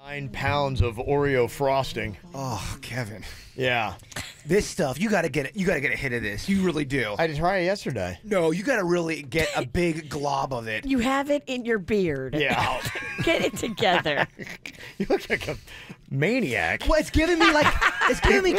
9 pounds of Oreo frosting. Oh, Kevin. Yeah. This stuff, you gotta get it. You gotta get a hit of this. You really do. I just tried it yesterday. No, you gotta really get a big glob of it. You have it in your beard. Yeah. Get it together. You look like a maniac. Well, it's giving me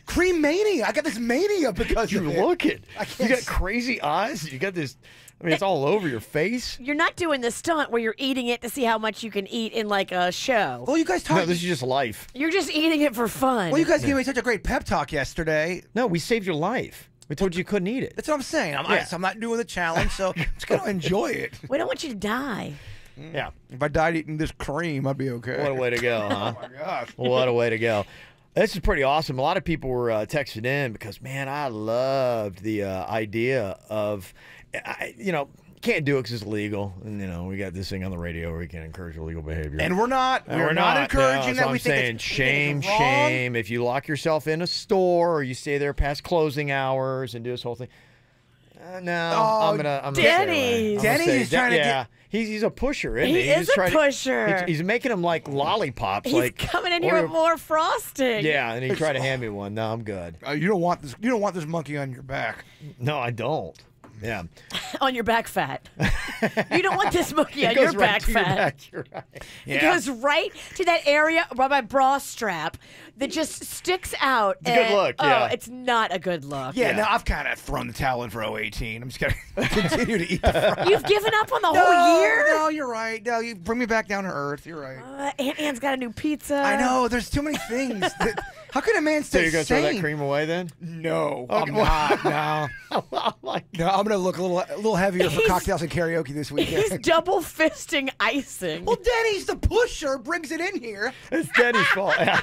cream mania. I got this mania because you look it. You got crazy eyes. You got this. I mean, it's all over your face. You're not doing the stunt where you're eating it to see how much you can eat in like a show. Well, you guys talk. No, this is just life. You're just eating it for fun. Well, you guys gave me such a great pep talk yesterday. No, we saved your life. We told you couldn't eat it. That's what I'm saying. I'm not doing the challenge, so I'm just gonna enjoy it. We don't want you to die. Yeah. If I died eating this cream, I'd be okay. What a way to go, huh? Oh my gosh. What a way to go. This is pretty awesome. A lot of people were texting in because, man, I loved the idea of, can't do it because it's illegal. And, we got this thing on the radio where we can encourage illegal behavior. And we're not. We're not encouraging that. I'm saying shame. If you lock yourself in a store or you stay there past closing hours and do this whole thing. I'm gonna Denny's. Denny's is trying to get. He's a pusher, isn't he? He is a pusher. He's making them like lollipops. He's coming in here with more frosting. Yeah, and he tried to hand me one. No, I'm good. You don't want this. You don't want this monkey on your back. No, I don't. Yeah. On your back fat. You don't want this monkey on your back fat. You're right. It goes right to that area by my bra strap that just sticks out. It's a good look, yeah. Oh, it's not a good look. Yeah, no, I've kind of thrown the towel in for 018. I'm just going to continue to eat the fries. You've given up on the whole year? No, you're right. No, you bring me back down to earth. You're right. Aunt Anne's got a new pizza. I know. There's too many things. How can a man stay So you're going to throw that sane? cream away then? No, Okay, I'm not. No. No, I'm going to look a little heavier for cocktails and karaoke this weekend. He's double fisting icing. Well, Denny's the pusher brings it in here. It's Denny's fault. Yeah.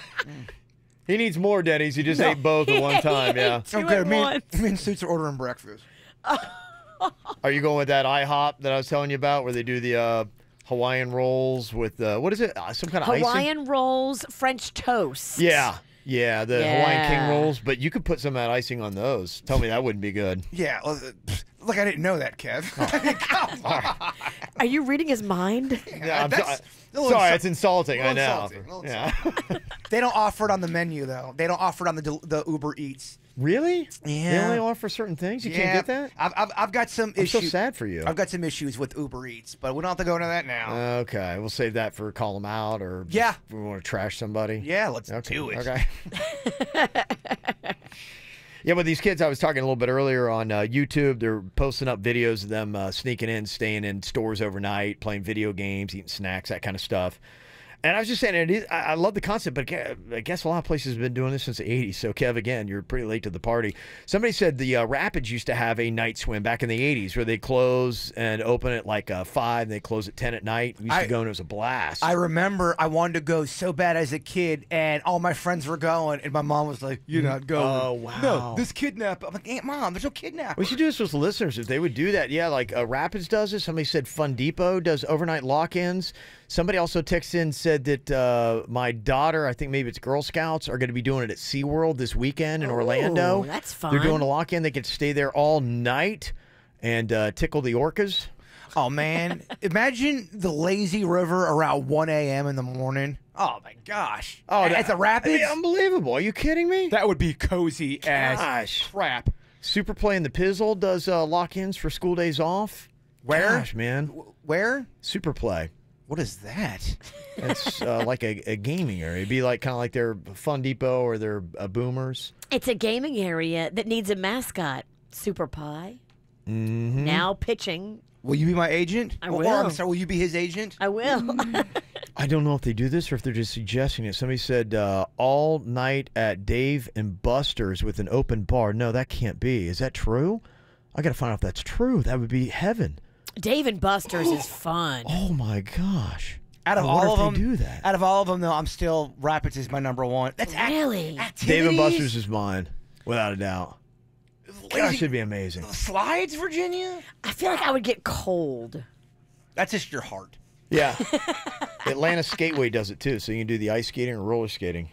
He needs more Denny's. He just ate both at one time. Yeah. Okay, me and Suits are ordering breakfast. Are you going with that IHOP that I was telling you about where they do the Hawaiian rolls with, what is it? Some kind of icing? Hawaiian rolls, French toast. Yeah. Yeah, the Hawaiian King rolls, but you could put some of that icing on those. Tell me that wouldn't be good. Yeah, look, I didn't know that, Kev. Oh. Are you reading his mind? Yeah, sorry, it's insulting. I know. Yeah. They don't offer it on the menu, though. They don't offer it on the Uber Eats. Really? Yeah. They only offer certain things? You can't get that? I've got some issues. I'm so sad for you. I've got some issues with Uber Eats, but we don't have to go into that now. Okay. We'll save that for call them out or if we want to trash somebody. Yeah, let's do it. Okay. Yeah, but these kids, I was talking a little bit earlier on YouTube, they're posting up videos of them sneaking in, staying in stores overnight, playing video games, eating snacks, that kind of stuff. And I was just saying, I love the concept, but I guess a lot of places have been doing this since the 80s. So, Kev, again, you're pretty late to the party. Somebody said the Rapids used to have a night swim back in the 80s where they close and open at like 5 and they close at 10 at night. We used to go and it was a blast. I remember I wanted to go so bad as a kid, and all my friends were going, and my mom was like, "You're not going." Oh, wow. No, this kidnap. I'm like, "Aunt Mom, there's no kidnap." We should do this with listeners if they would do that. Yeah, like Rapids does this. Somebody said Fun Depot does overnight lock-ins. Somebody also texted in and said that my daughter, I think maybe it's Girl Scouts, are going to be doing it at SeaWorld this weekend in Orlando. That's fun. They're doing a lock-in. They get to stay there all night and tickle the orcas. Oh, man. Imagine the lazy river around 1 a.m. in the morning. Oh, my gosh. Oh, at the Rapids? Unbelievable. Are you kidding me? That would be cozy as crap. Super Play and the Pizzle does lock-ins for school days off. Where? Gosh, man. Where? Super Play. What is that? It's like a gaming area. It'd be like kind of like their Fun Depot or their Boomers. It's a gaming area that needs a mascot. Super Pie. Mm-hmm. Now pitching. Will you be my agent? I will. Or, I'm sorry, will you be his agent? I will. I don't know if they do this or if they're just suggesting it. Somebody said all night at Dave and Buster's with an open bar. No, that can't be. Is that true? I got to find out if that's true. That would be heaven. Dave and Buster's is fun. Oh my gosh! Out of all of them, do that. Out of all of them, though, I'm still Rapids is my number one. That's really Dave and Buster's is mine, without a doubt. That should be amazing. Slides, Virginia. I feel like I would get cold. That's just your heart. Yeah. Atlanta Skateway does it too, so you can do the ice skating or roller skating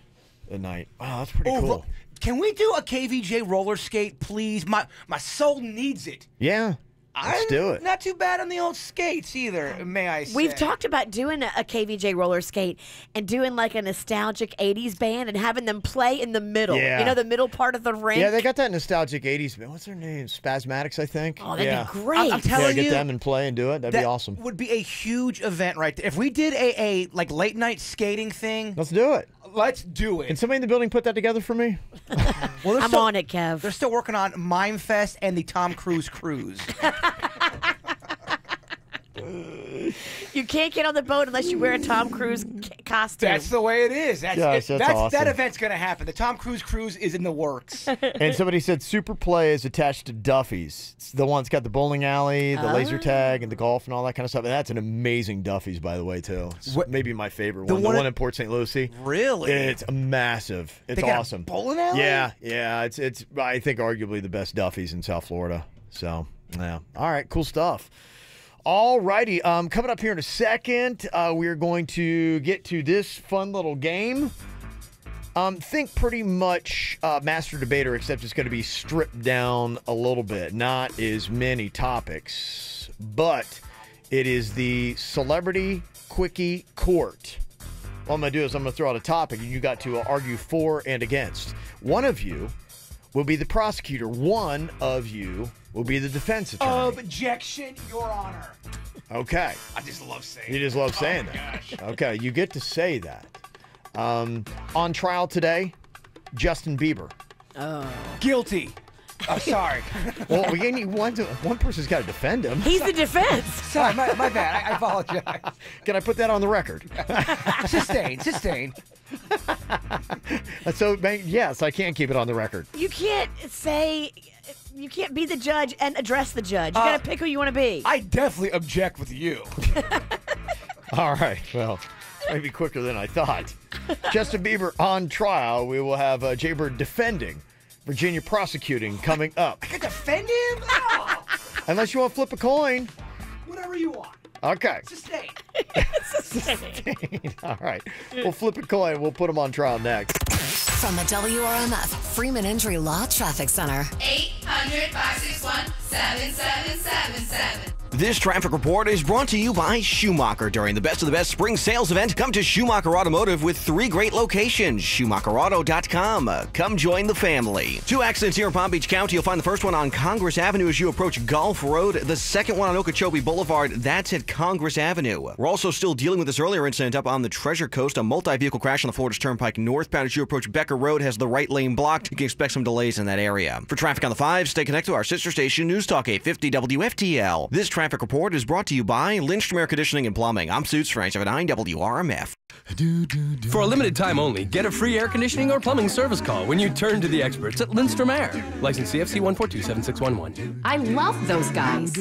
at night. Wow, that's pretty cool. Can we do a KVJ roller skate, please? My soul needs it. Yeah. Let's do it. Not too bad on the old skates either, may I say. We've talked about doing a KVJ roller skate and doing like a nostalgic 80s band and having them play in the middle. Yeah. You know, the middle part of the rink. Yeah, they got that nostalgic 80s band. What's their name? Spasmatics, I think. Oh, that'd yeah. be great. I'm telling get you, them and play and do it. That'd be awesome. Would be a huge event right there. If we did a like late night skating thing, Let's do it. let's do it. Can somebody in the building put that together for me? Well, I'm on it, Kev. They're still working on Mime Fest and the Tom Cruise cruise. You can't get on the boat unless you wear a Tom Cruise costume. That's the way it is. Gosh, that's awesome. That event's going to happen. The Tom Cruise cruise is in the works. And somebody said Super Play is attached to Duffy's. It's the one that's got the bowling alley, the laser tag, and the golf and all that kind of stuff. And that's an amazing Duffy's, by the way, too. It's maybe my favorite one. The one in Port St. Lucie. Really? It's massive. It's They got awesome. a bowling alley? Yeah. It's I think arguably the best Duffy's in South Florida. So, yeah. All right, cool stuff. All righty. Coming up here in a second, we're going to get to this fun little game. Think pretty much Master Debater, except it's going to be stripped down a little bit. Not as many topics, but it is the Celebrity Quickie Court. What I'm going to do is I'm going to throw out a topic, and you got to argue for and against. One of you will be the prosecutor. One of you will be the defense attorney. Objection, Your Honor. Okay. I just love saying You just love saying that. Okay, you get to say that. On trial today, Justin Bieber. Guilty. Oh, sorry. Well, we need one person's got to defend him. He's the defense. Sorry, my bad. I apologize. Can I put that on the record? Sustain. So, yes, I can keep it on the record. You can't be the judge and address the judge. You got to pick who you want to be. I definitely object with you. All right. Well, maybe quicker than I thought. Justin Bieber on trial. We will have Jaybird defending, Virginia prosecuting coming up. I can defend him? Oh. Unless you want to flip a coin. Whatever you want. Okay. Sustain. All right. We'll flip a coin. We'll put him on trial next. From the WRMF Freeman Injury Law Traffic Center. 800-561-7777. This traffic report is brought to you by Schumacher. During the Best of the Best Spring Sales Event, come to Schumacher Automotive with 3 great locations. SchumacherAuto.com. Come join the family. 2 accidents here in Palm Beach County. You'll find the first one on Congress Avenue as you approach Gulf Road. The second one on Okeechobee Boulevard. That's at Congress Avenue. We're also still dealing with this earlier incident up on the Treasure Coast. A multi-vehicle crash on the Florida Turnpike northbound as you approach Becker Road has the right lane blocked. You can expect some delays in that area. For traffic on the 5, stay connected to our sister station, News Talk 850 WFTL. This traffic report is brought to you by Lindstrom Air Conditioning and Plumbing. I'm Suits for 979 WRMF. For a limited time only, get a free air conditioning or plumbing service call when you turn to the experts at Lindstrom Air. License CFC 1427611. I love those guys.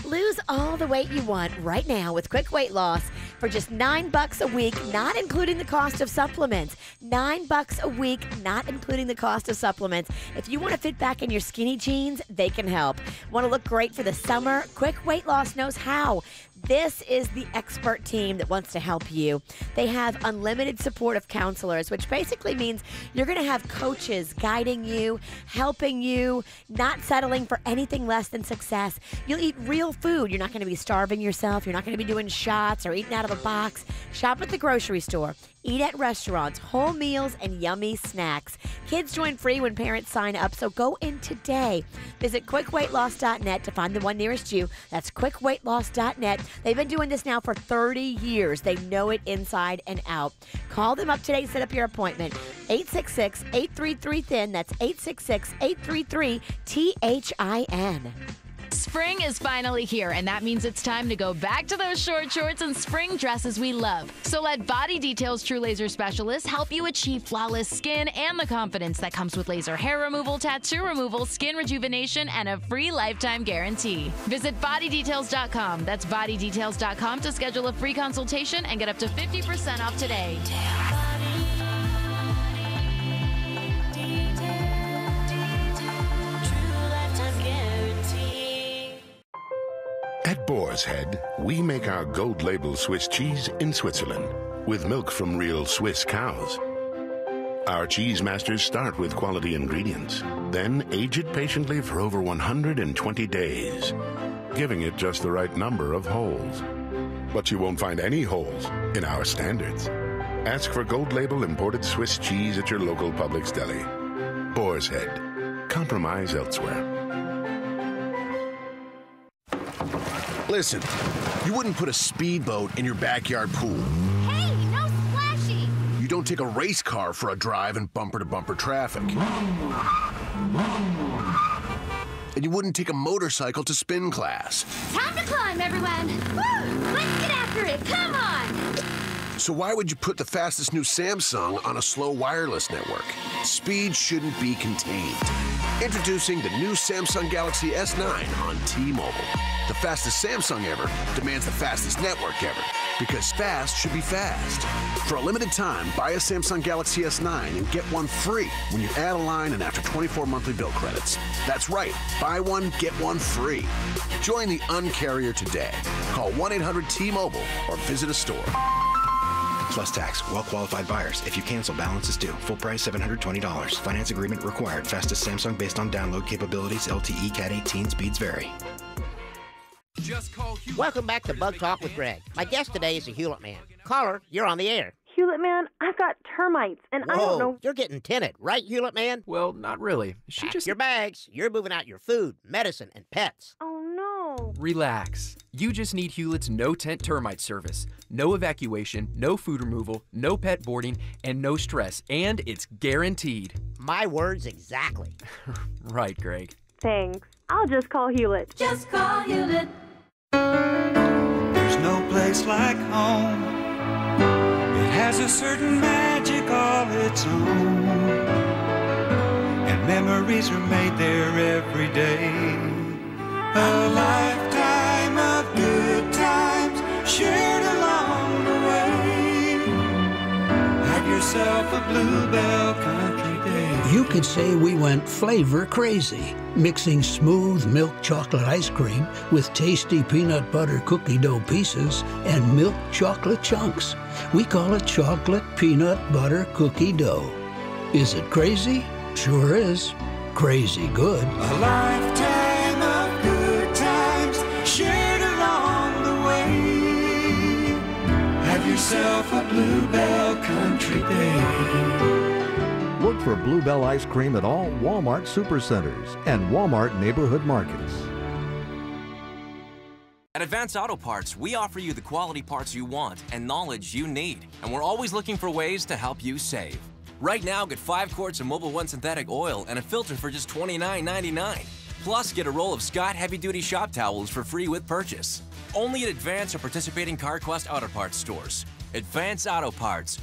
Lose all the weight you want right now with quick weight loss for just $9 a week, not including the cost of supplements. $9 a week, not including the cost of supplements. If you want to fit back in your skinny jeans, they can help. Want to look great for the summer? Quick Weight Loss knows how. This is the expert team that wants to help you. They have unlimited supportive counselors, which basically means you're going to have coaches guiding you, helping you, not settling for anything less than success. You'll eat real food. You're not going to be starving yourself. You're not going to be doing shots or eating out of a box. Shop at the grocery store. Eat at restaurants, whole meals, and yummy snacks. Kids join free when parents sign up, so go in today. Visit quickweightloss.net to find the one nearest you. That's quickweightloss.net. They've been doing this now for 30 years. They know it inside and out. Call them up today. Set up your appointment. 866-833-THIN. That's 866-833-THIN. Spring is finally here, and that means it's time to go back to those short shorts and spring dresses we love. So let Body Details True Laser Specialists help you achieve flawless skin and the confidence that comes with laser hair removal, tattoo removal, skin rejuvenation, and a free lifetime guarantee. Visit bodydetails.com. That's bodydetails.com to schedule a free consultation and get up to 50% off today. At Boar's Head, we make our gold label Swiss cheese in Switzerland with milk from real Swiss cows. Our cheese masters start with quality ingredients, then age it patiently for over 120 days, giving it just the right number of holes. But you won't find any holes in our standards. Ask for Gold Label imported Swiss cheese at your local Publix deli. Boar's Head. Compromise elsewhere. Listen, you wouldn't put a speedboat in your backyard pool. Hey, no splashing! You don't take a race car for a drive in bumper-to-bumper traffic. And you wouldn't take a motorcycle to spin class. Time to climb, everyone! Woo! Let's get after it! Come on! So why would you put the fastest new Samsung on a slow wireless network? Speed shouldn't be contained. Introducing the new Samsung Galaxy S9 on T-Mobile. The fastest Samsung ever demands the fastest network ever, because fast should be fast. For a limited time, buy a Samsung Galaxy S9 and get one free when you add a line and after 24 monthly bill credits. That's right, buy one, get one free. Join the Un-carrier today. Call 1-800-T-Mobile or visit a store. Plus tax. Well-qualified buyers. If you cancel, balance is due. Full price $720. Finance agreement required. Fastest Samsung based on download capabilities. LTE Cat 18 speeds vary. Welcome back to Bug Talk with Greg. My guest today is a Hewlett man. Caller, you're on the air. Hewlett man, I've got termites, and I don't know. You're getting tinted, right, Hewlett man? Well, not really. Pack your bags. You're moving out your food, medicine, and pets. Oh, no. Relax. You just need Hewlett's no-tent termite service. No evacuation, no food removal, no pet boarding, and no stress. And it's guaranteed. My words exactly. Right, Greg. Thanks. I'll just call Hewlett. Just call Hewlett. There's no place like home. It has a certain magic all its own. And memories are made there every day. A lifetime of good times shared along the way. Have yourself a Bluebell Country Day. You could say we went flavor crazy, mixing smooth milk chocolate ice cream with tasty peanut butter cookie dough pieces and milk chocolate chunks. We call it chocolate peanut butter cookie dough. Is it crazy? Sure is. Crazy good. A lifetime of good times shared along the way. Have yourself a Bluebell Country Day. Look for Bluebell ice cream at all Walmart supercenters and Walmart neighborhood markets. At Advance Auto Parts, we offer you the quality parts you want and knowledge you need. And we're always looking for ways to help you save. Right now, get 5 quarts of Mobil 1 synthetic oil and a filter for just $29.99. Plus, get a roll of Scott heavy-duty shop towels for free with purchase. Only at Advance or participating CarQuest Auto Parts stores. Advance Auto Parts,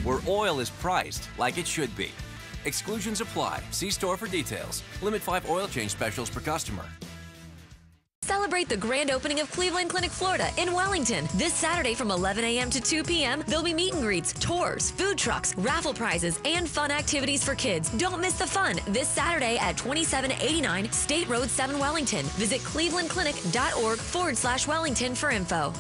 where oil is priced like it should be. Exclusions apply. See store for details. Limit 5 oil change specials per customer. Celebrate the grand opening of Cleveland Clinic, Florida in Wellington. This Saturday from 11 a.m. to 2 p.m., there'll be meet and greets, tours, food trucks, raffle prizes, and fun activities for kids. Don't miss the fun this Saturday at 2789 State Road 7 Wellington. Visit clevelandclinic.org/Wellington for info.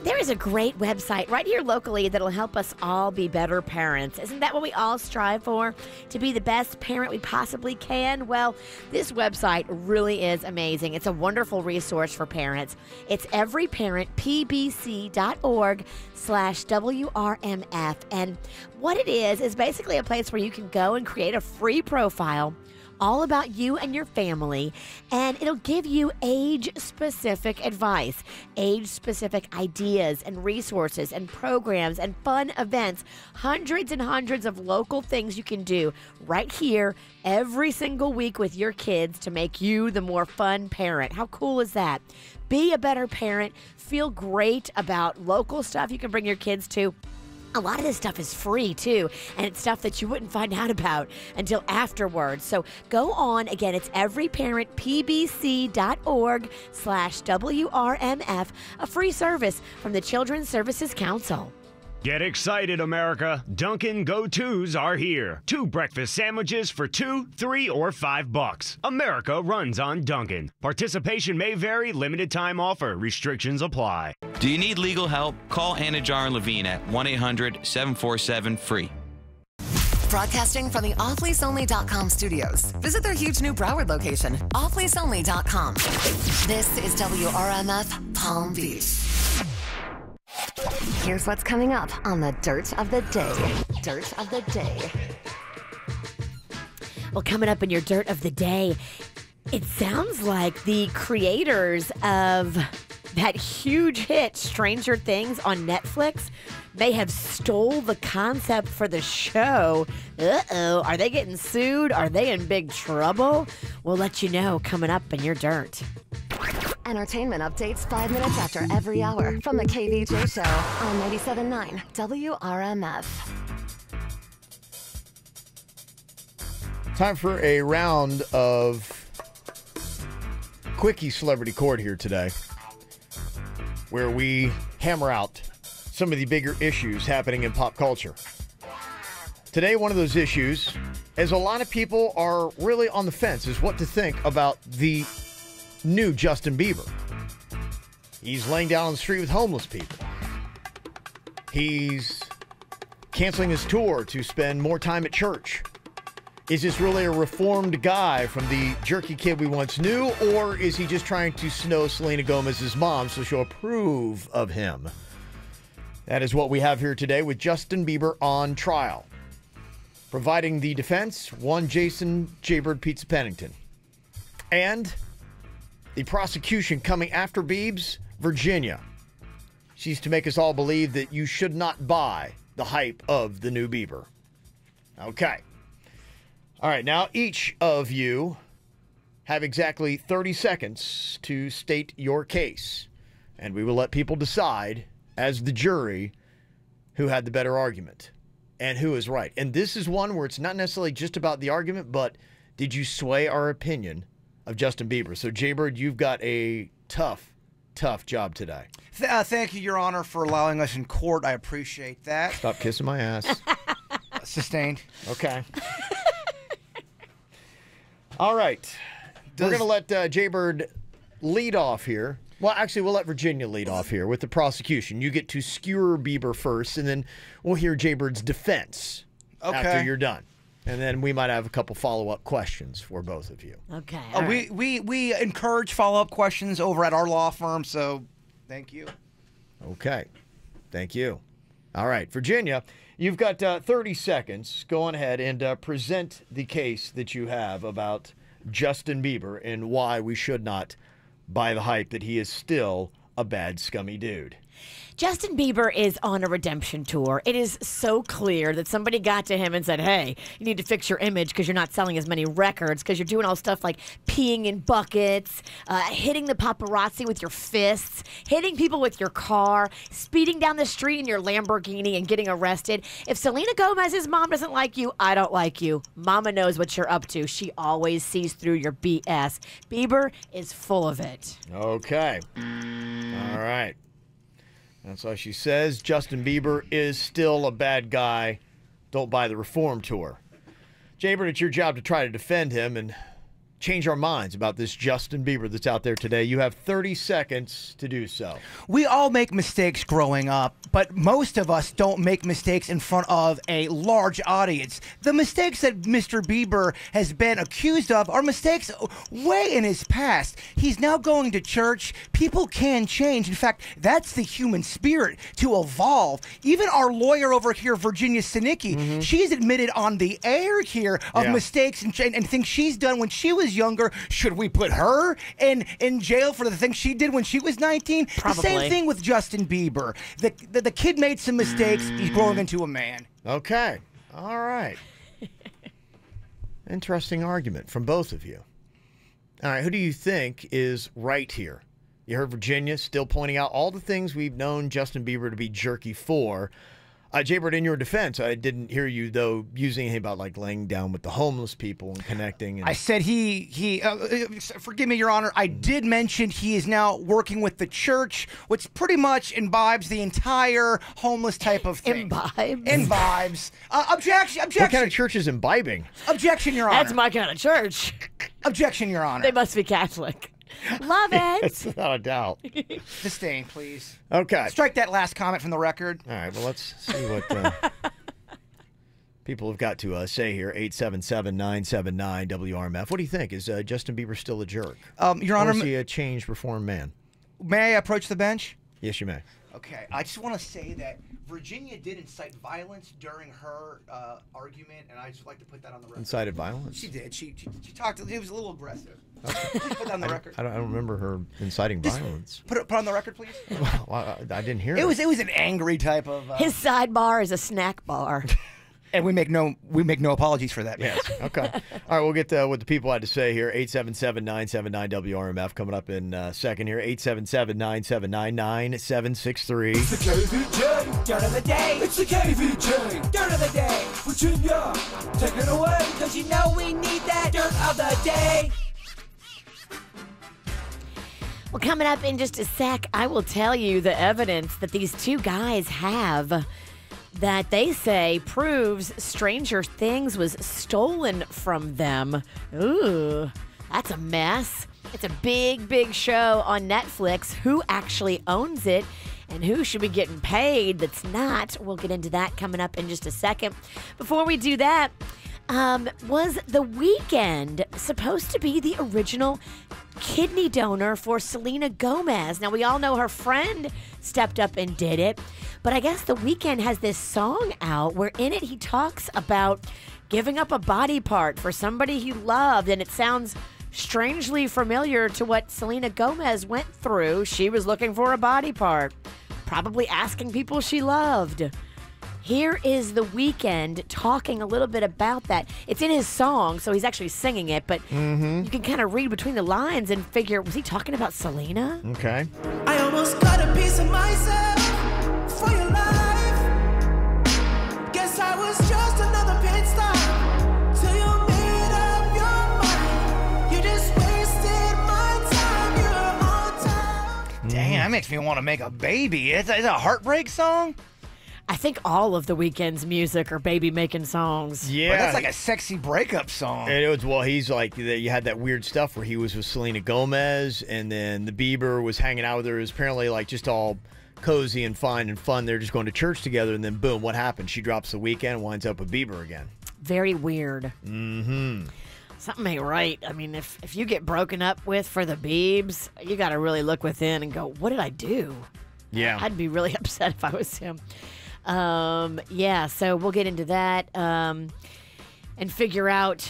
There is a great website right here locally that'll help us all be better parents. Isn't that what we all strive for? To be the best parent we possibly can? Well, this website really is amazing. It's a wonderful resource for parents. It's everyparentpbc.org/WRMF. And what it is basically a place where you can go and create a free profile all about you and your family, and it'll give you age-specific advice, age-specific ideas and resources and programs and fun events, hundreds and hundreds of local things you can do right here every single week with your kids to make you the more fun parent. How cool is that? Be a better parent. Feel great about local stuff you can bring your kids to. A lot of this stuff is free, too, and it's stuff that you wouldn't find out about until afterwards. So go on. Again, it's everyparentpbc.org/WRMF, a free service from the Children's Services Council. Get excited, America. Dunkin' Go-Tos are here. 2 breakfast sandwiches for $2, $3, or $5. America runs on Dunkin'. Participation may vary. Limited time offer. Restrictions apply. Do you need legal help? Call Anna Jar and Levine at 1-800-747-FREE. Broadcasting from the offleaseonly.com studios. Visit their huge new Broward location, offleaseonly.com. This is WRMF Palm Beach. Here's what's coming up on the Dirt of the Day. Dirt of the Day. Well, coming up in your Dirt of the Day, it sounds like the creators of that huge hit Stranger Things on Netflix may have stole the concept for the show. Uh-oh, are they getting sued? Are they in big trouble? We'll let you know coming up in your Dirt. Entertainment updates 5 minutes after every hour from the KVJ Show on 97.9 WRMF. Time for a round of quickie celebrity court here today, where we hammer out some of the bigger issues happening in pop culture. Today, one of those issues, as a lot of people are really on the fence, is what to think about the new Justin Bieber. He's laying down on the street with homeless people. He's canceling his tour to spend more time at church. Is this really a reformed guy from the jerky kid we once knew, or is he just trying to snow Selena Gomez's mom so she'll approve of him? That is what we have here today with Justin Bieber on trial. Providing the defense, one Jason Jaybird Pizza Pennington. And the prosecution coming after Biebs, Virginia. She's to make us all believe that you should not buy the hype of the new Bieber. Okay. All right, now each of you have exactly 30 seconds to state your case. And we will let people decide, as the jury, who had the better argument and who is right. And this is one where it's not necessarily just about the argument, but did you sway our opinion of Justin Bieber? So, Jaybird, you've got a tough job today. Thank you, Your Honor, for allowing us in court. I appreciate that. Stop kissing my ass. Sustained. Okay. All right. We're going to let Jaybird lead off here. Well, actually, we'll let Virginia lead off here with the prosecution. You get to skewer Bieber first, and then we'll hear Jaybird's defense after you're done. And then we might have a couple follow-up questions for both of you. Okay. We encourage follow-up questions over at our law firm, so thank you. Okay. Thank you. All right. Virginia, you've got 30 seconds. Go on ahead and present the case that you have about Justin Bieber and why we should not buy the hype that he is still a bad, scummy dude. Justin Bieber is on a redemption tour. It is so clear that somebody got to him and said, hey, you need to fix your image because you're not selling as many records, because you're doing all stuff like peeing in buckets, hitting the paparazzi with your fists, hitting people with your car, speeding down the street in your Lamborghini and getting arrested. If Selena Gomez's mom doesn't like you, I don't like you. Mama knows what you're up to. She always sees through your BS. Bieber is full of it. Okay. All right. That's why she says Justin Bieber is still a bad guy. Don't buy the Reform Tour. Jaybird, it's your job to try to defend him and change our minds about this Justin Bieber that's out there today. You have 30 seconds to do so. We all make mistakes growing up, but most of us don't make mistakes in front of a large audience. The mistakes that Mr. Bieber has been accused of are mistakes way in his past. He's now going to church. People can change. In fact, that's the human spirit, to evolve. Even our lawyer over here, Virginia Sinicki, she's admitted on the air here of mistakes and things she's done when she was younger. Should we put her in jail for the things she did when she was 19? Probably. The same thing with Justin Bieber. The kid made some mistakes. He's growing into a man. Okay. All right. Interesting argument from both of you. All right. Who do you think is right here? You heard Virginia still pointing out all the things we've known Justin Bieber to be jerky for. Jaybird, in your defense, I didn't hear you, though, using anything about, like, laying down with the homeless people and connecting. And... I said forgive me, Your Honor, I did mention he is now working with the church, which pretty much imbibes the entire homeless type of thing. Imbibes. Objection. What kind of church is imbibing? Objection, Your Honor. That's my kind of church. Objection, Your Honor. They must be Catholic. Love it. That's without a doubt. Disdain, please. Okay. Strike that last comment from the record. All right, well, let's see what people have got to say here. 877-979-WRMF. What do you think? Is Justin Bieber still a jerk? Your Honor, or is he a changed, reformed man? May I approach the bench? Yes, you may. Okay, I just want to say that Virginia did incite violence during her argument, and I just like to put that on the record. Incited violence? She did. She talked. It was a little aggressive. Just put that on the record. I don't remember her inciting violence. Put it on the record, please. Well, I didn't hear it. It was an angry type of. His sidebar is a snack bar. And we make no apologies for that. Yes. Okay. All right, we'll get what the people had to say here. 877-979-WRMF coming up in a second here. 877-979-9763. It's the KVJ Dirt of the Day. It's the KVJ Dirt of the Day. Virginia, take it away. Because you know we need that Dirt of the Day. Well, coming up in just a sec, I will tell you the evidence that these two guys have that they say proves Stranger Things was stolen from them. Ooh, that's a mess. It's a big, big show on Netflix. Who actually owns it and who should be getting paid that's not? We'll get into that coming up in just a second. Before we do that, was The Weeknd supposed to be the original kidney donor for Selena Gomez? Now, we all know her friend stepped up and did it, but I guess The Weeknd has this song out where in it he talks about giving up a body part for somebody he loved, and it sounds strangely familiar to what Selena Gomez went through. She was looking for a body part, probably asking people she loved. Here is The Weeknd talking a little bit about that. It's in his song, so he's actually singing it, but you can kind of read between the lines and figure, was he talking about Selena? Okay. I almost got a piece of myself for your life. Guess I was just another pit stop till you made up your mind. You just wasted my time. You're on time. Dang, that makes me want to make a baby. It's a heartbreak song? I think all of The Weeknd's music are baby-making songs. Yeah. But that's like a sexy breakup song. And it was, well, he's like, you had that weird stuff where he was with Selena Gomez, and then the Bieber was hanging out with her. It was apparently like just all cozy and fine and fun. They're just going to church together, and then boom, what happened? She drops The Weeknd and winds up with Bieber again. Very weird. Mm-hmm. Something ain't right. I mean, if you get broken up with for the Biebs, you got to really look within and go, what did I do? Yeah. I'd be really upset if I was him. Yeah, so we'll get into that and figure out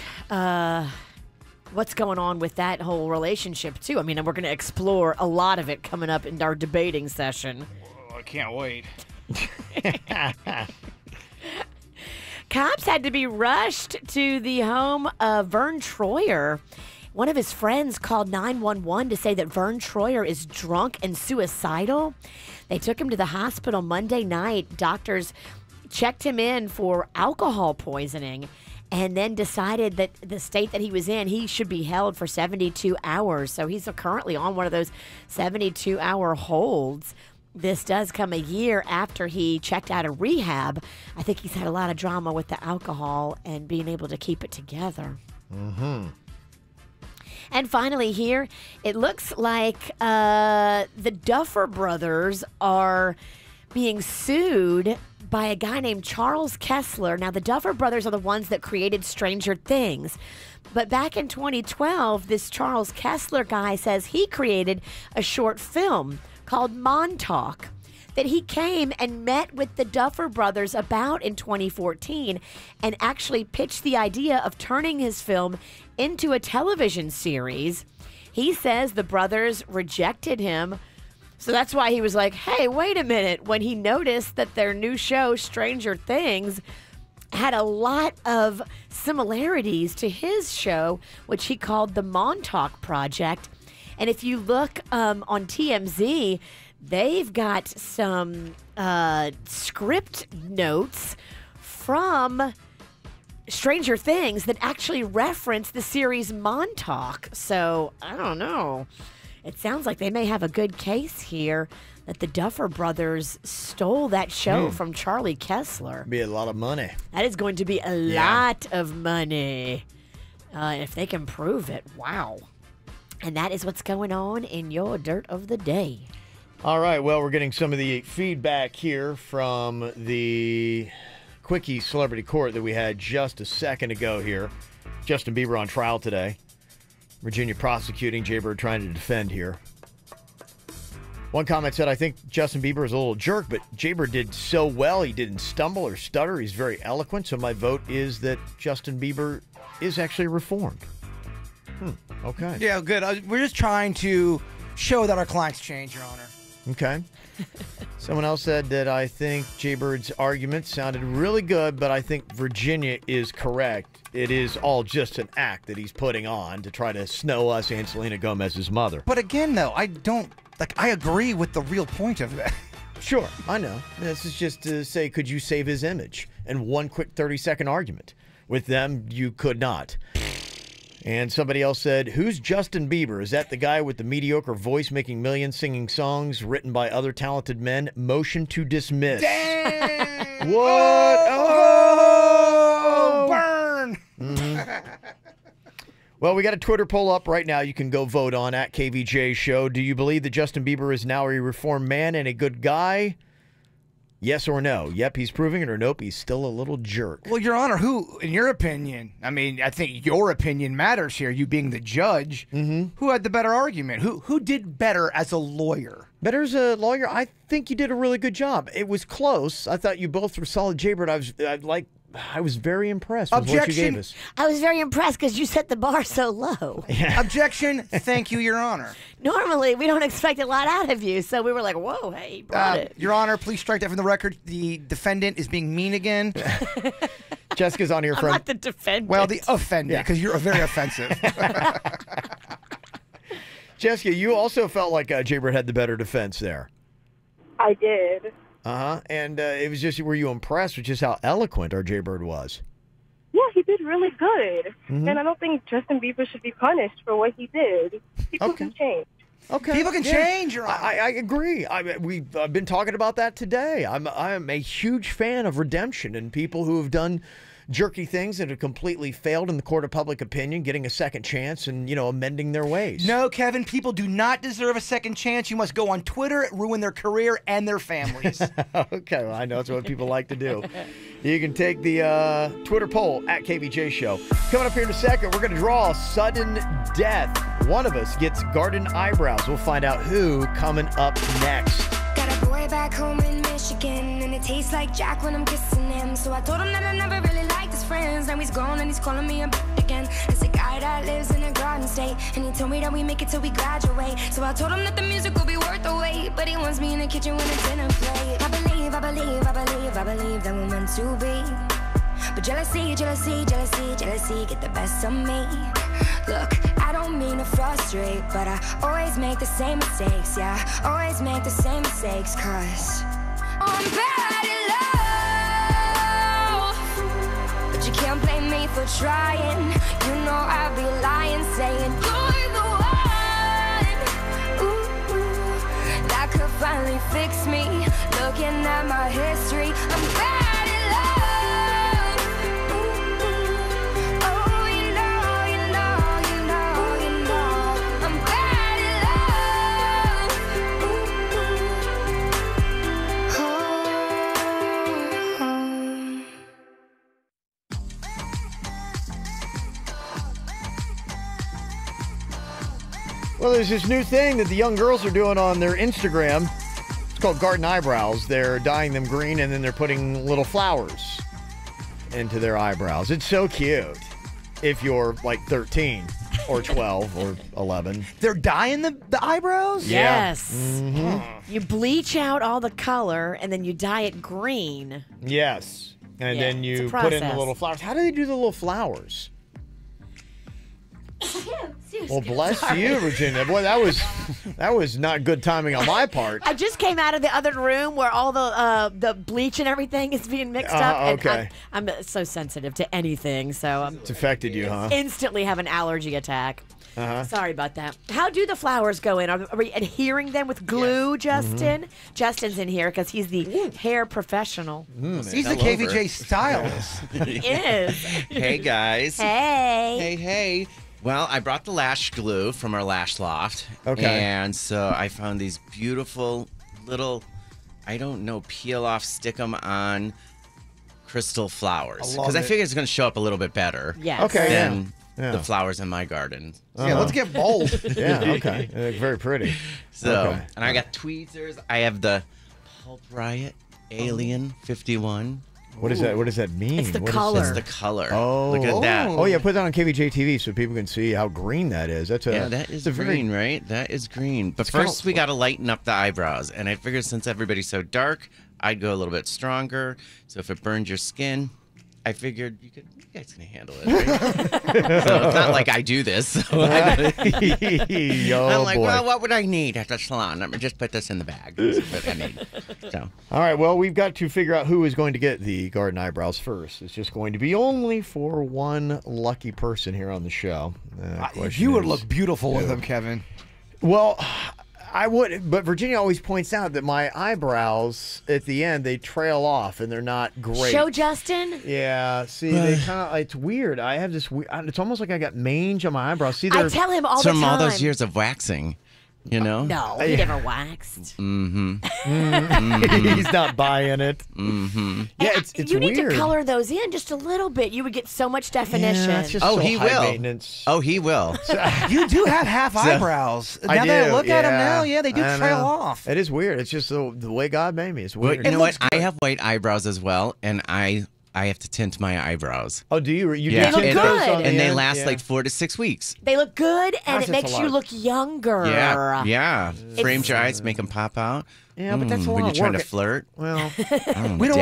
what's going on with that whole relationship, too. I mean, we're going to explore a lot of it coming up in our debating session. Oh, I can't wait. Cops had to be rushed to the home of Verne Troyer. One of his friends called 911 to say that Verne Troyer is drunk and suicidal. They took him to the hospital Monday night. Doctors checked him in for alcohol poisoning and then decided that the state that he was in, he should be held for 72 hours. So he's currently on one of those 72-hour holds. This does come a year after he checked out of rehab. I think he's had a lot of drama with the alcohol and being able to keep it together. Mm-hmm. And finally here, it looks like the Duffer Brothers are being sued by a guy named Charles Kessler. Now, the Duffer Brothers are the ones that created Stranger Things. But back in 2012, this Charles Kessler guy says he created a short film called Montauk that he came and met with the Duffer Brothers about in 2014 and actually pitched the idea of turning his film into a television series. He says the brothers rejected him. So that's why he was like, hey, wait a minute, when he noticed that their new show, Stranger Things, had a lot of similarities to his show, which he called the Montauk Project. And if you look on TMZ, they've got some script notes from Stranger Things that actually reference the series Montauk. So, I don't know. It sounds like they may have a good case here that the Duffer Brothers stole that show from Charlie Kessler. Be a lot of money. That is going to be a lot of money. If they can prove it, wow. And that is what's going on in your dirt of the day. All right, well, we're getting some of the feedback here from the Quickie Celebrity Court that we had just a second ago here. Justin Bieber on trial today. Virginia prosecuting, Jaybird trying to defend here. One comment said, I think Justin Bieber is a little jerk, but Jaybird did so well. He didn't stumble or stutter. He's very eloquent. So my vote is that Justin Bieber is actually reformed. Okay. Yeah, good. We're just trying to show that our clients change, Your Honor. Okay. Someone else said that I think Jaybird's argument sounded really good, but I think Virginia is correct. It is all just an act that he's putting on to try to snow us and Selena Gomez's mother. But again, though, I agree with the real point of that. Sure, I know. This is just to say, could you save his image? And one quick 30-second argument. With them, you could not. And somebody else said, who's Justin Bieber? Is that the guy with the mediocre voice making millions singing songs written by other talented men? Motion to dismiss. Dang! What? Oh! Burn! Well, we got a Twitter poll up right now. You can go vote on at KVJ Show. Do you believe that Justin Bieber is now a reformed man and a good guy? Yes or no? Yep, he's proving it, or nope, he's still a little jerk. Well, Your Honor, who, in your opinion, I mean, I think your opinion matters here, you being the judge, who had the better argument? Who did better as a lawyer? Better as a lawyer? I think you did a really good job. It was close. I thought you both were solid. Jaybird, I was very impressed with what you gave us. I was very impressed because you set the bar so low. Yeah. Objection. Thank you, Your Honor. Normally, we don't expect a lot out of you, so we were like, whoa, hey, he brought it. Your Honor, please strike that from the record. The defendant is being mean again. Jessica's on here I'm from... not the defendant. Well, the offendant, because you're very offensive. Jessica, you also felt like Jaybird had the better defense there. I did. And it was just, were you impressed with just how eloquent our Jaybird was? Yeah, he did really good. And I don't think Justin Bieber should be punished for what he did. People can change. Okay. People can change. Your Honor. I agree. We've been talking about that today. I'm a huge fan of redemption and people who have done jerky things that have completely failed in the court of public opinion, getting a second chance and, amending their ways. No, Kevin, people do not deserve a second chance. You must go on Twitter, ruin their career and their families. Okay, well, I know it's what people like to do. You can take the Twitter poll at KVJ Show. Coming up here in a second, we're going to draw sudden death. One of us gets garden eyebrows. We'll find out who coming up next. Got a boy back home in Michigan, and it tastes like Jack when I'm kissing him. So I told him that I never really liked his friends. Now he's gone and he's calling me a bitch again. It's a guy that lives in a garden state, and he told me that we make it till we graduate. So I told him that the music will be worth the wait, but he wants me in the kitchen when it's dinner plate. I believe that we're meant to be. But jealousy get the best of me. Look, I don't mean to frustrate, but I always make the same mistakes, yeah. Always make the same mistakes, cause I'm bad at love. But you can't blame me for trying. You know I'd be lying, saying you're the one. Ooh, that could finally fix me. Looking at my history, I'm bad at love. Oh, you know, I'm bad at love. Well, there's this new thing that the young girls are doing on their Instagram. It's called garden eyebrows. They're dyeing them green, and then they're putting little flowers into their eyebrows. It's so cute if you're like 13 or 12 or 11. They're dyeing the eyebrows? Yeah. Yes. Mm-hmm. You bleach out all the color, and then you dye it green. Yes. And Yeah, then it's a you put in the process. little flowers. How do they do the little flowers? Seriously, Well, bless you, Virginia. Boy, that was not good timing on my part. I just came out of the other room where all the bleach and everything is being mixed up. Okay. And I'm so sensitive to anything, so It's affected you, huh? instantly have an allergy attack. Uh-huh. Sorry about that. How do the flowers go in? Are we adhering them with glue, Justin? Justin's in here because he's the hair professional. He's the KVJ stylist. He is. Hey, guys. Hey. Hey. Well, I brought the lash glue from our lash loft. Okay. And so I found these beautiful little, I don't know, peel off, stick them on crystal flowers. Because I figure it's going to show up a little bit better than the flowers in my garden. Yeah, let's get bold. Yeah, okay. They look very pretty. So, and I got tweezers. I have the Pulp Riot Alien 51. What is that? What does that mean? It's the What is color. It's the color. Oh, Look at that. Oh, yeah, put that on KVJ TV so people can see how green that is. That's that is green, right? That is green. But first, we got to lighten up the eyebrows. And I figured since everybody's so dark, I'd go a little bit stronger. So if it burns your skin, I figured you guys can handle it. Right? So it's not like I do this. So I'm like, well, what would I need at the salon? Let me just put this in the bag. That's what I need. So. All right, well, we've got to figure out who is going to get the garden eyebrows first. It's just going to be only for one lucky person here on the show. You would look beautiful with them, Kevin. Well, I would, but Virginia always points out that my eyebrows at the end, they trail off and they're not great. Show Justin? Yeah, see, they kind of, it's weird. I have this, it's almost like I got mange on my eyebrows. See, I tell him all the time. From all those years of waxing. You know? No, he never waxed. He's not buying it. Yeah, it's you weird. need to color those in just a little bit. You would get so much definition. Yeah, it's just he high will. maintenance. Oh, he will. You do have half eyebrows. Now that I look at them now, yeah, they do trail off. It is weird. It's just the way God made me. It's weird. But you know what? I have white eyebrows as well, and I have to tint my eyebrows. Oh, do you? You They look tint good. those on the And they end? last Yeah. like 4 to 6 weeks. They look good, and Gosh, it that's makes a you lot. look younger. Yeah. Frames your eyes, make them pop out. Yeah, but that's a when lot you're of trying work. to flirt. Well, We don't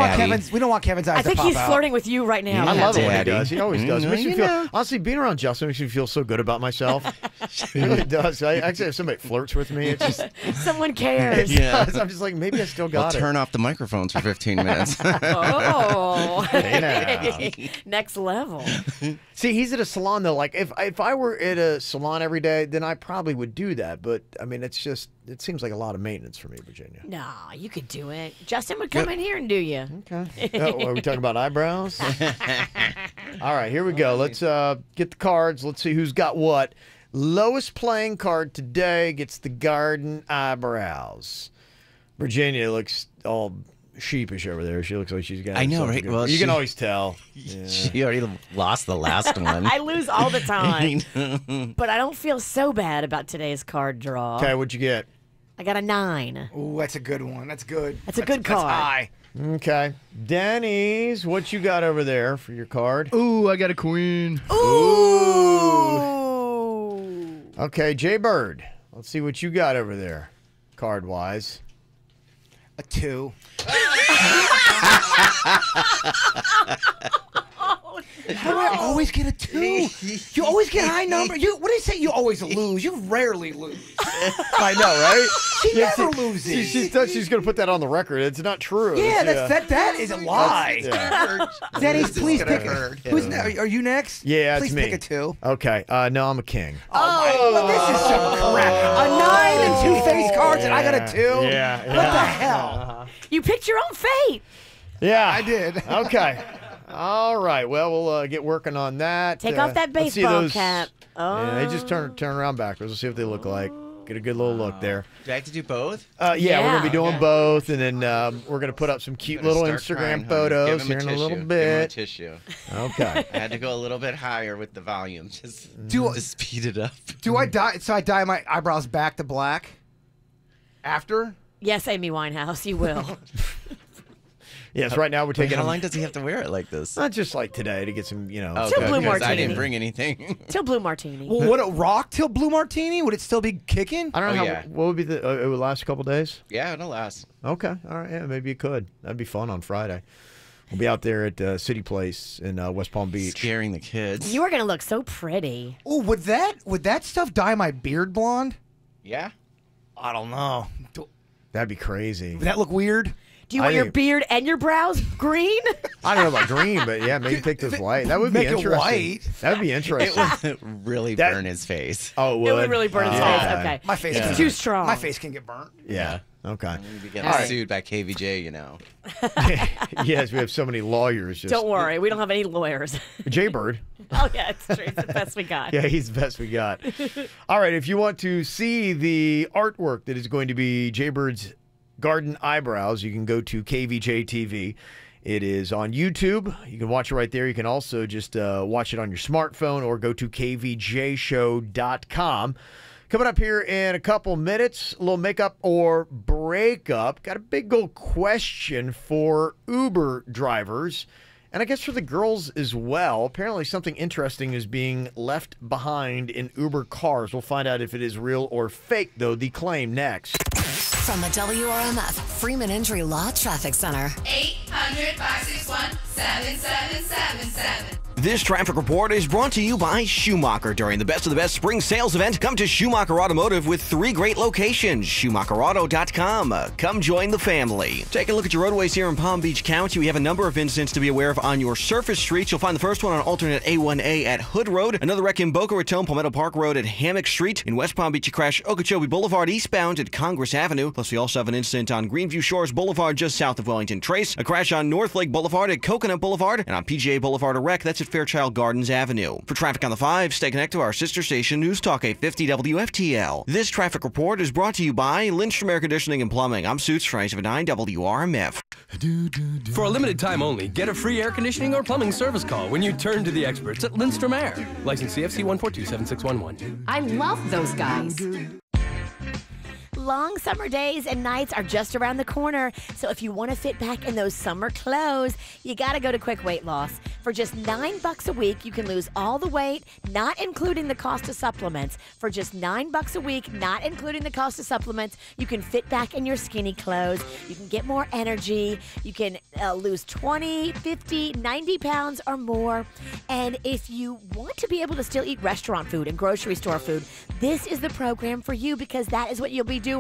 want Kevin's eyes I think to pop he's out. flirting with you right now. I love it when he Daddy. does. He always does. It makes me You feel, know. honestly, being around Justin makes me feel so good about myself. It really does. Actually, if somebody flirts with me, it's just, Someone cares. Yeah. I'm just like, maybe I still We'll got it. turn off the microphones for 15 minutes. Oh, Hey next level. See, he's at a salon though. Like if I were at a salon every day, then I probably would do that. But I mean, it seems like a lot of maintenance for me, Virginia. No, you could do it. Justin would come in here and do you. Okay. Are we talking about eyebrows? All right, here we go. Let's get the cards. Let's see who's got what. Lowest playing card today gets the garden eyebrows. Virginia looks all sheepish over there. She looks like she's got. I know, something right? good. Well, you she- can always tell. Yeah. She already lost the last one. I lose all the time. But I don't feel so bad about today's card draw. Okay, what'd you get? I got a 9. Ooh, that's a good one. That's good. That's a good card. That's high. Okay, Denny's, what you got over there for your card? Ooh, I got a queen. Ooh. Okay, Jay Bird, let's see what you got over there, card wise. A 2. How do I always get a 2? You always get high number. What do you say? You always lose. You rarely lose. I know, right? She never loses. She's going to put that on the record. It's not true. Yeah, It's, that is a lie. Yeah. Denny's, please gonna pick it. hurt. Who's are you next? Yeah, please it's me. pick a 2. Okay, no, I'm a king. Oh, my, this is some crap. A 9 and 2 face cards, and I got a 2. Yeah. What the hell? You picked your own fate. Yeah, I did. Okay. All right. Well, we'll get working on that. Take off that let's see baseball those- cap. Oh. Yeah, they just turn around backwards. Let's see what they look like. Get a good little look there. Do I have to do both? Yeah, we're gonna be doing both, and then we're gonna put up some cute little Start Instagram crying, honey. photos Give him here in a little tissue. Give him a bit. tissue. Okay. I had to go a little bit higher with the volume just Do- to speed it up. Do I dye? So I dye my eyebrows back to black after? Yes, Amy Winehouse, you will. Yes, right now we're Wait, taking. how them- long does he have to wear it like this? Not just like today to get some, you know. Okay, Till Blue because I Martini. didn't bring anything. Till Blue Martini. Well, would it rock till Blue Martini? Would it still be kicking? I don't know Oh, how. yeah. What would be the? It would last a couple days. Yeah, it'll last. Okay. All right. Yeah, maybe it could. That'd be fun on Friday. We'll be out there at City Place in West Palm Beach. Scaring the kids. You are going to look so pretty. Oh, would that stuff dye my beard blonde? Yeah. I don't know. That'd be crazy. Would that look weird? Do you want your beard and your brows green? I don't know about green, but yeah, maybe take this white. That would be Make it interesting. white. That would be interesting. It would really burn his face. Oh, it would? It would really burn his face. Okay. My face. It's too strong. My face can get burnt. Yeah. Okay. We'd be getting sued by KVJ, you know. Yes, we have so many lawyers. Don't worry, we don't have any lawyers. Jaybird. Oh, yeah, it's true. It's the best we got. Yeah, he's the best we got. All right, if you want to see the artwork that is going to be Jaybird's Garden Eyebrows, you can go to Kvj TV. It is on YouTube. You can watch it right there. You can also just watch it on your smartphone or go to kvjshow.com. Coming up here in a couple minutes, a little makeup or breakup. Got a big old question for Uber drivers, and I guess for the girls as well. Apparently something interesting is being left behind in Uber cars. We'll find out if it is real or fake, though. The claim next. From the WRMF Freeman Injury Law Traffic Center. 800-561-7777. This traffic report is brought to you by Schumacher. During the Best of the Best Spring Sales event, come to Schumacher Automotive with 3 great locations. SchumacherAuto.com. Come join the family. Take a look at your roadways here in Palm Beach County. We have a number of incidents to be aware of on your surface streets. You'll find the first one on alternate A1A at Hood Road. Another wreck in Boca Raton, Palmetto Park Road at Hammock Street. In West Palm Beach, a crash Okeechobee Boulevard eastbound at Congress Avenue. Plus, we also have an incident on Greenview Shores Boulevard just south of Wellington Trace. A crash on North Lake Boulevard at Coconut Boulevard. And on PGA Boulevard, a wreck that's at Fairchild Gardens Avenue. For traffic on the 5, stay connected to our sister station, News Talk 850 WFTL. This traffic report is brought to you by Lindstrom Air Conditioning and Plumbing. I'm Suits for 979 WRMF. For a limited time only, get a free air conditioning or plumbing service call when you turn to the experts at Lindstrom Air. License CFC 1427611. I love those guys. Long summer days and nights are just around the corner, so if you want to fit back in those summer clothes, you got to go to Quick Weight Loss. For just $9 a week, you can lose all the weight, not including the cost of supplements. For just $9 a week, not including the cost of supplements, you can fit back in your skinny clothes. You can get more energy. You can lose 20, 50, 90 pounds or more. And if you want to be able to still eat restaurant food and grocery store food, this is the program for you, because that is what you'll be doing.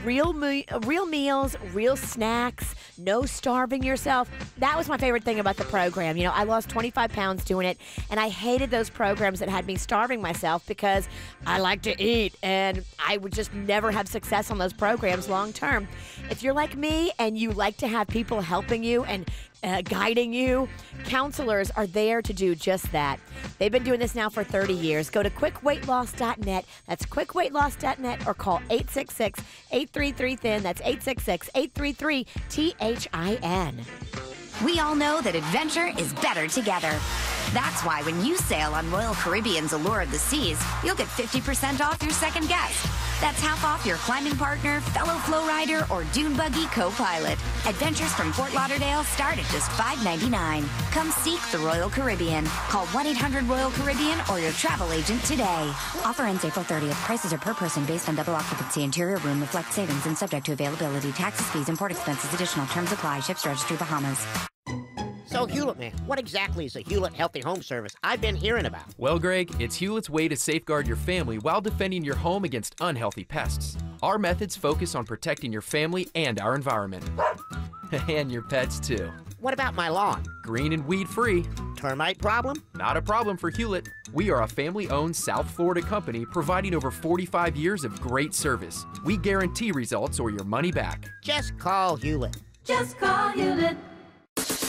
Real meals, real snacks, no starving yourself. That was my favorite thing about the program. You know, I lost 25 pounds doing it, and I hated those programs that had me starving myself because I like to eat, and I would just never have success on those programs long term. If you're like me and you like to have people helping you and guiding you, counselors are there to do just that. They've been doing this now for 30 years. Go to quickweightloss.net. That's quickweightloss.net, or call 866-833-THIN. That's 866-833-THIN. We all know that adventure is better together. That's why when you sail on Royal Caribbean's Allure of the Seas, you'll get 50% off your second guest. That's half off your climbing partner, fellow flow rider, or dune buggy co-pilot. Adventures from Fort Lauderdale start at just $5.99. Come seek the Royal Caribbean. Call 1-800-ROYAL-CARIBBEAN or your travel agent today. Offer ends April 30th. Prices are per person based on double occupancy. Interior room reflect savings and subject to availability. Taxes, fees, and port expenses additional. Terms apply. Ships registry Bahamas. So, Hewlett, man, what exactly is a Hewlett Healthy Home Service I've been hearing about? Well, Greg, it's Hewlett's way to safeguard your family while defending your home against unhealthy pests. Our methods focus on protecting your family and our environment. And your pets, too. What about my lawn? Green and weed-free. Termite problem? Not a problem for Hewlett. We are a family-owned South Florida company providing over 45 years of great service. We guarantee results or your money back. Just call Hewlett. Just call Hewlett.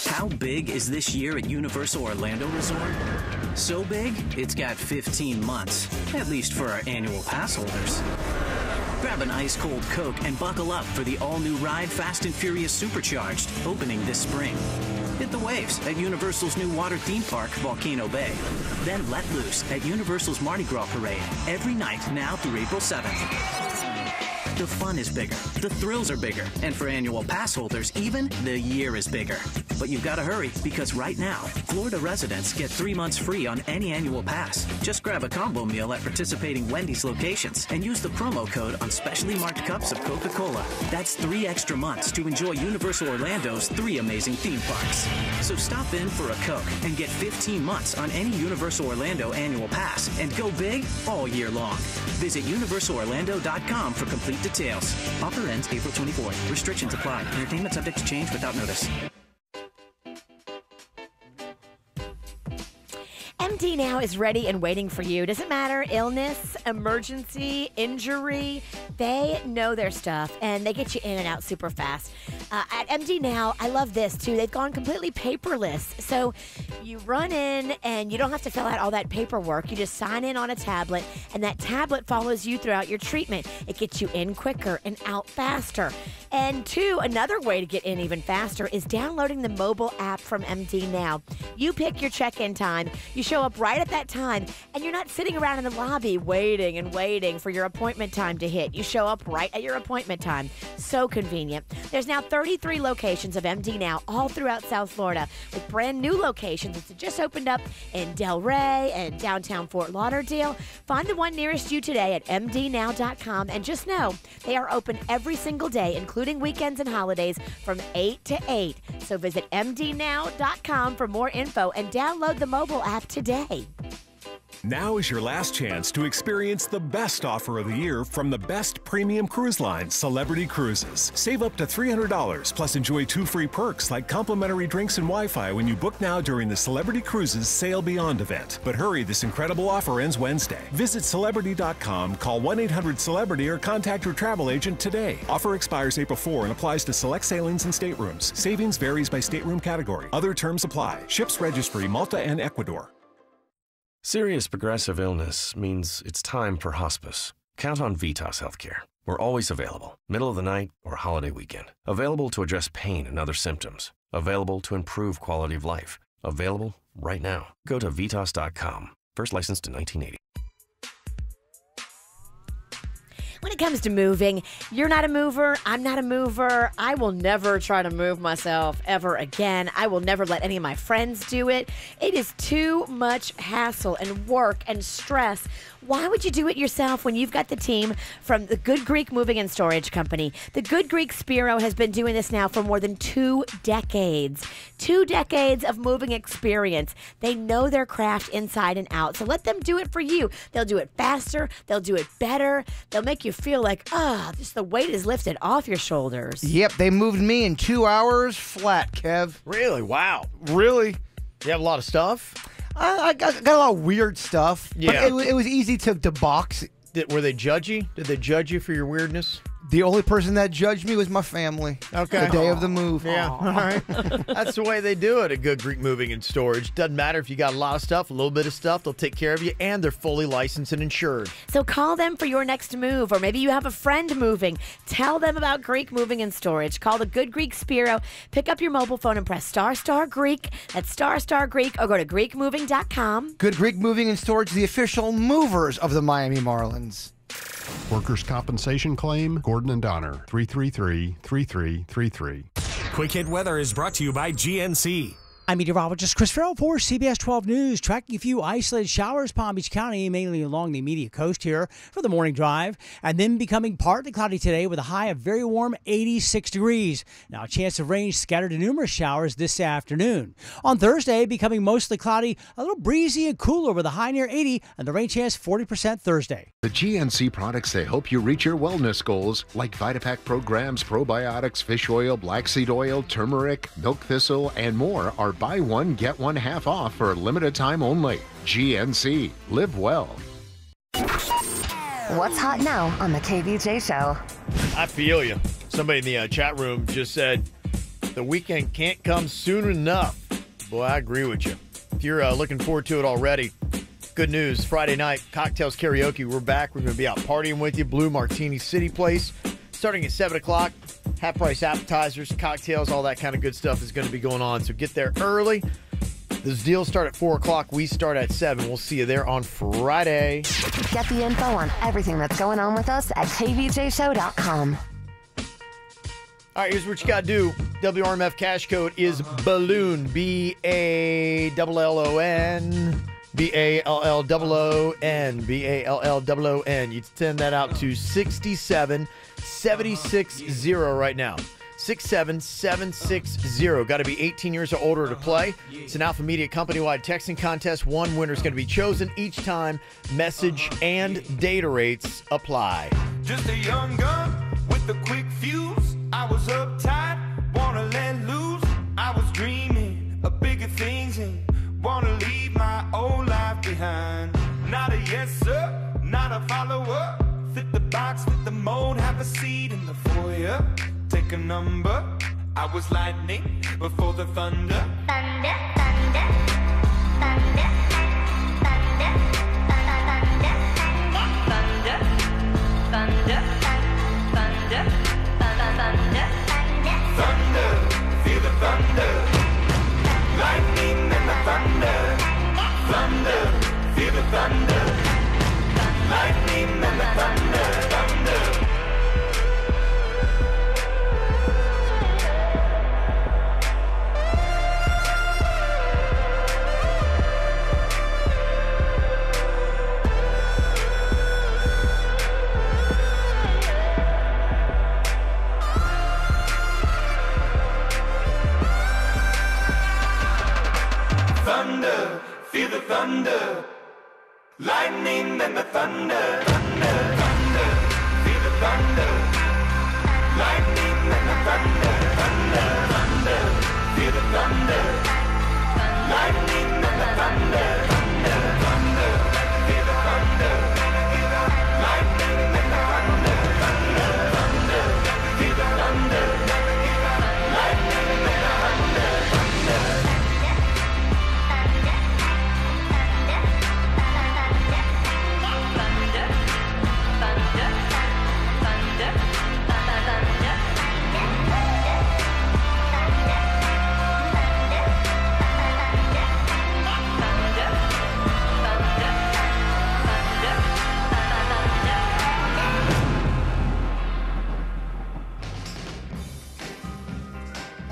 How big is this year at Universal Orlando Resort? So big, it's got 15 months, at least for our annual pass holders. Grab an ice-cold Coke and buckle up for the all-new ride Fast and Furious Supercharged, opening this spring. Hit the waves at Universal's new water theme park, Volcano Bay. Then let loose at Universal's Mardi Gras Parade every night now through April 7th. The fun is bigger, the thrills are bigger, and for annual pass holders, even the year is bigger. But you've got to hurry, because right now, Florida residents get 3 months free on any annual pass. Just grab a combo meal at participating Wendy's locations and use the promo code on specially marked cups of Coca-Cola. That's 3 extra months to enjoy Universal Orlando's 3 amazing theme parks. So stop in for a Coke and get 15 months on any Universal Orlando annual pass and go big all year long. Visit universalorlando.com for complete details. Offer ends April 24th. Restrictions apply. Entertainment subject to change without notice. MD Now is ready and waiting for you. Doesn't matter, illness, emergency, injury, they know their stuff and they get you in and out super fast. At MD Now, I love this too. They've gone completely paperless. So you run in and you don't have to fill out all that paperwork. You just sign in on a tablet and that tablet follows you throughout your treatment. It gets you in quicker and out faster. And two, another way to get in even faster is downloading the mobile app from MD Now. You pick your check-in time. You show up right at that time, and you're not sitting around in the lobby waiting and waiting for your appointment time to hit. You show up right at your appointment time. So convenient. There's now 33 locations of MD Now all throughout South Florida, with brand new locations that just opened up in Delray and downtown Fort Lauderdale. Find the one nearest you today at mdnow.com, and just know they are open every single day, including weekends and holidays, from 8 to 8. So visit mdnow.com for more info and download the mobile app today. Now is your last chance to experience the best offer of the year from the best premium cruise line, Celebrity Cruises. Save up to $300, plus enjoy 2 free perks like complimentary drinks and Wi-Fi when you book now during the Celebrity Cruises Sail Beyond event. But hurry, this incredible offer ends Wednesday. Visit Celebrity.com, call 1-800-CELEBRITY or contact your travel agent today. Offer expires April 4 and applies to select sailings and staterooms. Savings varies by stateroom category. Other terms apply. Ships registry, Malta and Ecuador. Serious progressive illness means it's time for hospice. Count on Vitas Healthcare. We're always available, middle of the night or holiday weekend. Available to address pain and other symptoms. Available to improve quality of life. Available right now. Go to Vitas.com. First licensed in 1980. When it comes to moving, you're not a mover, I'm not a mover. I will never try to move myself ever again. I will never let any of my friends do it. It is too much hassle and work and stress. Why would you do it yourself when you've got the team from the Good Greek Moving and Storage Company? The Good Greek Spiro has been doing this now for more than 2 decades. 2 decades of moving experience. They know their craft inside and out. So let them do it for you. They'll do it faster. They'll do it better. They'll make you feel like, just the weight is lifted off your shoulders. Yep, they moved me in 2 hours flat, Kev. Really? Wow. Really? You have a lot of stuff? I got a lot of weird stuff. Yeah. But it was easy to box. Were they judgy? Did they judge you for your weirdness? The only person that judged me was my family. Okay. The day of the move. Yeah. All right. That's the way they do it at Good Greek Moving and Storage. Doesn't matter if you got a lot of stuff, a little bit of stuff, they'll take care of you, and they're fully licensed and insured. So call them for your next move, or maybe you have a friend moving. Tell them about Greek Moving and Storage. Call the Good Greek Spiro. Pick up your mobile phone and press ** Greek. That's ** Greek, or go to GreekMoving.com. Good Greek Moving and Storage, the official movers of the Miami Marlins. Workers' compensation claim, Gordon and Donner, 333-3333. Quick Hit Weather is brought to you by GNC. I'm meteorologist Chris Farrell for CBS 12 News, tracking a few isolated showers Palm Beach County, mainly along the immediate coast here for the morning drive, and then becoming partly cloudy today with a high of very warm 86 degrees. Now a chance of rain scattered to numerous showers this afternoon. On Thursday, becoming mostly cloudy, a little breezy and cooler with a high near 80, and the rain chance 40% Thursday. The GNC products that help you reach your wellness goals, like VitaPack programs, probiotics, fish oil, black seed oil, turmeric, milk thistle, and more, are buy one, get one half off for a limited time only. GNC. Live well. What's hot now on the KVJ show? I feel you. Somebody in the chat room just said, the weekend can't come soon enough. Boy, I agree with you. If you're looking forward to it already, good news. Friday night, Cocktails Karaoke. We're back. We're going to be out partying with you. Blue Martini City Place. Starting at 7 o'clock. Half-price appetizers, cocktails, all that kind of good stuff is going to be going on. So get there early. Those deals start at 4 o'clock. We start at 7. We'll see you there on Friday. Get the info on everything that's going on with us at kvjshow.com. All right, here's what you got to do. WRMF cash code is BALLOON, BALLON, BALLOON, BALLOON. You send that out to 67760 right now. 67760. Got to be 18 years or older to play. It's an Alpha Media company-wide texting contest. One winner is going to be chosen each time. Message and data rates apply. Just a young gun with a quick fuse. I was uptight, wanna let loose. I was dreaming of bigger things and wanna leave my old life behind. Not a yes sir, not a follower. Fit the box, fit the mold, have a seat in the foyer. Take a number. I was lightning before the thunder. Thunder, thunder, thunder, thunder, thunder, thunder, thunder, thunder, thunder, thunder, feel the thunder. Lightning and the thunder. Thunder, feel the thunder. Lightning and the thunder, thunder. Thunder, feel the thunder. Lightning and the thunder. Thunder, thunder, feel the thunder. Lightning and the thunder. Thunder, thunder, feel the thunder. Lightning and the thunder. Thunder, thunder, feel the thunder. Lightning and the thunder. Thunder, thunder, feel the thunder. Lightning and the thunder. Thunder.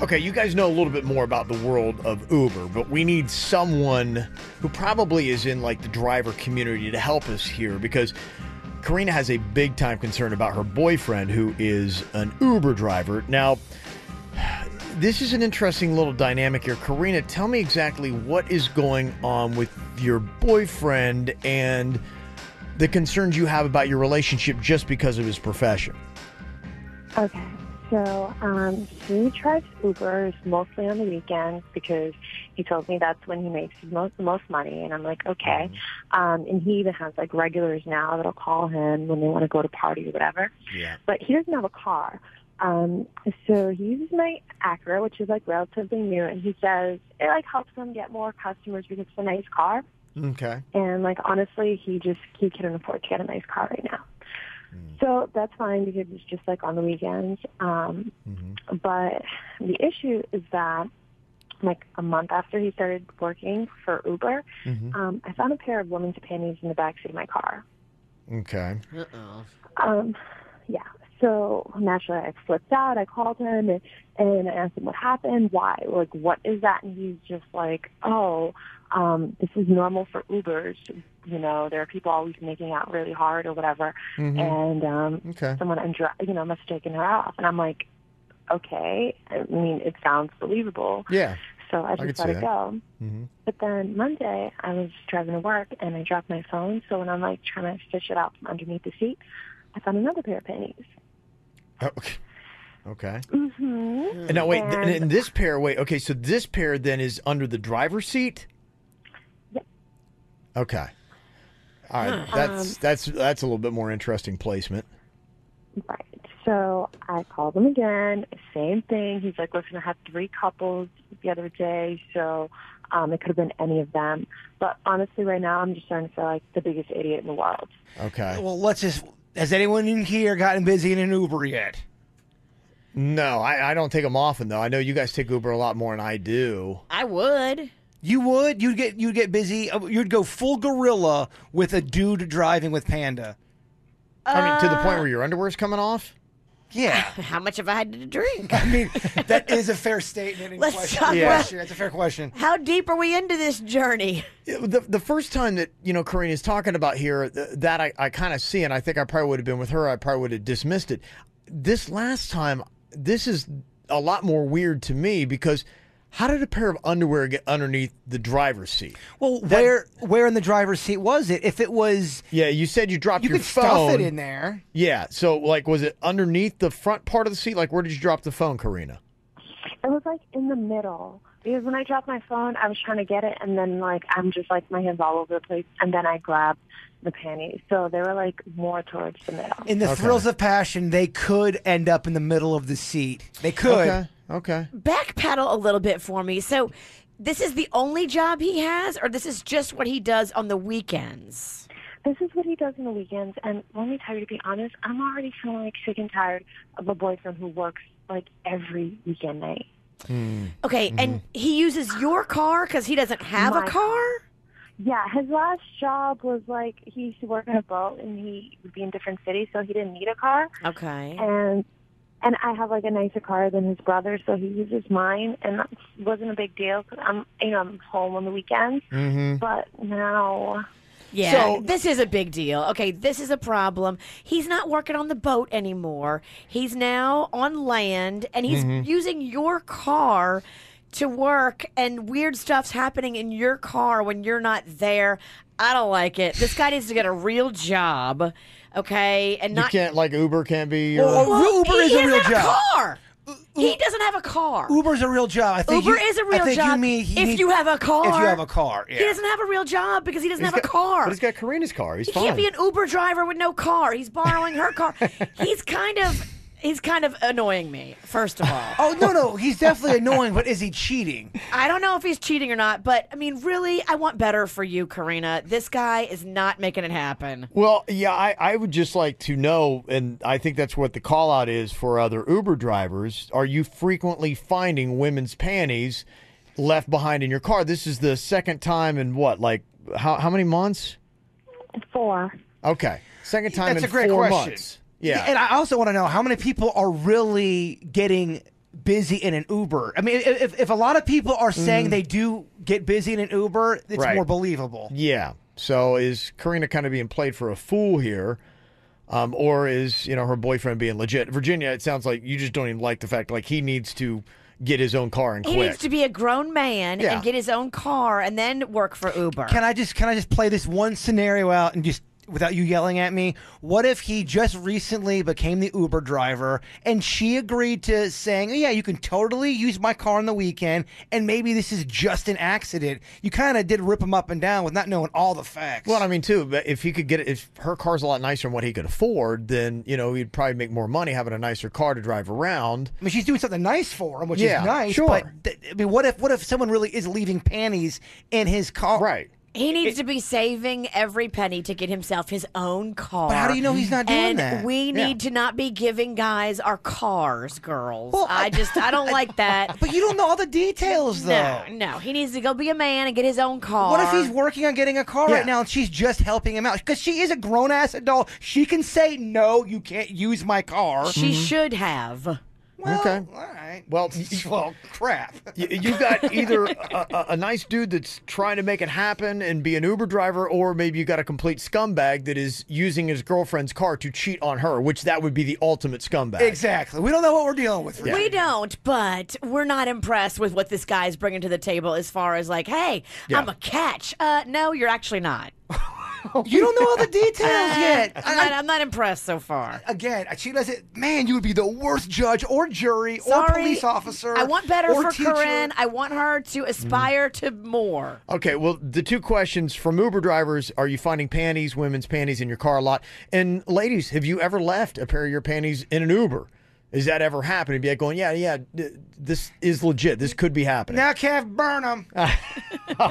Okay, you guys know a little bit more about the world of Uber, but we need someone who probably is in like the driver community to help us here, because Karina has a big time concern about her boyfriend who is an Uber driver. Now, this is an interesting little dynamic here. Karina, tell me exactly what is going on with your boyfriend and the concerns you have about your relationship just because of his profession. Okay. So he drives Ubers mostly on the weekends because he told me that's when he makes the most money. And I'm like, okay. And he even has like regulars now that'll call him when they want to go to party or whatever. Yeah. But he doesn't have a car. So he uses my Acura, which is like relatively new. And he says it like helps him get more customers because it's a nice car. Okay. And like honestly, he couldn't afford to get a nice car right now. So that's fine because it's just like on the weekends. But the issue is that like a month after he started working for Uber, I found a pair of women's panties in the backseat of my car. Okay. Yeah. So naturally I flipped out. I called him and I asked him what happened, why, like what is that? And he's just like, this is normal for Ubers. You know, there are people always making out really hard or whatever. And someone must have taken her off. And I'm like, okay. I mean, it sounds believable. Yeah. So I just let it go. But then Monday, I was driving to work and I dropped my phone. So when I'm like trying to fish it out from underneath the seat, I found another pair of panties. Okay. And now wait, and this pair, okay, so this pair then is under the driver's seat? Yep. Okay. All right. That's a little bit more interesting placement. Right. So I called him again. Same thing. He's like, listen, I had 3 couples the other day, so it could have been any of them. But honestly, right now, I'm just starting to feel like the biggest idiot in the world. Okay. Well, has anyone in here gotten busy in an Uber yet? No, I don't take them often, though. I know you guys take Uber a lot more than I do. I would. You would? You'd get busy. You'd go full gorilla with a dude driving with Panda. I mean, to the point where your underwear's coming off? Yeah. How much have I had to drink? I mean, that is a fair statement. Let's talk about. That's a fair question. How deep are we into this journey? The first time that, Karina's talking about here, that I kind of see, and I think I probably would have been with her, I probably would have dismissed it. This last time, this is a lot more weird to me because how did a pair of underwear get underneath the driver's seat? Well, where in the driver's seat was it? If it was... Yeah, you said you dropped your phone. You could stuff it in there. Yeah, so, was it underneath the front part of the seat? Where did you drop the phone, Karina? It was, in the middle. Because when I dropped my phone, I was trying to get it, and then, I'm just, my hands all over the place, and then I grabbed the panties. So they were, more towards the middle. In the thrills of passion, they could end up in the middle of the seat. They could. Okay. Backpedal a little bit for me. So this is the only job he has, or this is just what he does on the weekends? This is what he does on the weekends, and let me tell you, to be honest, I'm already feeling sick and tired of a boyfriend who works every weekend night. Okay, and he uses your car because he doesn't have a car? Yeah, his last job was he used to work in a boat, and he would be in different cities, so he didn't need a car. Okay. And I have a nicer car than his brother, so he uses mine, and that wasn't a big deal because I'm home on the weekends. Mm-hmm. But now, yeah, so this is a big deal. Okay, this is a problem. He's not working on the boat anymore. He's now on land, and he's using your car to work, and weird stuff's happening in your car when you're not there. I don't like it. This guy needs to get a real job. Okay, and not you can't Uber can't be your. Uber is a real job. He doesn't have a car. He doesn't have a car. Uber's a real job. I think Uber is a real job. If you have a car. If you have a car, yeah. He doesn't have a real job because he doesn't have a car. But he's got Karina's car. He's he fine. Can't be an Uber driver with no car. He's borrowing her car. He's kind of annoying me, first of all. Oh, no. He's definitely annoying, but is he cheating? I don't know if he's cheating or not, but, really, I want better for you, Karina. This guy is not making it happen. Well, yeah, I would just like to know, and I think that's what the call-out is for other Uber drivers, are you frequently finding women's panties left behind in your car? This is the second time in what, how many months? 4. Okay. Second time That's in a great 4 question. months. Yeah. And I also want to know how many people are really getting busy in an Uber. I mean, if a lot of people are saying they do get busy in an Uber, it's more believable. Yeah. So is Karina kind of being played for a fool here? Or is, her boyfriend being legit? Virginia, it sounds like you just don't even like the fact he needs to get his own car and He quit. needs to be a grown man and get his own car and then work for Uber. Can I just play this one scenario out and just without you yelling at me? What if he just recently became the Uber driver and she agreed to saying, yeah, you can totally use my car on the weekend and maybe this is just an accident? You kind of did rip him up and down with not knowing all the facts. Well, I mean, too, but if he could get it, if her car's a lot nicer than what he could afford, then, he'd probably make more money having a nicer car to drive around. I mean, she's doing something nice for him, which is nice. Sure. But, what if someone really is leaving panties in his car? Right. He needs to be saving every penny to get himself his own car. But how do you know he's not doing that? And we need to not be giving guys our cars, girls. Well, I don't like that. But you don't know all the details, though. No. He needs to go be a man and get his own car. What if he's working on getting a car right now and she's just helping him out? Because she is a grown-ass adult. She can say, no, you can't use my car. She should have. Well, okay. All right. Well, crap. You've got either a nice dude that's trying to make it happen and be an Uber driver, or maybe you got a complete scumbag that is using his girlfriend's car to cheat on her, which that would be the ultimate scumbag. Exactly. We don't know what we're dealing with. We don't, but we're not impressed with what this guy's bringing to the table as far as hey, I'm a catch. No, you're actually not. You don't know all the details yet. I'm not impressed so far. Again, she does it. Man, you would be the worst judge or jury or police officer. I want better or for teacher. Corinne. I want her to aspire to more. Okay, well, the two questions from Uber drivers: are you finding panties, women's panties, in your car a lot? And ladies, have you ever left a pair of your panties in an Uber? Is that ever happening? Be going, yeah, this is legit. This could be happening. Now, Kev, burn them. All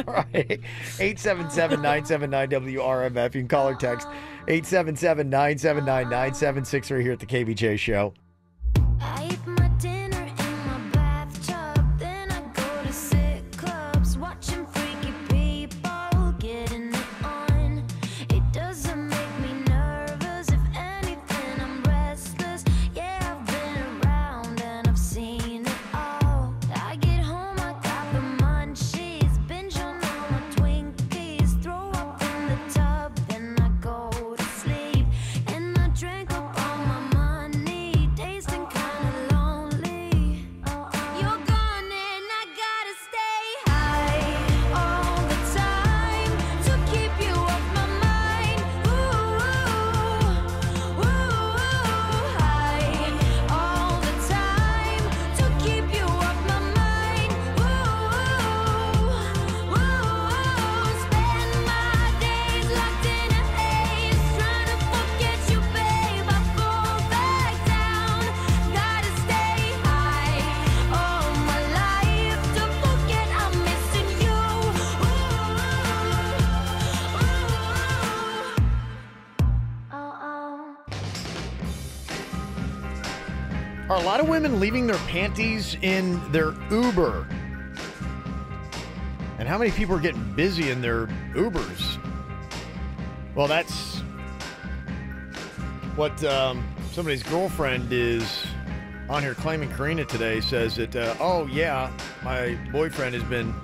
right. 877-979-WRMF. You can call or text 877-979-9763 here at the KVJ Show. I eat my dinner in my bathtub, then I go to sick clubs, watching free Are a lot of women leaving their panties in their Uber? And how many people are getting busy in their Ubers? Well, that's what somebody's girlfriend is on here claiming. Karina today says that, oh, yeah, my boyfriend has been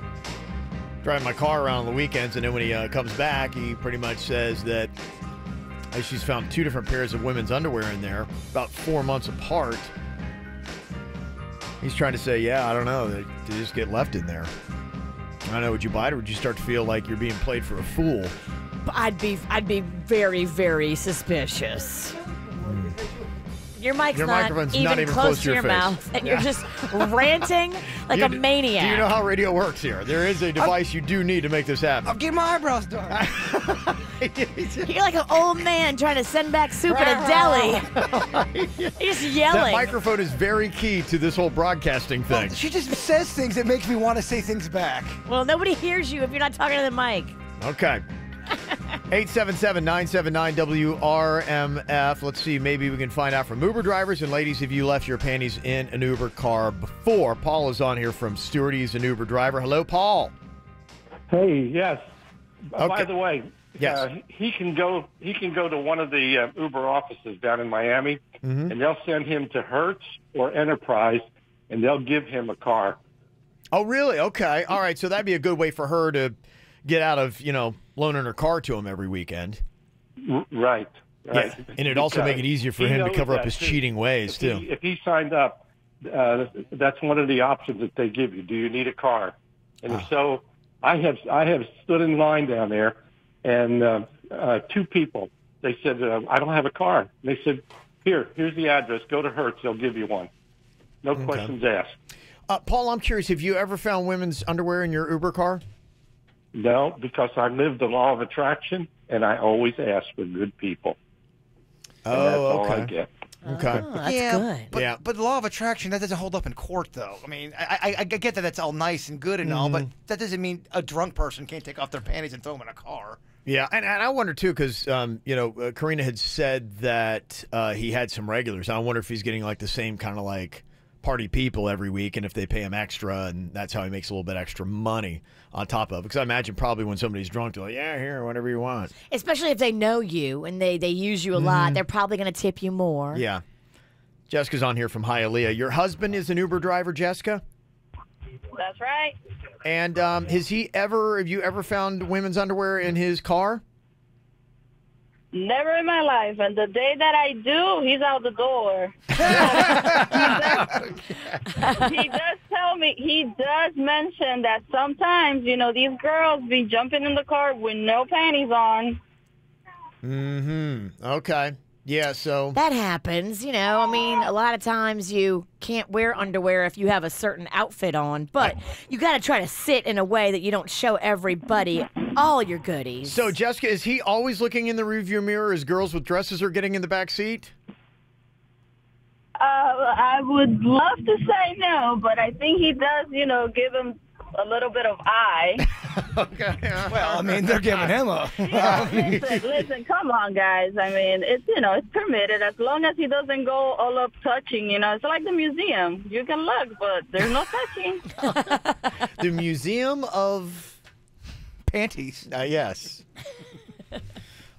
driving my car around on the weekends, and then when he comes back, he pretty much says that she's found 2 different pairs of women's underwear in there, about 4 months apart. He's trying to say, yeah, I don't know, they just get left in there. I don't know, would you buy it, or would you start to feel like you're being played for a fool? I'd be very, very suspicious. Your microphone's not even close to your mouth, and you're just ranting like a maniac. Do you know how radio works here? There is a device you do need to make this happen. I'll get my eyebrows done. You're like an old man trying to send back soup at a deli. You're just yelling. That microphone is very key to this whole broadcasting thing. Well, she just says things that makes me want to say things back. Well, nobody hears you if you're not talking to the mic. Okay. 877-979-WRMF. Let's see, maybe we can find out from Uber drivers. And ladies, if you left your panties in an Uber car before. Paul is on here from Stewart. He's an Uber driver. Hello, Paul. Hey, yes. Okay. By the way, yes. He can go to one of the Uber offices down in Miami, and they'll send him to Hertz or Enterprise, and they'll give him a car. Oh, really? Okay. All right. So that'd be a good way for her to get out of, loaning her car to him every weekend. Right. Yeah. And it'd also make it easier for him to cover up his cheating ways, too. If he signed up, that's one of the options that they give you. Do you need a car? And so I have stood in line down there, and 2 people, they said, I don't have a car. And they said, here's the address. Go to Hertz. They'll give you one. No questions asked. Paul, I'm curious, have you ever found women's underwear in your Uber car? No, because I live the law of attraction, and I always ask for good people. And that's all I get. Okay. That's good. But the law of attraction, that doesn't hold up in court, though. I mean, I get that that's all nice and good and all, but that doesn't mean a drunk person can't take off their panties and throw them in a car. Yeah, and I wonder, too, because, Karina had said that he had some regulars. I wonder if he's getting, like, the same kind of, like, party people every week, and if they pay him extra, and that's how he makes a little bit extra money on top of it. Because I imagine probably when somebody's drunk, they're like, yeah, here, whatever you want. Especially if they know you and they use you a lot, they're probably going to tip you more. Yeah. Jessica's on here from Hialeah. Your husband is an Uber driver, Jessica? That's right. And have you ever found women's underwear in his car? Never in my life. And the day that I do, he's out the door. He does tell me, he does mention that sometimes, these girls be jumping in the car with no panties on. Okay. Yeah, so that happens, I mean, a lot of times you can't wear underwear if you have a certain outfit on, but you got to try to sit in a way that you don't show everybody all your goodies. So, Jessica, is he always looking in the rearview mirror as girls with dresses are getting in the back seat? I would love to say no, but I think he does, give him a little bit of eye. Okay. Well, I mean, they're giving him a... Listen, come on, guys. I mean, it's, it's permitted as long as he doesn't go all up touching, It's like the museum. You can look, but there's no touching. The Museum of... Panties. Yes.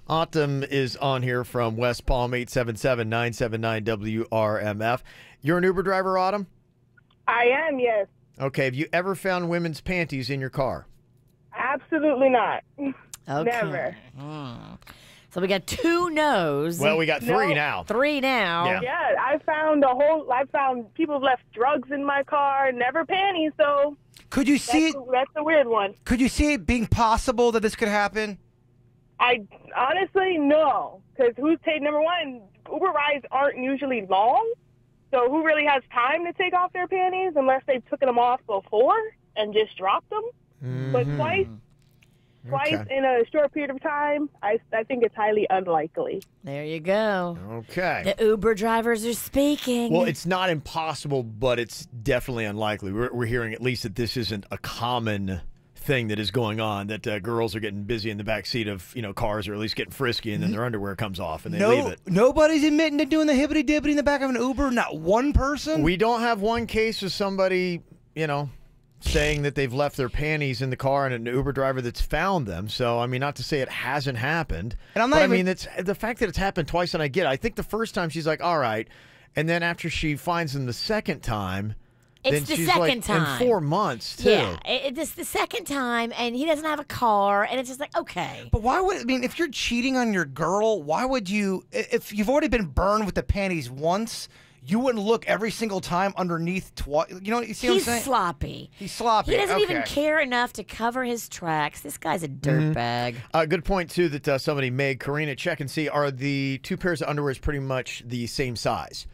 Autumn is on here from West Palm, 877-979-WRMF. You're an Uber driver, Autumn? I am, yes. Okay, have you ever found women's panties in your car? Absolutely not. Okay. Never. So we got 2 no's. Well, we got 3 now. 3 now. Yeah, I found people have left drugs in my car, never panties, so could you see that's a weird one. Could you see it being possible that this could happen? I honestly, no, because number one, Uber rides aren't usually long. So who really has time to take off their panties unless they've taken them off before and just dropped them? But twice in a short period of time, I think it's highly unlikely. There you go. Okay. The Uber drivers are speaking. Well, it's not impossible, but it's definitely unlikely. We're hearing at least that this isn't a common thing that is going on, that girls are getting busy in the back seat of cars, or at least getting frisky, and then their underwear comes off and they leave it. Nobody's admitting to doing the hibbity-dibbity in the back of an Uber? Not one person? We don't have one case of somebody, saying that they've left their panties in the car and an Uber driver that's found them. So, I mean, not to say it hasn't happened. And I'm not but, I mean, it's the fact that it's happened twice, and I get it. I think the first time she's like, all right. And then after she finds them the second time, it's then the she's second like, time. in 4 months, too. Yeah, it's the second time, and he doesn't have a car, and it's just like, okay. But why would, if you're cheating on your girl, why would you, if you've already been burned with the panties once, you wouldn't look every single time underneath twice. You see what I'm saying? He's sloppy. He's sloppy. He doesn't okay. even care enough to cover his tracks. This guy's a dirtbag. Good point, too, that somebody made. Karina, check and see, are the two pairs of underwear pretty much the same size?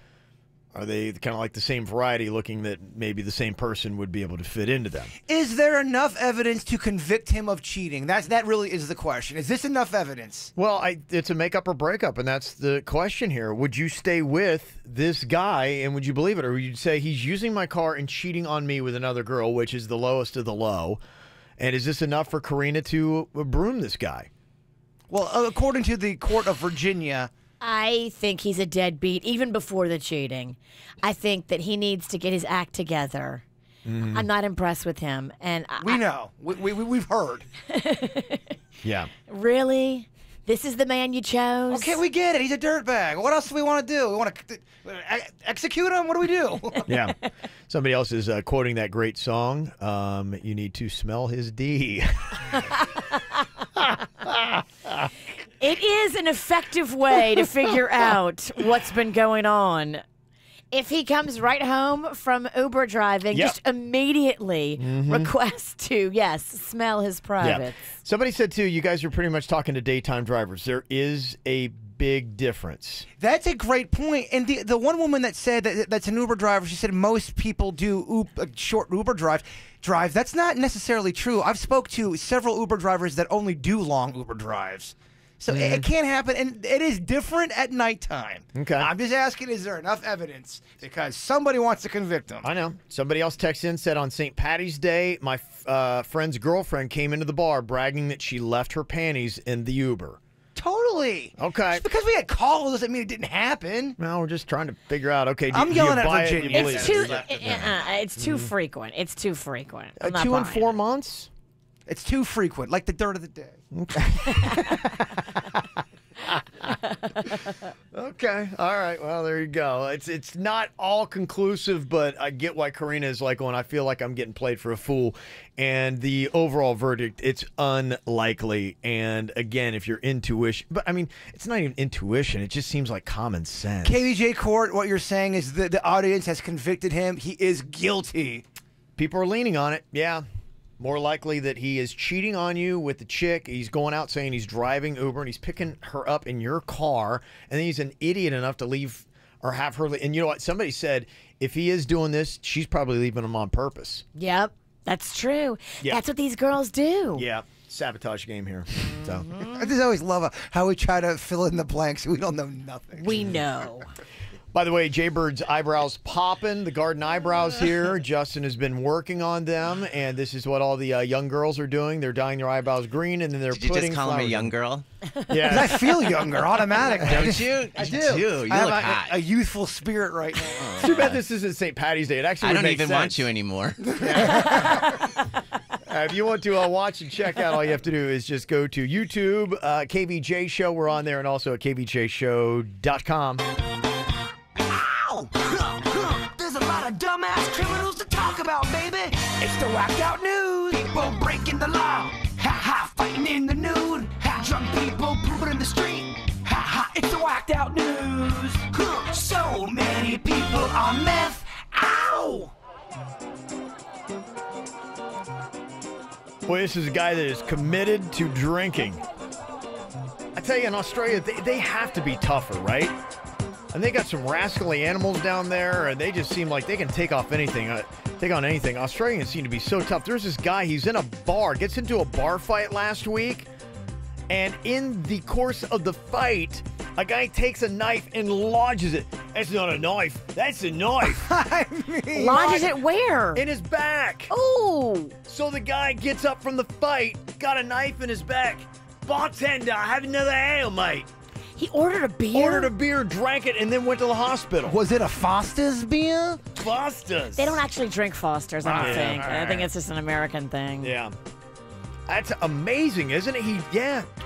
Are they kind of like the same variety, looking that maybe the same person would be able to fit into them? Is there enough evidence to convict him of cheating? That really is the question. Is this enough evidence? Well, it's a makeup or breakup, and that's the question here. Would you stay with this guy, and would you believe it? Or would you say, he's using my car and cheating on me with another girl, which is the lowest of the low? And is this enough for Karina to broom this guy? Well, according to the court of Virginia, I think he's a deadbeat, even before the cheating. I think that he needs to get his act together. I'm not impressed with him. And we know. We've heard. Yeah. Really? This is the man you chose? Okay, we get it. He's a dirtbag. What else do we want to do? We want to execute him? What do we do? Yeah. Somebody else is quoting that great song, you need to smell his D. It is an effective way to figure out what's been going on. If he comes right home from Uber driving, just immediately request to, smell his privates. Yeah. Somebody said, too, you guys are pretty much talking to daytime drivers. There is a big difference. That's a great point. And the one woman that said that's an Uber driver, she said most people do short Uber drive. That's not necessarily true. I've spoke to several Uber drivers that only do long Uber drives. So it can't happen, and it is different at nighttime. Okay. I'm just asking, is there enough evidence? Because somebody wants to convict him. I know. Somebody else texted in, said on St. Patty's Day, my friend's girlfriend came into the bar bragging that she left her panties in the Uber. Totally. Okay. Just because we had calls doesn't mean it didn't happen. No, we're just trying to figure out, okay, I'm yelling at Virginia. It's too frequent. It's too frequent. 2 and 4 months? It's too frequent, like the dirt of the day. Okay. Okay. All right. Well, there you go. It's not all conclusive, but I get why Karina is like going, I feel like I'm getting played for a fool. And the overall verdict, it's unlikely. And again, if your intuition, but I mean, it's not even intuition. It just seems like common sense. KVJ Court, what you're saying is the audience has convicted him. He is guilty. People are leaning on it. Yeah. More likely that he is cheating on you with the chick. He's going out saying he's driving Uber and he's picking her up in your car. And then he's an idiot enough to leave or have her. And you know what? Somebody said if he is doing this, she's probably leaving him on purpose. Yep. That's true. Yeah. That's what these girls do. Yeah. Sabotage game here. So I just always love how we try to fill in the blanks. We don't know nothing. We know. By the way, Jay Bird's eyebrows popping. The garden eyebrows here. Justin has been working on them, and this is what all the young girls are doing. They're dyeing their eyebrows green, and then they're Did putting you just call him a flowers young in. girl? Yeah. 'Cause I feel younger automatically. Don't you? I do. You do. You I have look hot. a youthful spirit right now. Too bad this isn't St. Patty's Day. It actually I would don't make even sense. want you anymore. If you want to watch and check out, all you have to do is just go to YouTube, KVJ Show. We're on there, and also at kvjshow.com. There's a lot of dumbass criminals to talk about, baby. It's the whacked out news. People breaking the law. Ha ha, fighting in the nude. Ha, drunk people pooping in the street. Ha ha, it's the whacked out news. So many people on meth. Ow! Well, this is a guy that is committed to drinking. I tell you, in Australia, they have to be tougher, right? And they got some rascally animals down there, and they just seem like they can take on anything. Australians seem to be so tough. There's this guy, he's in a bar, gets into a bar fight last week, and in the course of the fight, A guy takes a knife and lodges it. That's not a knife. That's a knife. I mean, Lodges it where? In his back. Oh. So the guy gets up from the fight, got a knife in his back. Bartender, have another ale, mate. He ordered a beer? Ordered a beer, drank it, and then went to the hospital. Was it a Foster's beer? Foster's. They don't actually drink Foster's, I don't Yeah, think. all I think right. it's just an American thing. Yeah. That's amazing, isn't it? He,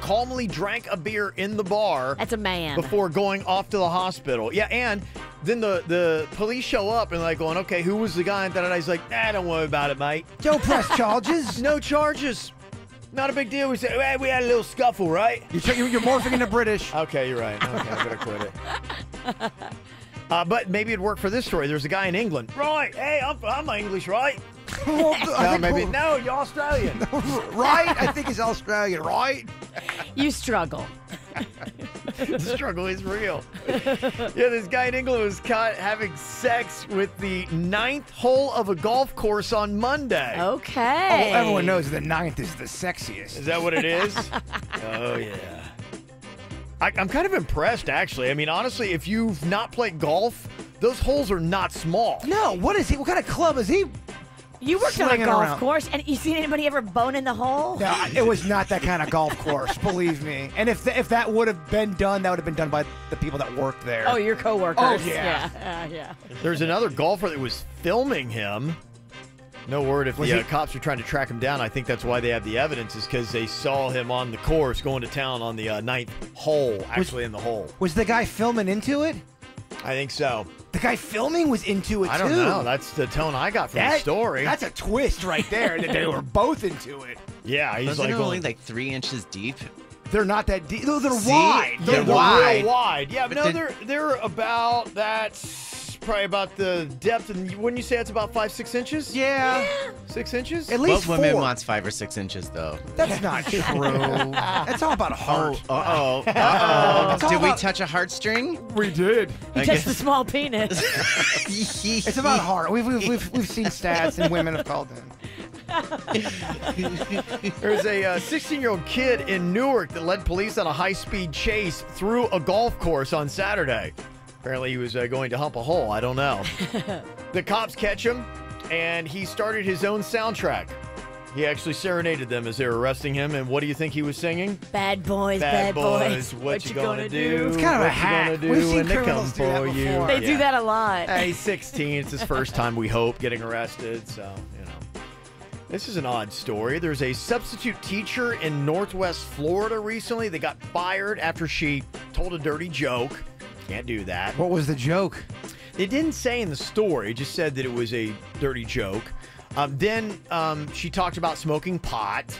calmly drank a beer in the bar. That's a man. Before going off to the hospital. Yeah, and then the police show up and like going, okay, who was the guy? And he's like, don't worry about it, mate. Don't press charges. No charges. Not a big deal. We said, hey, we had a little scuffle, right? You're morphing into British. Okay, you're right. Okay, I'm going to quit it. But maybe it'd work for this story. There's a guy in England. Right. Hey, I'm English, right? No, maybe. No, you're Australian. Right? I think he's Australian, right? You struggle. The struggle is real. Yeah, this guy in England was caught having sex with the 9th hole of a golf course on Monday. Okay. Oh, well, everyone knows the 9th is the sexiest. Is that what it is? Oh, yeah. I'm kind of impressed, actually. I mean, honestly, if you've not played golf, those holes are not small. No, what is he? What kind of club is he? You worked on a Slinging golf around. course, and you seen anybody ever bone in the hole? No, it was not that kind of golf course, believe me. And if that would have been done, that would have been done by the people that worked there. Oh, your coworkers. Oh, yeah. Yeah. There's another golfer that was filming him. No word if the cops are trying to track him down. I think that's why they have the evidence, is because they saw him on the course going to town on the 9th hole, actually in the hole. Was the guy filming into it? I think so. The guy filming was into it, too. I don't know. That's the tone I got from the story. That's a twist right there, that they were both into it. Yeah, he's Wasn't like it only going, like 3 inches deep? They're not that deep. No, they're See? wide. They're wide. real wide. Yeah, but, But no, they're about probably about the depth. And wouldn't you say it's about 5-6 inches? Yeah. 6 inches? At least What woman 4. wants 5 or 6 inches, though? That's not true. That's all about heart. Did we touch a heartstring? We did. You touched the small penis. It's about heart. We've seen stats and women have called in. There's a 16-year-old kid in Newark that led police on a high-speed chase through a golf course on Saturday. Apparently he was going to hump a hole. I don't know. The cops catch him, and he started his own soundtrack. He actually serenaded them as they were arresting him. And what do you think he was singing? Bad boys, Bad boys, what you gonna do? It's kind of a What you hack. gonna do We've seen when they come criminals do that for you? before. They do that a lot. He's 16. It's his first time, we hope, getting arrested. So, you know. This is an odd story. There's a substitute teacher in Northwest Florida recently that got fired after she told a dirty joke. Can't do that. What was the joke? It didn't say in the story. It just said that it was a dirty joke. Then she talked about smoking pot.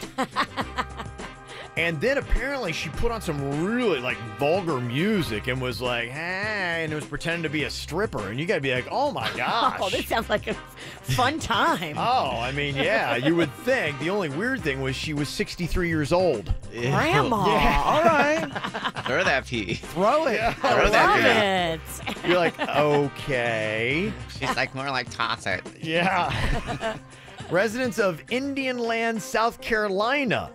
And then apparently she put on some really like vulgar music and was like, hey, and it was pretending to be a stripper. And you got to be like, oh my gosh. Oh, this sounds like a fun time. Oh, I mean, yeah, you would think. The only weird thing was she was 63 years old. Grandma. Yeah, all right. Throw that pee. Throw it. I Throw that love it. You're like, okay. She's like, more like toss it. Yeah. Residents of Indian Land, South Carolina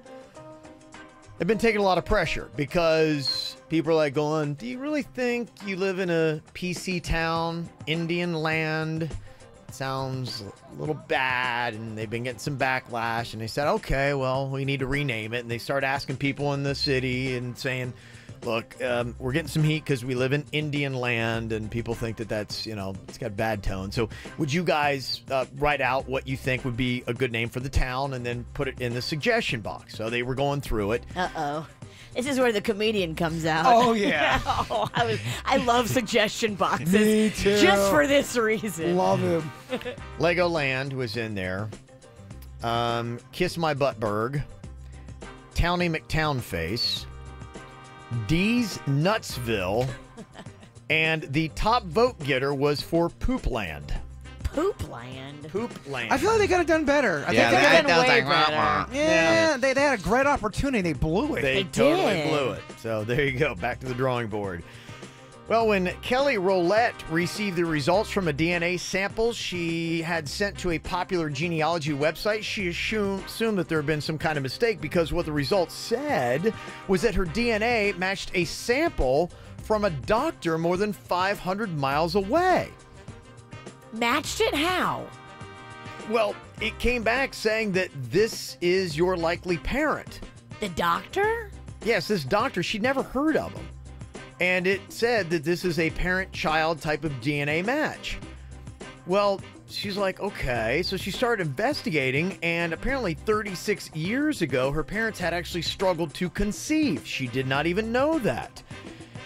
have been taking a lot of pressure because people are like going, do you really think you live in a PC town, Indian Land? It sounds a little bad, and they've been getting some backlash, and they said, okay, well, we need to rename it. And they start asking people in the city and saying, look, we're getting some heat because we live in Indian Land, and people think that that's, you know, it's got bad tone. So would you guys write out what you think would be a good name for the town and then put it in the suggestion box? So they were going through it. Uh-oh. This is where the comedian comes out. Oh, yeah. Oh, I love suggestion boxes. Me too. Just for this reason. Love him. Legoland was in there. Kiss My Buttberg. Townie McTownface. Dee's Nutsville. And the top vote getter was for Poopland. Poopland. Poopland. I feel like they could have done better. I Yeah, think they that could have was way like, wah, better. wah. Yeah, they had a great opportunity. They blew it. They They totally did. blew it. So there you go. Back to the drawing board. Well, when Kelly Roulette received the results from a DNA sample she had sent to a popular genealogy website, she assumed that there had been some kind of mistake because what the results said was that her DNA matched a sample from a doctor more than 500 miles away. Matched it? How? Well, it came back saying that this is your likely parent. The doctor? Yes, this doctor. She'd never heard of him. And it said that this is a parent-child type of DNA match. Well, she's like, okay. So she started investigating, and apparently 36 years ago, her parents had actually struggled to conceive. She did not even know that.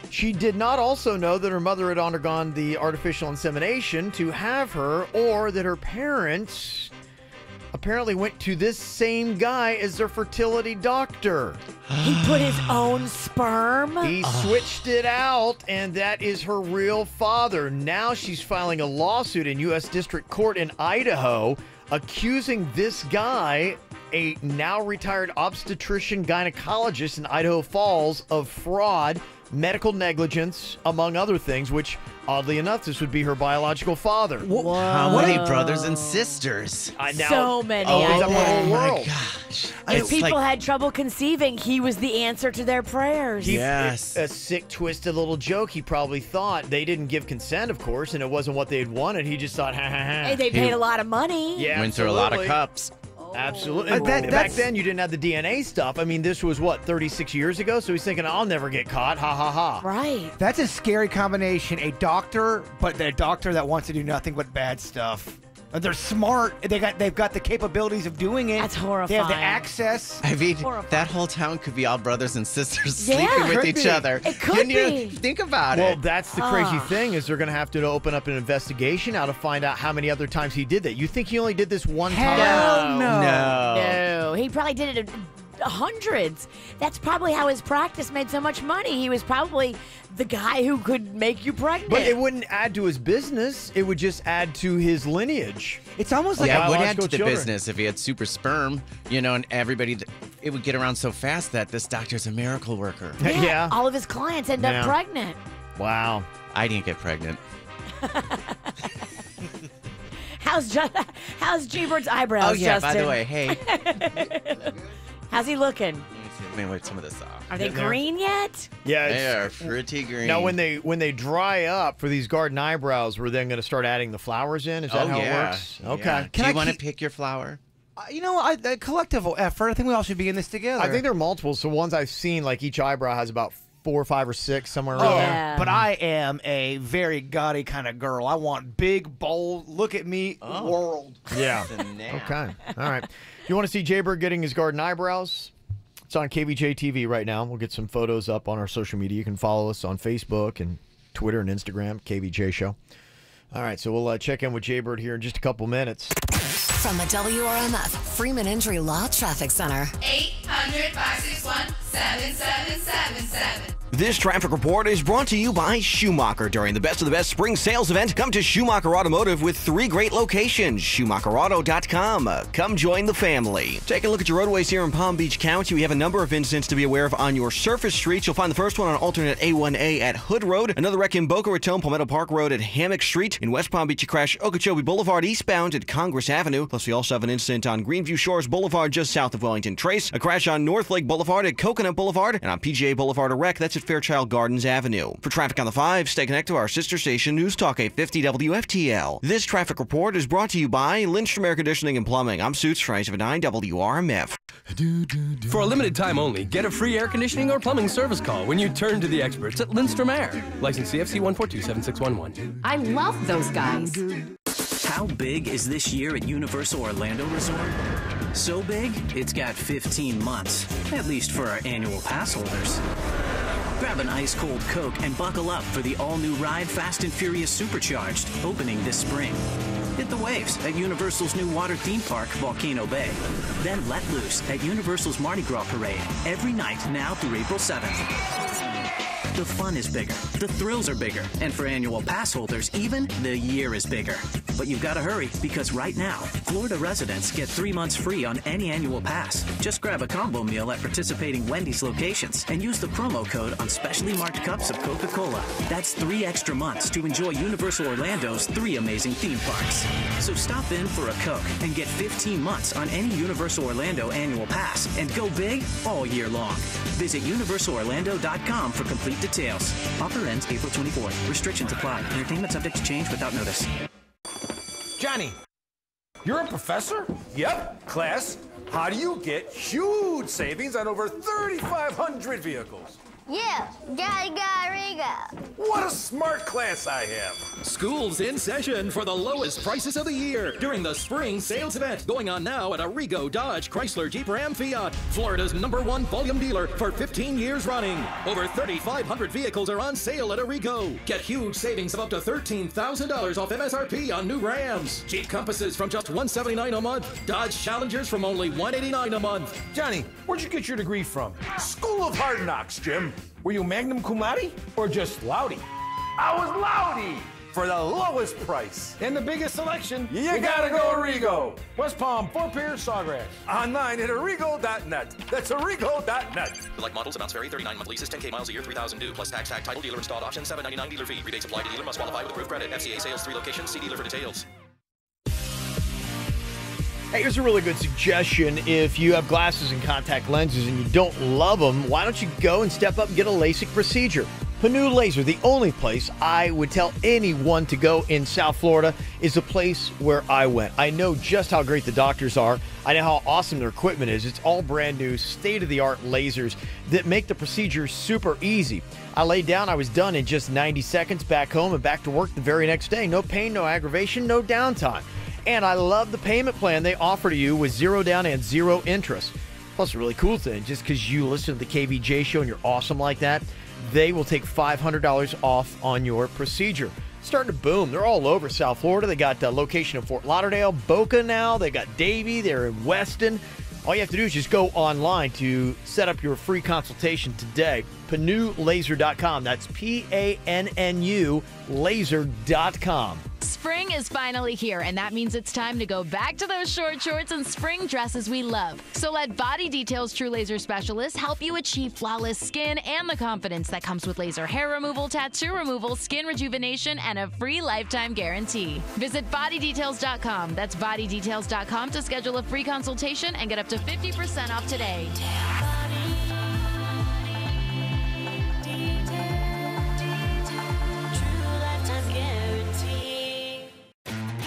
She did not also know that her mother had undergone the artificial insemination to have her, or that her parents apparently went to this same guy as their fertility doctor. He put his own sperm? He switched it out, and that is her real father. Now she's filing a lawsuit in U.S. District Court in Idaho, accusing this guy, a now retired obstetrician gynecologist in Idaho Falls, of fraud, medical negligence, among other things, which, oddly enough, this would be her biological father. How many brothers and sisters? So many. Opens up the whole my world. gosh. If people had trouble conceiving, he was the answer to their prayers. Yes. A sick, twisted little joke. He probably thought they didn't give consent, of course, and it wasn't what they'd wanted. He just thought, ha, ha, ha. Hey, they paid a lot of money. Yeah, Went through a lot of absolutely. cups. Absolutely. And back then, you didn't have the DNA stuff. I mean, this was, what, 36 years ago? So he's thinking, I'll never get caught. Ha, ha, ha. Right. That's a scary combination. A doctor, but a doctor that wants to do nothing but bad stuff. They're smart. They've got the capabilities of doing it. That's horrifying. They have the access. I mean, that whole town could be all brothers and sisters Yeah, sleeping with could each be. other. It could You be. think about Well, it. that's the crazy thing is they're going to have to open up an investigation now to find out how many other times he did that. You think he only did this one time? Hell no. No, he probably did it hundreds. That's probably how his practice made so much money. He was probably the guy who could make you pregnant. But it wouldn't add to his business. It would just add to his lineage. It's almost like Yeah, it would add to biological the children. business if he had super sperm, and everybody, it would get around so fast that this doctor's a miracle worker. Yeah. All of his clients end up pregnant. Wow. I didn't get pregnant. How's G-Bird's eyebrows, Oh, yeah, Justin? by the way, hey. How's he looking? Let me wipe some of this off. Are they green yet? Yeah, They are pretty green. Now, when they dry up for these garden eyebrows, we're then going to start adding the flowers in. Is that how it works? Okay. Yeah. Do you want to pick your flower? A collective effort. I think we all should be in this together. I think there are multiple. So ones I've seen, like each eyebrow has about 4, 5, or 6 somewhere around there. But I am a very gaudy kind of girl. I want big, bold, look at me world. Yeah. Okay. All right. If you want to see Jay-Bird getting his garden eyebrows, it's on KVJ TV right now. We'll get some photos up on our social media. You can follow us on Facebook and Twitter and Instagram, KVJ Show. All right, so we'll check in with Jay-Bird here in just a couple minutes. From the WRMF Freeman Injury Law Traffic Center. 800-561-7777. This traffic report is brought to you by Schumacher. During the Best of the Best Spring Sales Event, come to Schumacher Automotive with 3 great locations. SchumacherAuto.com. Come join the family. Take a look at your roadways here in Palm Beach County. We have a number of incidents to be aware of on your surface streets. You'll find the first one on alternate A1A at Hood Road. Another wreck in Boca Raton, Palmetto Park Road at Hammock Street. In West Palm Beach, you crash Okeechobee Boulevard eastbound at Congress Avenue. Plus, we also have an incident on Greenview Shores Boulevard just south of Wellington Trace. A crash on North Lake Boulevard at Coconut Boulevard. And on PGA Boulevard, a wreck that's at Fairchild Gardens Avenue. For traffic on the 5, stay connected to our sister station, News Talk 850 WFTL. This traffic report is brought to you by Lindstrom Air Conditioning and Plumbing. I'm Suits for 979 WRMF. For a limited time only, get a free air conditioning or plumbing service call when you turn to the experts at Lindstrom Air. License CFC 1427611. I love those guys. How big is this year at Universal Orlando Resort? So big, it's got 15 months, at least for our annual pass holders. Grab an ice-cold Coke and buckle up for the all-new ride Fast and Furious Supercharged, opening this spring. Hit the waves at Universal's new water theme park, Volcano Bay. Then let loose at Universal's Mardi Gras Parade every night now through April 7th. The fun is bigger, the thrills are bigger, and for annual pass holders, even the year is bigger. But you've got to hurry, because right now, Florida residents get 3 months free on any annual pass. Just grab a combo meal at participating Wendy's locations and use the promo code on specially marked cups of Coca-Cola. That's 3 extra months to enjoy Universal Orlando's 3 amazing theme parks. So stop in for a Coke and get 15 months on any Universal Orlando annual pass and go big all year long. Visit universalorlando.com for complete details. Offer ends April 24th. Restrictions apply. Entertainment subject to change without notice. Johnny, you're a professor? Yep. Class, how do you get huge savings on over 3,500 vehicles? Yeah, Riga. What a smart class I have. School's in session for the lowest prices of the year during the spring sales event going on now at Arrigo Dodge Chrysler Jeep Ram Fiat, Florida's #1 volume dealer for 15 years running. Over 3,500 vehicles are on sale at Arrigo. Get huge savings of up to $13,000 off MSRP on new Rams. Jeep Compasses from just $179 a month. Dodge Challengers from only $189 a month. Johnny, where'd you get your degree from? School of Hard Knocks, Jim. Were you magna cum laude or just loudy? I was loudy for the lowest price. And the biggest selection. You gotta go Arrigo. West Palm, Fort Pierce, Sawgrass. Online at arrigo.net. That's arrigo.net. Select models, amounts vary, 39-month leases, 10K miles a year, 3,000 due, plus tax, tag, title, dealer installed option, $799 dealer fee. Rebates apply to dealer, must qualify with approved credit. FCA sales, 3 locations, see dealer for details. Hey, here's a really good suggestion. If you have glasses and contact lenses and you don't love them, why don't you go and step up and get a LASIK procedure? Panu Laser, the only place I would tell anyone to go in South Florida, is the place where I went. I know just how great the doctors are. I know how awesome their equipment is. It's all brand new, state-of-the-art lasers that make the procedure super easy. I laid down, I was done in just 90 seconds, back home and back to work the very next day. No pain, no aggravation, no downtime. And I love the payment plan they offer to you with 0 down and 0 interest. Plus, a really cool thing, just because you listen to the KVJ show and you're awesome like that, they will take $500 off on your procedure. Starting to boom. They're all over South Florida. They got a location in Fort Lauderdale, Boca now. They got Davie. They're in Weston. All you have to do is just go online to set up your free consultation today. PanuLaser.com. That's PANNU laser.com. Spring is finally here, and that means it's time to go back to those short shorts and spring dresses we love. So let Body Details True Laser Specialists help you achieve flawless skin and the confidence that comes with laser hair removal, tattoo removal, skin rejuvenation, and a free lifetime guarantee. Visit bodydetails.com. That's bodydetails.com to schedule a free consultation and get up to 50% off today.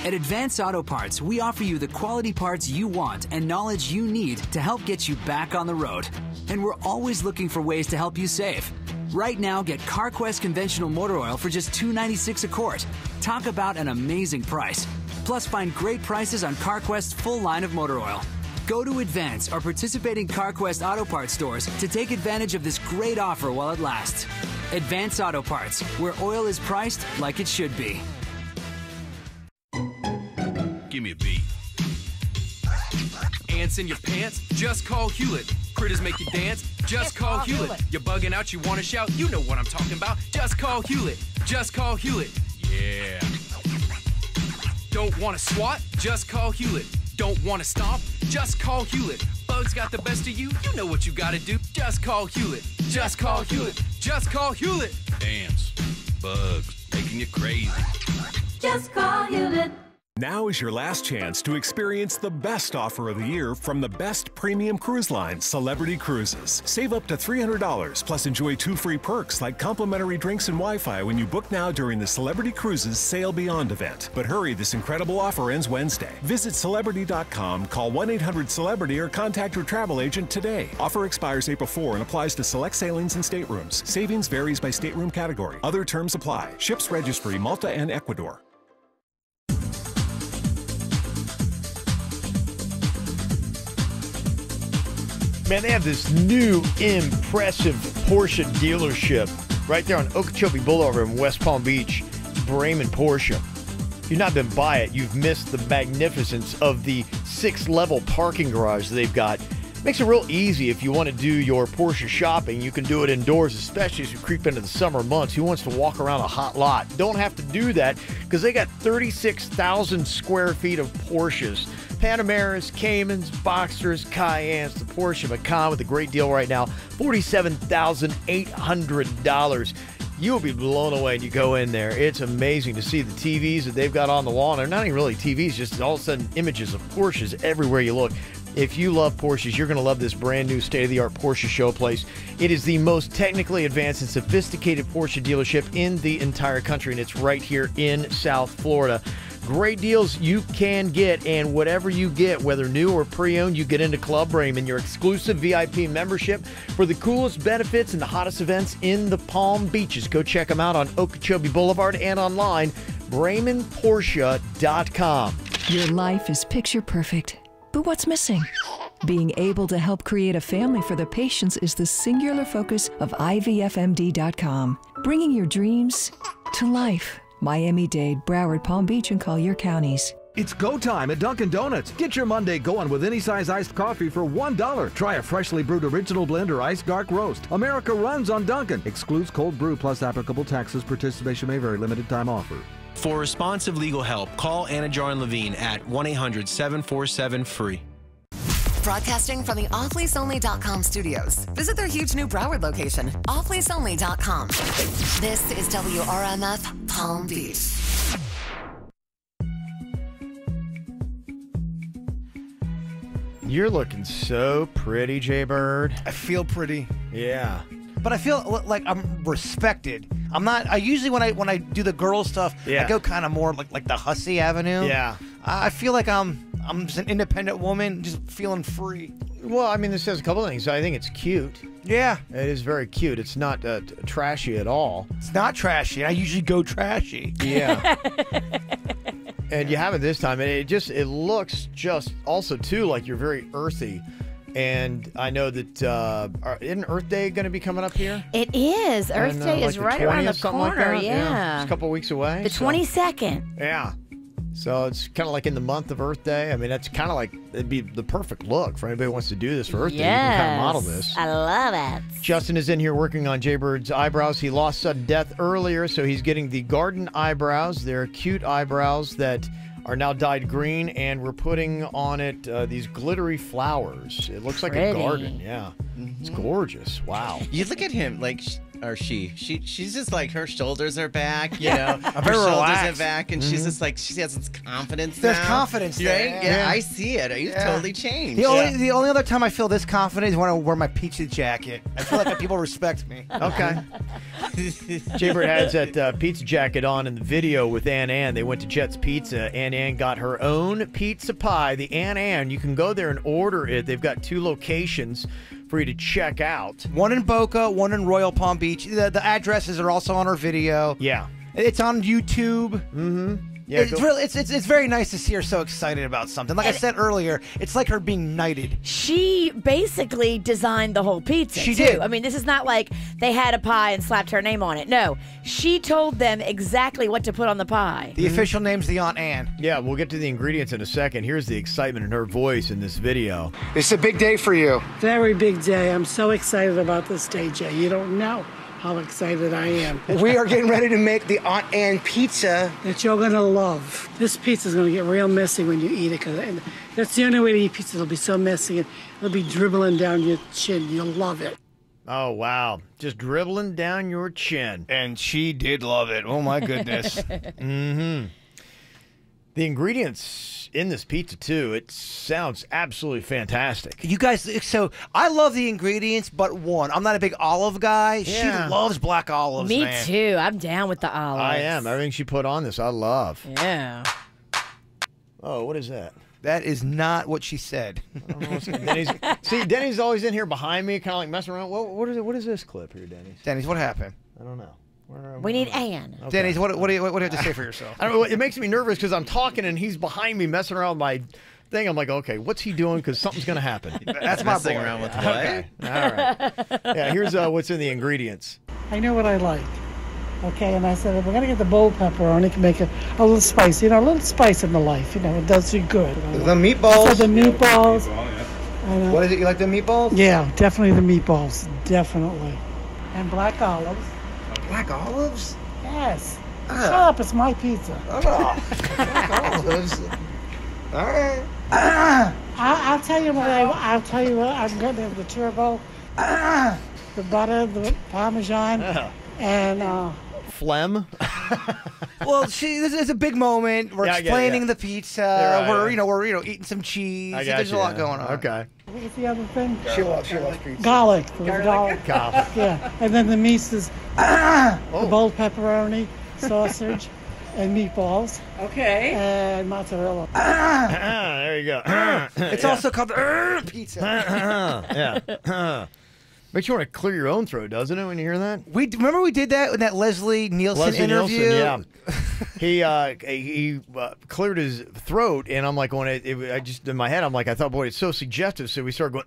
At Advance Auto Parts, we offer you the quality parts you want and knowledge you need to help get you back on the road. And we're always looking for ways to help you save. Right now, get CarQuest conventional motor oil for just $2.96 a quart. Talk about an amazing price. Plus, find great prices on CarQuest's full line of motor oil. Go to Advance or participating CarQuest Auto Parts stores to take advantage of this great offer while it lasts. Advance Auto Parts, where oil is priced like it should be. Give me a beat. Ants in your pants? Just call Hewlett. Critters make you dance? Just call Hewlett. You're bugging out, you want to shout? You know what I'm talking about. Just call Hewlett. Just call Hewlett. Yeah. Don't want to swat? Just call Hewlett. Don't want to stomp? Just call Hewlett. Bugs got the best of you? You know what you got to do. Just call Hewlett. Just call Hewlett. Just call Hewlett. Ants, bugs, making you crazy. Just call Hewlett. Now is your last chance to experience the best offer of the year from the best premium cruise line, Celebrity Cruises. Save up to $300, plus enjoy 2 free perks like complimentary drinks and Wi-Fi when you book now during the Celebrity Cruises Sail Beyond event. But hurry, this incredible offer ends Wednesday. Visit Celebrity.com, call 1-800-CELEBRITY or contact your travel agent today. Offer expires April 4 and applies to select sailings and staterooms. Savings varies by stateroom category. Other terms apply. Ships registry Malta and Ecuador. Man, they have this new impressive Porsche dealership right there on Okeechobee Boulevard in West Palm Beach, Bremen Porsche. If you've not been by it, you've missed the magnificence of the 6-level parking garage they've got. Makes it real easy if you want to do your Porsche shopping. You can do it indoors, especially as you creep into the summer months. Who wants to walk around a hot lot? Don't have to do that because they got 36,000 square feet of Porsches. Panameras, Caymans, Boxsters, Cayennes, the Porsche Macan with a great deal right now, $47,800. You'll be blown away when you go in there. It's amazing to see the TVs that they've got on the wall. And they're not even really TVs, just all of a sudden images of Porsches everywhere you look. If you love Porsches, you're going to love this brand new state-of-the-art Porsche showplace. It is the most technically advanced and sophisticated Porsche dealership in the entire country, and it's right here in South Florida. Great deals you can get, and whatever you get, whether new or pre-owned, you get into Club Raymond, your exclusive VIP membership for the coolest benefits and the hottest events in the Palm Beaches. Go check them out on Okeechobee Boulevard and online, RaymondPorsche.com. Your life is picture perfect, but what's missing? Being able to help create a family for the patients is the singular focus of IVFMD.com, bringing your dreams to life. Miami-Dade, Broward, Palm Beach, and Collier counties. It's go time at Dunkin' Donuts. Get your Monday going with any size iced coffee for $1. Try a freshly brewed original blend or iced dark roast. America runs on Dunkin'. Excludes cold brew plus applicable taxes. Participation may vary. Limited time offer. For responsive legal help, call Anna Jar Levine at 1-800-747-FREE. Broadcasting from the offleaseonly.com studios. Visit their huge new Broward location, offleaseonly.com. This is WRMF Palm Beach. You're looking so pretty, Jay-Bird. I feel pretty. Yeah. But I feel like I'm respected. I'm not. I usually when I do the girl stuff, I go kind of more like the hussy avenue. Yeah. I feel like I'm just an independent woman, just feeling free. Well, I mean, this says a couple of things. I think it's cute. Yeah. It is very cute. It's not trashy at all. It's not trashy. I usually go trashy. Yeah. And you have it this time. And it looks just also, too, like you're very earthy. And I know that, isn't Earth Day going to be coming up here? It is. Earth Day is right around the corner. Yeah. It's a couple weeks away. The 22nd. Yeah. So it's kind of like in the month of Earth Day. I mean, that's kind of like, it'd be the perfect look for anybody who wants to do this for Earth Day. You can kind of model this. I love it. Justin is in here working on Jaybird's eyebrows. He lost sudden death earlier, so he's getting the garden eyebrows. They're cute eyebrows that are now dyed green, and we're putting on it these glittery flowers. It looks like a garden. Yeah. It's gorgeous. Wow. You look at him like... Or she's just like, her shoulders are back, you know. Her very shoulders relaxed. are back, and she's just like, she has this confidence. There's now. confidence there. Right? Yeah, I see it. You've totally changed. The only other time I feel this confident is when I wear my pizza jacket. I feel like people respect me. Okay. Jaybird has that pizza jacket on in the video with Ann. They went to Jet's Pizza. Ann got her own pizza pie. The Ann, you can go there and order it. They've got 2 locations for you to check out. One in Boca, one in Royal Palm Beach. The addresses are also on our video. Yeah. It's on YouTube. Mm-hmm. Yeah, it's very nice to see her so excited about something. Like I said earlier, it's like her being knighted. She basically designed the whole pizza. She too. did. I mean, this is not like they had a pie and slapped her name on it. No, she told them exactly what to put on the pie. The official name's the Aunt Ann. Yeah, we'll get to the ingredients in a second. Here's the excitement in her voice in this video. It's a big day for you. Very big day. I'm so excited about this day, Jay. You don't know how excited I am. We are getting ready to make the Aunt Ann pizza that you're going to love. This pizza is going to get real messy when you eat it, because that's the only way to eat pizza. It'll be so messy, and it'll be dribbling down your chin. You'll love it. Oh, wow. Just dribbling down your chin. And she did love it. Oh, my goodness. Mm-hmm. The ingredients in this pizza, too, it sounds absolutely fantastic. You guys, so I love the ingredients, but one, I'm not a big olive guy. Yeah. She loves black olives, Me man. too. I'm down with the olives. I am. Everything she put on this, I love. Yeah. Oh, what is that? That is not what she said. Denny's always in here behind me, kind of like messing around. What is this clip here, Denny's? What happened? I don't know. We need Ann. Okay. Denny's, what do you have to say for yourself? I don't know. It makes me nervous because I'm talking and he's behind me messing around with my thing. I'm like, okay, what's he doing? Because something's going to happen. That's my messing boy. around with what? Okay. All right. Yeah, here's what's in the ingredients. I know what I like. Okay, and I said, we're going to get the bold pepperoni to make it a little spicy. You know, a little spice in the life. You know, it does you good. The meatballs. So the meatballs. And, What is it? You like the meatballs? Yeah, definitely the meatballs. Definitely. And black olives. Black olives? Yes. Ah. Shut up, it's my pizza. Oh, black olives. All right. I'll tell you what I'll tell you what I'm getting the turbo, the butter, the Parmesan, and Phlegm. Well, there's a big moment. We're Yeah, I get it, explaining yeah. the pizza. Yeah, right, we're eating some cheese. I got There's you, a lot yeah. going on. Okay. what was the other thing? She loves pizza. Garlic. There was garlic. Garlic. Yeah, and then the meats is the bold pepperoni, sausage, and meatballs. Okay. And mozzarella. There you go. It's also called pizza. Yeah. Makes you want to clear your own throat, doesn't it, when you hear that? Remember we did that in that Leslie Nielsen interview? Nielsen, yeah. He cleared his throat, and I'm like, I just in my head, I'm like, I thought, boy, it's so suggestive. So we started going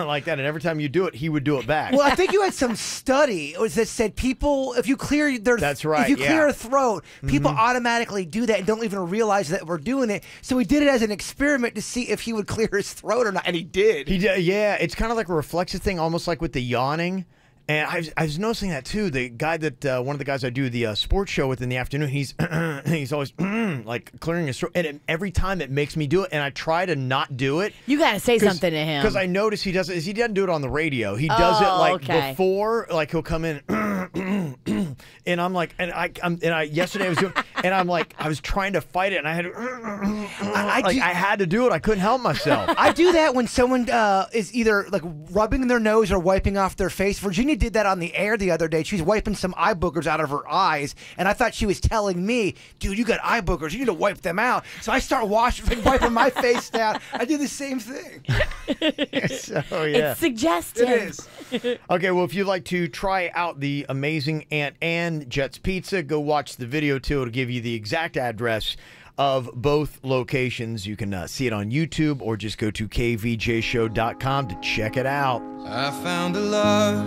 like that, and every time you do it, he would do it back. Well, I think you had some study that said people, if you clear their, That's right, if you clear yeah. a throat, people automatically do that and don't even realize that we're doing it. So we did it as an experiment to see if he would clear his throat or not, and he did. He did, yeah. It's kind of like a reflexive thing, almost like with the yawning. And I was noticing that too. The guy that one of the guys I do the sports show with in the afternoon, he's always like clearing his throat, and every time it makes me do it. And I try to not do it. You got to say something to him because I notice he doesn't do it on the radio. He does it like before, like he'll come in, and I'm like, yesterday I was doing, and I'm like, I was trying to fight it, and I had to, I had to do it. I couldn't help myself. I do that when someone is either like rubbing their nose or wiping off their face. Virginia did that on the air the other day. She was wiping some eye boogers out of her eyes, and I thought she was telling me, dude, you got eye boogers. You need to wipe them out. So I start wiping my face down. I do the same thing. So, yeah. It's suggestive. It is. Okay, well, if you'd like to try out the amazing Aunt Ann Jet's Pizza, go watch the video, too. It'll give you the exact address of both locations. You can see it on YouTube or just go to kvjshow.com to check it out. I found a love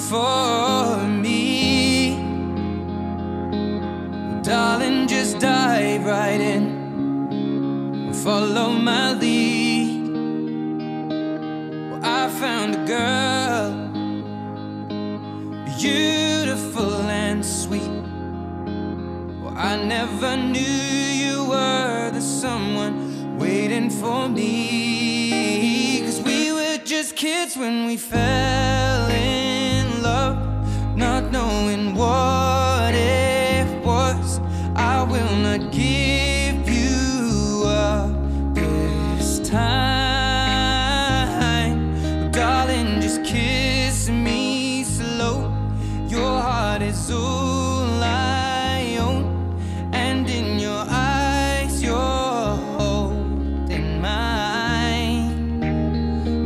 for me. Darling, just dive right in. Follow my lead. Well, I found a girl, beautiful and sweet. Well, I never knew you were the someone waiting for me. 'Cause we were just kids when we fell in love, not knowing what it was. I will not give you up this time. Darling, just kiss me slow. Your heart is all I own, and in your eyes you're holding mine.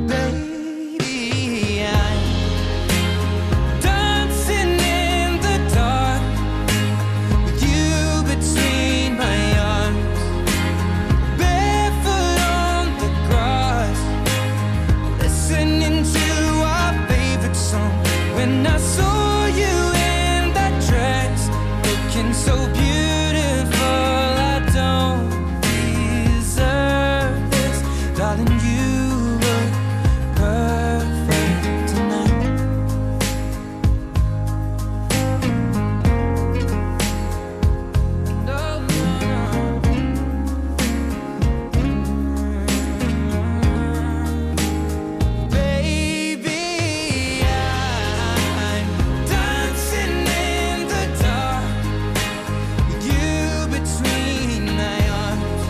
Baby, I'm dancing in the dark with you between my arms, barefoot on the grass, listening to our favorite song. When I saw you in that dress, looking so beautiful, I don't deserve this. Darling, you look perfect tonight. No, baby, I'm dancing in the dark with you between my arms,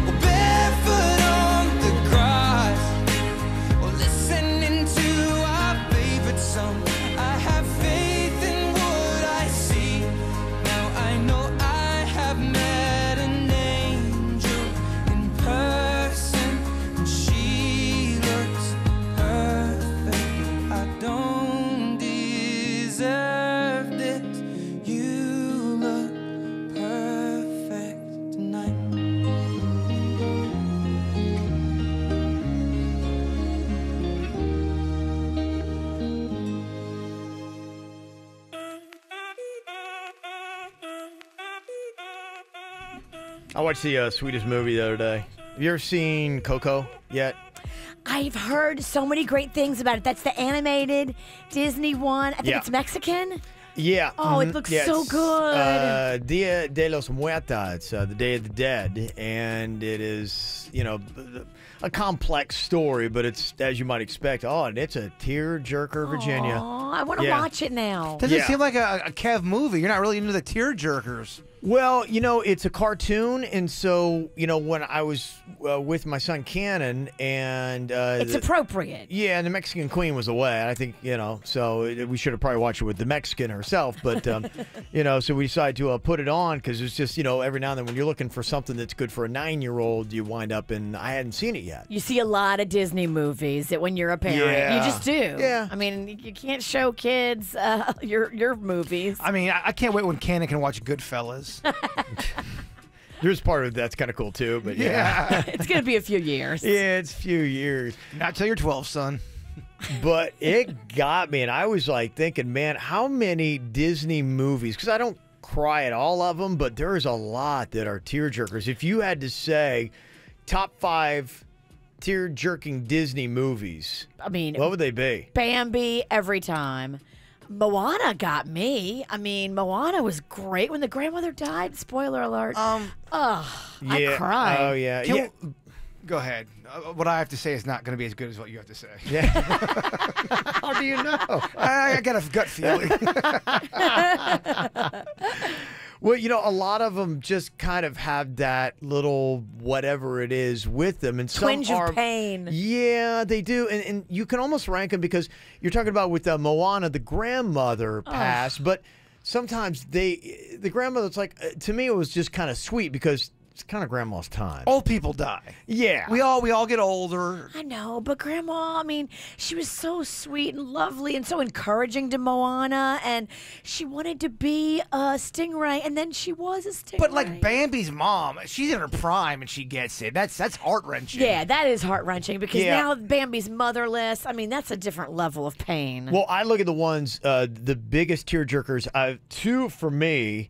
or barefoot on the grass, or listening to our favorite song. I have faith in what I see. Now I know I have met an angel in person, and she looks perfect. I don't deserve this. You look perfect tonight. I watched the Swedish movie the other day. Have you ever seen Coco yet? I've heard so many great things about it. That's the animated Disney one. I think it's Mexican. Yeah. Oh, it looks so it's, good. Dia de los Muertos, the Day of the Dead, and it is, a complex story, but it's, as you might expect, and it's a tearjerker, Virginia. Oh, I want to watch it now. Doesn't seem like a Kev movie. You're not really into the tearjerkers. Well, it's a cartoon, and so, when I was with my son Cannon, and... it's appropriate. Yeah, and the Mexican Queen was away. I think, so we should have probably watched it with the Mexican herself, but, so we decided to put it on, because it's just, every now and then when you're looking for something that's good for a 9-year-old, you wind up in... I hadn't seen it yet. You see a lot of Disney movies that when you're a parent. Yeah. You just do. Yeah. I mean, you can't show kids your movies. I mean, I can't wait when Cannon can watch Goodfellas. There's part of that's kind of cool too, but yeah. It's going to be a few years. Yeah, it's a few years. Not till you're 12, son. But it got me, and I was like thinking, man, how many Disney movies, because I don't cry at all of them, but there's a lot that are tearjerkers. If you had to say top 5 tear-jerking Disney movies, I mean, what would they be? Bambi every time. Moana got me. I mean, Moana was great when the grandmother died. Spoiler alert. I cried. Oh, yeah. Go ahead. What I have to say is not going to be as good as what you have to say. Yeah. How do you know? I got a gut feeling. Well, a lot of them just kind of have that little whatever it is with them. And Twinge some are, of pain. Yeah, they do. And you can almost rank them because you're talking about with Moana, the grandmother passed. But sometimes the grandmother's like, to me, it was just kind of sweet because it's kind of grandma's time. Old people die. Yeah. We all get older. I know, but Grandma, I mean, she was so sweet and lovely and so encouraging to Moana, and she wanted to be a stingray, and then she was a stingray. But like Bambi's mom, she's in her prime and she gets it. That's heart-wrenching. Yeah, that is heart-wrenching because now Bambi's motherless. I mean, that's a different level of pain. Well, I look at the ones, the biggest tearjerkers, 2 for me.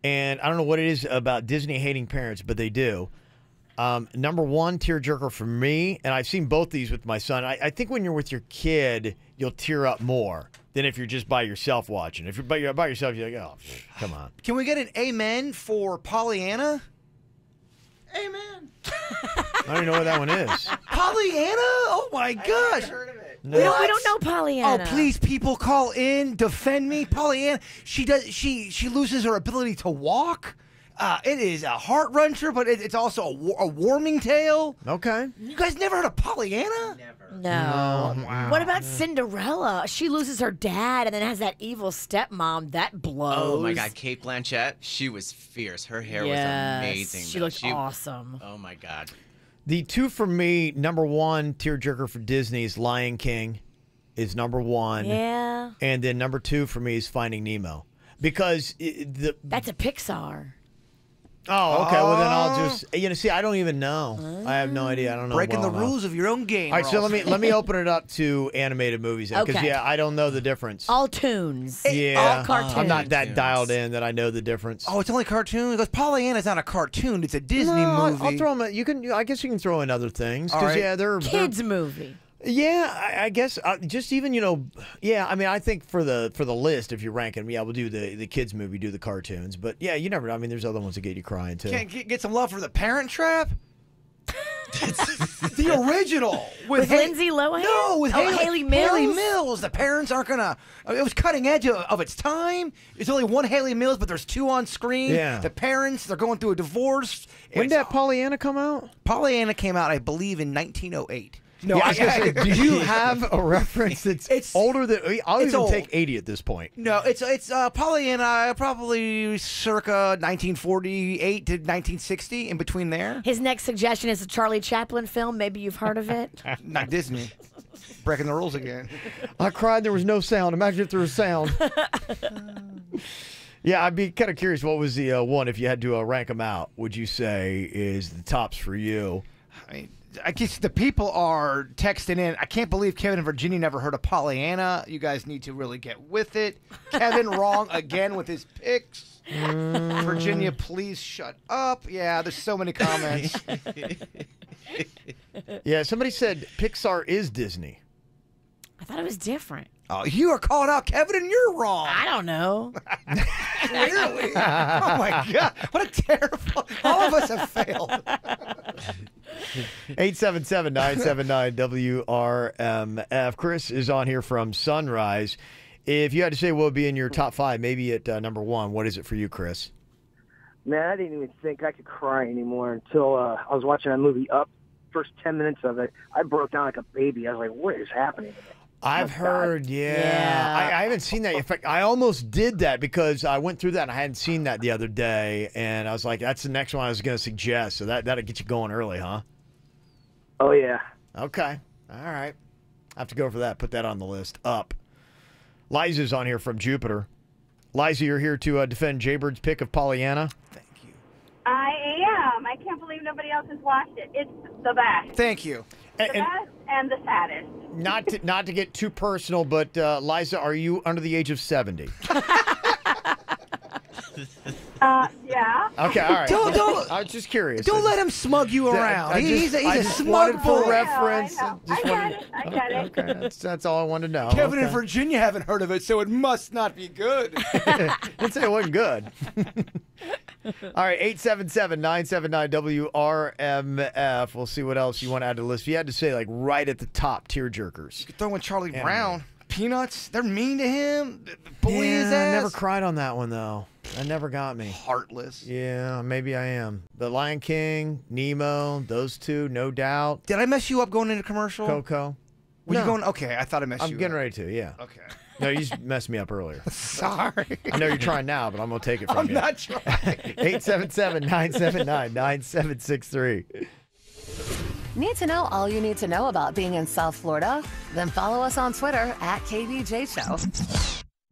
And I don't know what it is about Disney hating parents, but they do. Number 1 tearjerker for me, and I've seen both these with my son. I think when you're with your kid, you'll tear up more than if you're just by yourself watching. If you're by yourself, you're like, oh, come on. Can we get an amen for Pollyanna? Amen. I don't even know what that one is. Pollyanna? Oh my gosh. No. We don't know Pollyanna. Oh, please, people, call in, defend me. Pollyanna, she loses her ability to walk. It is a heart wrencher, but it's also a warming tale. Okay. You guys never heard of Pollyanna? Never. No. Wow. What about Cinderella? She loses her dad and then has that evil stepmom that blows. Oh my God, Kate Blanchett, she was fierce. Her hair was amazing. She looked awesome. Oh my God. The 2 for me, number 1 tearjerker for Disney is Lion King, is number 1. Yeah. And then number 2 for me is Finding Nemo, because that's a Pixar. Oh, okay. Well, then I'll just see. I don't even know. I have no idea. I don't know. Breaking the rules of your own game. All right, so let me open it up to animated movies because I don't know the difference. All tunes. Yeah, all cartoons. I'm not that dialed in that I know the difference. Oh, it's only cartoon. Because Pollyanna's not a cartoon; it's a Disney movie. I'll throw them. I guess you can throw in other things. All right. They're kids movie. Yeah, I guess just even I mean, I think for the list, if you're ranking, we'll do the kids movie, do the cartoons, but you never know. I mean, there's other ones that get you crying too. Can't get some love for The Parent Trap. The original with Lindsay Lohan. No, with Haley Mills. Haley Mills. The parents aren't gonna. It was cutting edge of its time. It's only one Haley Mills, but there's 2 on screen. Yeah. The parents, they're going through a divorce. When did Pollyanna come out? Pollyanna came out, I believe, in 1908. No, I was gonna say, do you have a reference that's older than? I'll even old. take 80 at this point. No, it's Pollyanna, probably circa 1948 to 1960, in between there. His next suggestion is a Charlie Chaplin film. Maybe you've heard of it. Not Disney. Breaking the rules again. I cried. There was no sound. Imagine if there was sound. Yeah, I'd be kind of curious. What was the one, if you had to rank them out? Would you say is the tops for you? I guess the people are texting in. I can't believe Kevin and Virginia never heard of Pollyanna. You guys need to really get with it. Kevin wrong again with his picks. Virginia, please shut up. Yeah, there's so many comments. Yeah, somebody said Pixar is Disney. I thought it was different. Oh, you are calling out Kevin, and you're wrong. I don't know. Clearly. Oh, my God. What a terrible... All of us have failed. 877-979-WRMF. Chris is on here from Sunrise. If you had to say what would be in your top 5, maybe at number 1, what is it for you, Chris? Man, I didn't even think I could cry anymore until I was watching that movie Up. First 10 minutes of it, I broke down like a baby. I was like, what is happening? I've heard, I haven't seen that. In fact, I almost did that because I went through that and I hadn't seen that the other day. And I was like, that's the next one I was going to suggest. So that'll get you going early, huh? Oh, yeah. Okay. All right. I have to go for that. Put that on the list. Up. Liza's on here from Jupiter. Liza, you're here to defend Jaybird's pick of Pollyanna. I am. I can't believe nobody else has watched it. It's the best. Thank you. The best and the saddest. Not to get too personal, but Liza, are you under the age of 70? Yeah. Okay, all right. Don't- I was just curious. Don't let him smug you around. He's a just smug wanted for boy. reference. I get it. I get it. Okay, that's all I wanted to know. Kevin Okay. and Virginia haven't heard of it, so it must not be good. Didn't say it wasn't good. All right, 877-979-WRMF. We'll see what else you want to add to the list. If you had to say, like, right at the top, Tearjerkers. You could throw in Charlie Brown. Peanuts, they're mean to him. Bully his I ass. never cried on that one, though. That never got me. Heartless. Yeah, maybe I am. The Lion King, Nemo, those two, no doubt. Did I mess you up going into commercial? Coco. Were you No. going? Okay, I thought I messed you up. I'm getting ready to, yeah. Okay. No, you just messed me up earlier. Sorry. I know you're trying now, but I'm going to take it from I'm you. not trying. 877-979-9763. Need to know all you need to know about being in South Florida? Then follow us on Twitter at KVJ Show.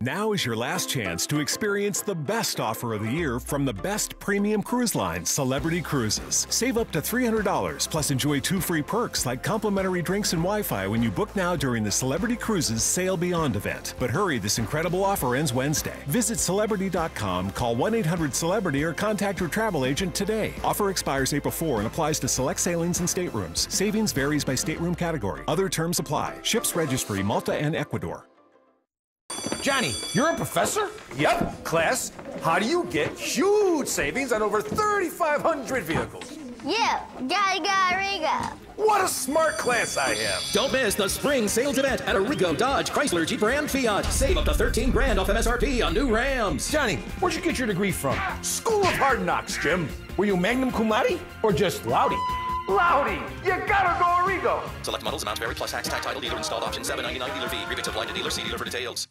Now is your last chance to experience the best offer of the year from the best premium cruise line, Celebrity Cruises. Save up to $300, plus enjoy 2 free perks like complimentary drinks and Wi-Fi when you book now during the Celebrity Cruises Sail Beyond event. But hurry, this incredible offer ends Wednesday. Visit Celebrity.com, call 1-800-CELEBRITY or contact your travel agent today. Offer expires April 4 and applies to select sailings and staterooms. Savings varies by stateroom category. Other terms apply. Ships registry, Malta and Ecuador. Johnny, you're a professor? Yep. Class, how do you get huge savings on over 3,500 vehicles? Yeah, Riga. What a smart class I have. Don't miss the spring sales event at Arrigo, Dodge, Chrysler, Jeep, Ram, Fiat. Save up to $13,000 off MSRP on new Rams. Johnny, where'd you get your degree from? School of Hard Knocks, Jim. Were you magna cum laude or just loudy? Loudy! You gotta go Arrigo! Select models, amounts vary, plus tax, title, dealer installed option, $7.99 dealer fee. Rebates apply to dealer. See dealer for details.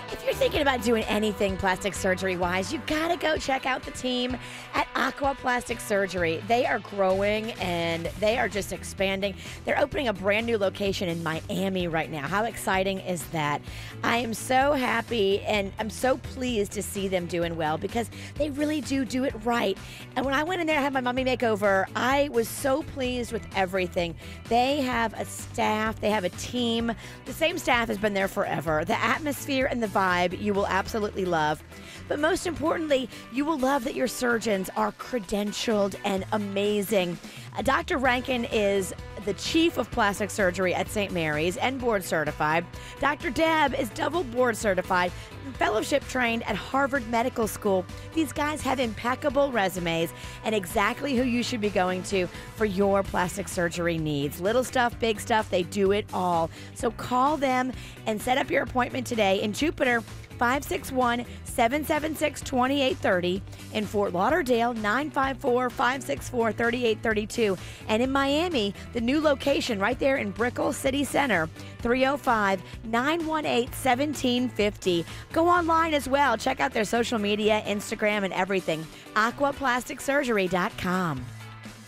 If you're thinking about doing anything plastic surgery-wise, you got to go check out the team at Aqua Plastic Surgery. They are growing, and they are just expanding. They're opening a brand new location in Miami right now. How exciting is that? I am so happy, and I'm so pleased to see them doing well because they really do it right. And when I went in there and had my mommy makeover, I was so pleased with everything. They have a staff. They have a team. The same staff has been there forever. The atmosphere and the vibe you will absolutely love. But most importantly, you will love that your surgeons are credentialed and amazing. Dr. Rankin is the chief of plastic surgery at St. Mary's and board certified. Dr. Deb is double board certified, fellowship trained at Harvard Medical School. These guys have impeccable resumes and exactly who you should be going to for your plastic surgery needs. Little stuff, big stuff, they do it all. So call them and set up your appointment today in Jupiter. 561-776-2830. In Fort Lauderdale, 954-564-3832. And in Miami, the new location right there in Brickell City Center, 305-918-1750. Go online as well. Check out their social media, Instagram, and everything. aquaplasticsurgery.com.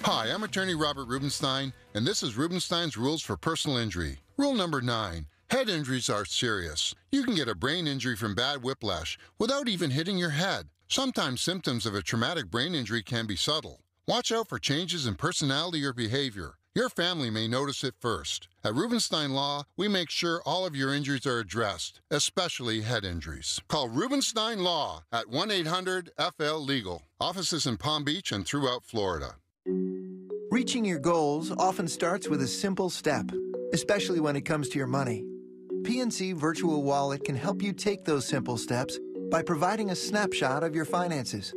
Hi, I'm attorney Robert Rubenstein, and this is Rubenstein's Rules for Personal Injury. Rule number 9. Head injuries are serious. You can get a brain injury from bad whiplash without even hitting your head. Sometimes symptoms of a traumatic brain injury can be subtle. Watch out for changes in personality or behavior. Your family may notice it first. At Rubenstein Law, we make sure all of your injuries are addressed, especially head injuries. Call Rubenstein Law at 1-800-FL-LEGAL. Offices in Palm Beach and throughout Florida. Reaching your goals often starts with a simple step, especially when it comes to your money. PNC Virtual Wallet can help you take those simple steps by providing a snapshot of your finances.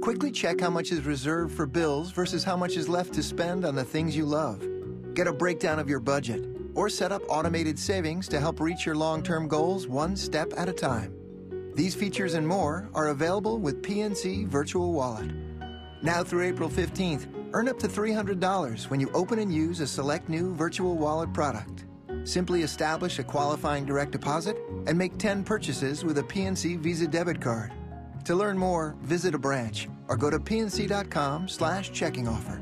Quickly check how much is reserved for bills versus how much is left to spend on the things you love. Get a breakdown of your budget or set up automated savings to help reach your long-term goals one step at a time. These features and more are available with PNC Virtual Wallet. Now through April 15th, earn up to $300 when you open and use a select new Virtual Wallet product. Simply establish a qualifying direct deposit and make 10 purchases with a PNC Visa debit card. To learn more, visit a branch or go to pnc.com/checking offer.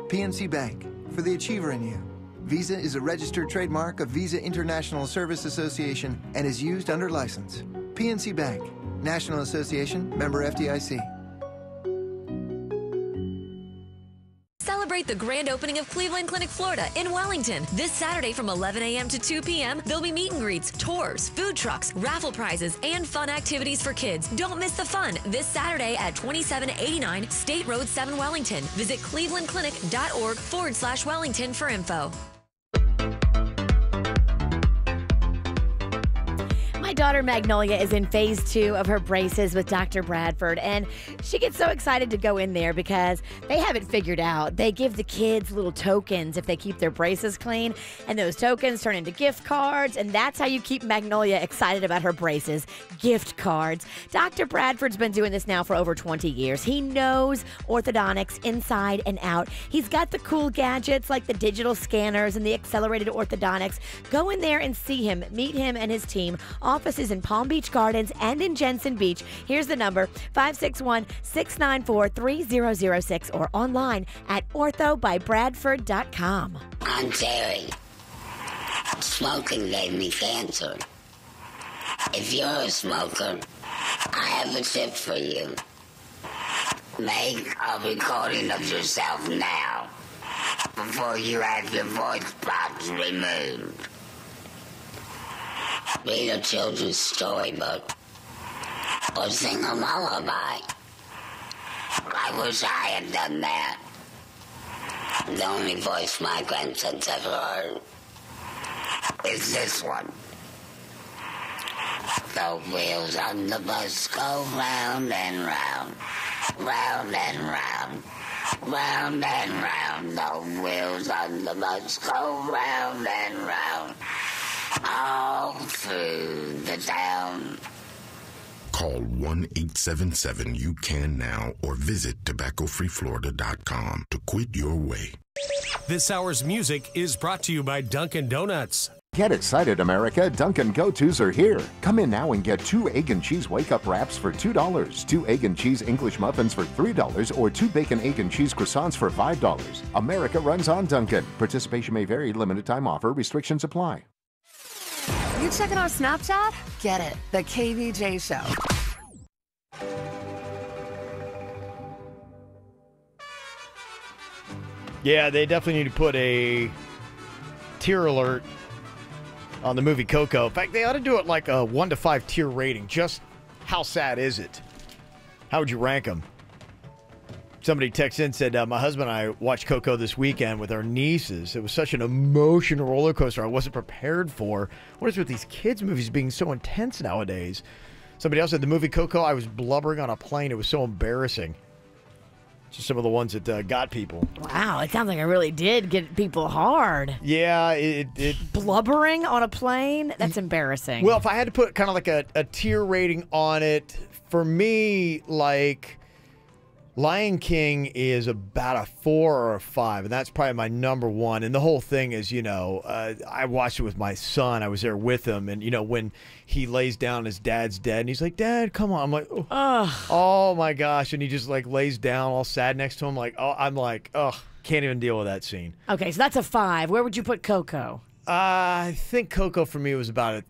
PNC Bank, for the achiever in you. Visa is a registered trademark of Visa International Service Association and is used under license. PNC Bank, National Association, member FDIC. Celebrate the grand opening of Cleveland Clinic, Florida in Wellington. This Saturday from 11 a.m. to 2 p.m., there'll be meet and greets, tours, food trucks, raffle prizes, and fun activities for kids. Don't miss the fun this Saturday at 2789 State Road 7 Wellington. Visit clevelandclinic.org/Wellington for info. My daughter Magnolia is in phase 2 of her braces with Dr. Bradford, and she gets so excited to go in there because they have it figured out. They give the kids little tokens if they keep their braces clean, and those tokens turn into gift cards, and that's how you keep Magnolia excited about her braces, gift cards. Dr. Bradford's been doing this now for over 20 years. He knows orthodontics inside and out. He's got the cool gadgets like the digital scanners and the accelerated orthodontics. Go in there and see him, meet him and his team. Offices in Palm Beach Gardens and in Jensen Beach. Here's the number, 561-694-3006 or online at orthobybradford.com. I'm Terry. Smoking gave me cancer. If you're a smoker, I have a tip for you. Make a recording of yourself now before you have your voice box removed. Read a children's storybook or sing a lullaby. I wish I had done that. The only voice my grandson's ever heard is this one. The wheels on the bus go round and round, round and round, round and round. The wheels on the bus go round and round, all through the town. Call 1-877-YOU-CAN now or visit tobaccofreeflorida.com to quit your way. This hour's music is brought to you by Dunkin' Donuts. Get excited, America. Dunkin' Go-Tos are here. Come in now and get 2 egg and cheese wake-up wraps for $2, 2 egg and cheese English muffins for $3, or 2 bacon, egg, and cheese croissants for $5. America runs on Dunkin'. Participation may vary. Limited time offer. Restrictions apply. You checking our Snapchat? Get it. The KVJ Show. Yeah, they definitely need to put a tier alert on the movie Coco. In fact, they ought to do it like a 1 to 5 tier rating. Just how sad is it? How would you rank them? Somebody texted in and said, my husband and I watched Coco this weekend with our nieces. It was such an emotional roller coaster I wasn't prepared for. What is with these kids' movies being so intense nowadays? Somebody else said, the movie Coco, I was blubbering on a plane. It was so embarrassing. Just some of the ones that got people. Wow, it sounds like I really did get people hard. Yeah, it Blubbering on a plane? That's embarrassing. Well, if I had to put kind of like a tier rating on it, for me, like Lion King is about a 4 or a 5, and that's probably my number one. And the whole thing is, I watched it with my son. I was there with him, and, when he lays down, his dad's dead, and he's like, Dad, come on. I'm like, oh my gosh. And he just, lays down all sad next to him. Can't even deal with that scene. Okay, so that's a 5. Where would you put Coco? I think Coco for me was about a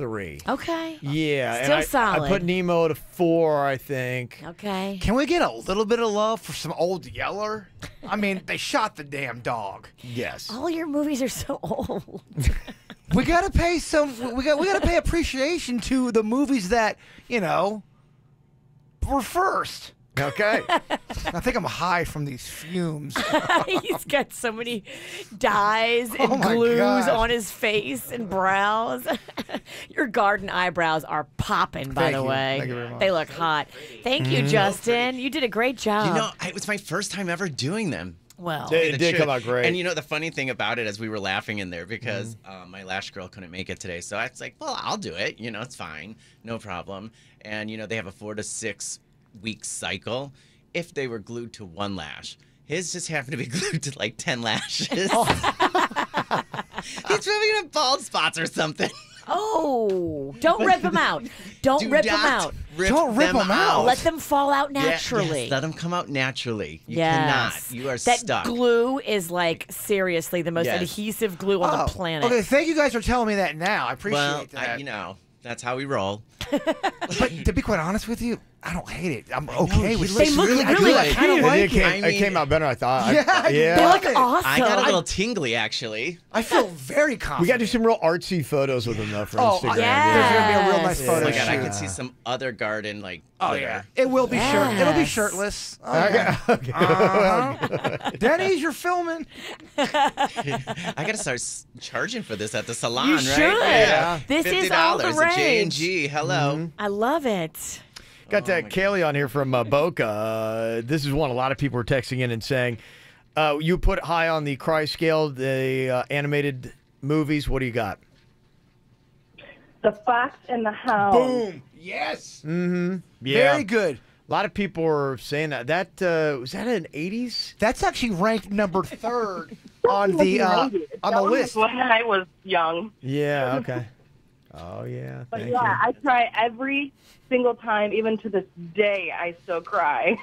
3. Okay. Yeah. Still and solid. I put Nemo at a 4, I think. Okay. Can we get a little bit of love for some Old Yeller? I mean, they shot the damn dog. Yes. All your movies are so old. We gotta pay some. We gotta pay appreciation to the movies that were first. Okay. I think I'm high from these fumes. He's got so many dyes and glues God. on his face and brows. Your garden eyebrows are popping, by Thank the you. way. Thank you very much. They look hot. Thank you, Justin. You did a great job. You know, it was my first time ever doing them. Well, It did come out great. And you know, the funny thing about it is we were laughing in there because my lash girl couldn't make it today. So I was like, well, I'll do it. You know, it's fine. No problem. And, you know, they have a 4 to 6 week cycle if they were glued to one lash. His just happened to be glued to like 10 lashes. He's probably gonna have bald spots or something. Oh, don't rip them out. Don't rip them out. Don't rip them out. Let them fall out naturally. Yes, let them come out naturally. You Yes. cannot. You are that stuck. glue is like seriously the most Yes. adhesive glue on the planet. Okay, thank you guys for telling me that now. I appreciate Well, that. you know, that's how we roll. But to be quite honest with you, I don't hate it. I'm okay with They it. look really I kind of cute. like It came out better than I thought. Yeah, They look awesome. I got a little tingly, actually. I feel very confident. We got to do some real artsy photos with them, though, for Oh, Instagram. There's going to be a real nice Oh photo my God, I shoot. could see some other garden like. Oh glitter. yeah, it will be shirt. It'll be shirtless. Oh, yeah. Denny's, you're filming. I gotta start charging for this at the salon, You right? should. Yeah. This is all the $50 rage. at J&G. Hello. I love it. Got Kaylee on here from Boca. This is one a lot of people are texting in and saying, you put high on the cry scale, the animated movies. What do you got? The Fox and the Hound. Boom. Yes. Mm-hmm. Yeah. Very good. A lot of people are saying that. Was that an 80s? That's actually ranked number 3rd on the list. When I was young. Yeah, okay. Oh, yeah. But Thank yeah, you. I cry every single time, even to this day, I still cry.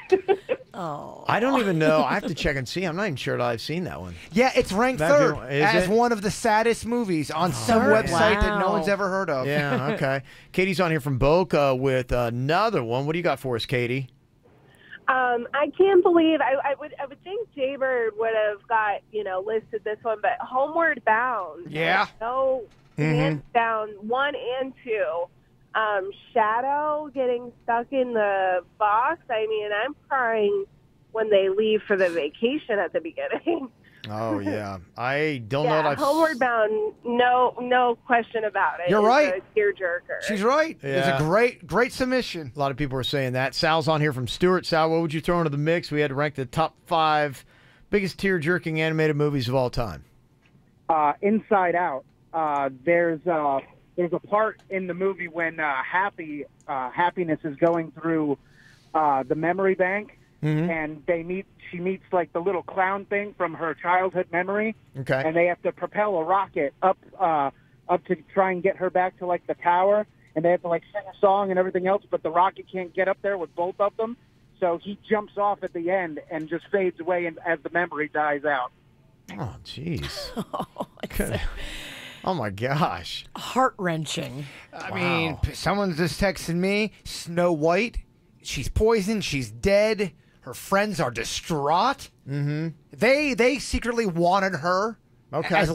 Oh. I don't even know. I have to check and see. I'm not even sure that I've seen that one. Yeah, it's ranked That'd be 3rd one- is as it? one of the saddest movies on some Third? website that no Wow. one's ever heard of. Yeah, okay. Katie's on here from Boca with another one. What do you got for us, Katie? I can't believe I would think Jaybird would have got listed this one, but Homeward Bound. Yeah. No, hands down, 1 and 2. Shadow getting stuck in the box. I mean, I'm crying when they leave for the vacation at the beginning. Oh, yeah. I don't know what I've... Homeward Bound, no question about it. You're right. It's a tearjerker. She's right. It's Yeah. a great submission. A lot of people are saying that. Sal's on here from Stewart. Sal, what would you throw into the mix? We had to rank the top 5 biggest tear-jerking animated movies of all time. Inside Out. There's a part in the movie when Happiness is going through the memory bank, and she meets like the little clown thing from her childhood memory, Okay. and they have to propel a rocket up to try and get her back to like the tower, and they have to like sing a song and everything else, but the rocket can't get up there with both of them, so he jumps off at the end and just fades away as the memory dies out. Oh, jeez. Oh, my gosh. Heart-wrenching. I mean, someone's just texting me, Snow White, she's poisoned, she's dead, her friends are distraught. Mm-hmm. They secretly wanted her as a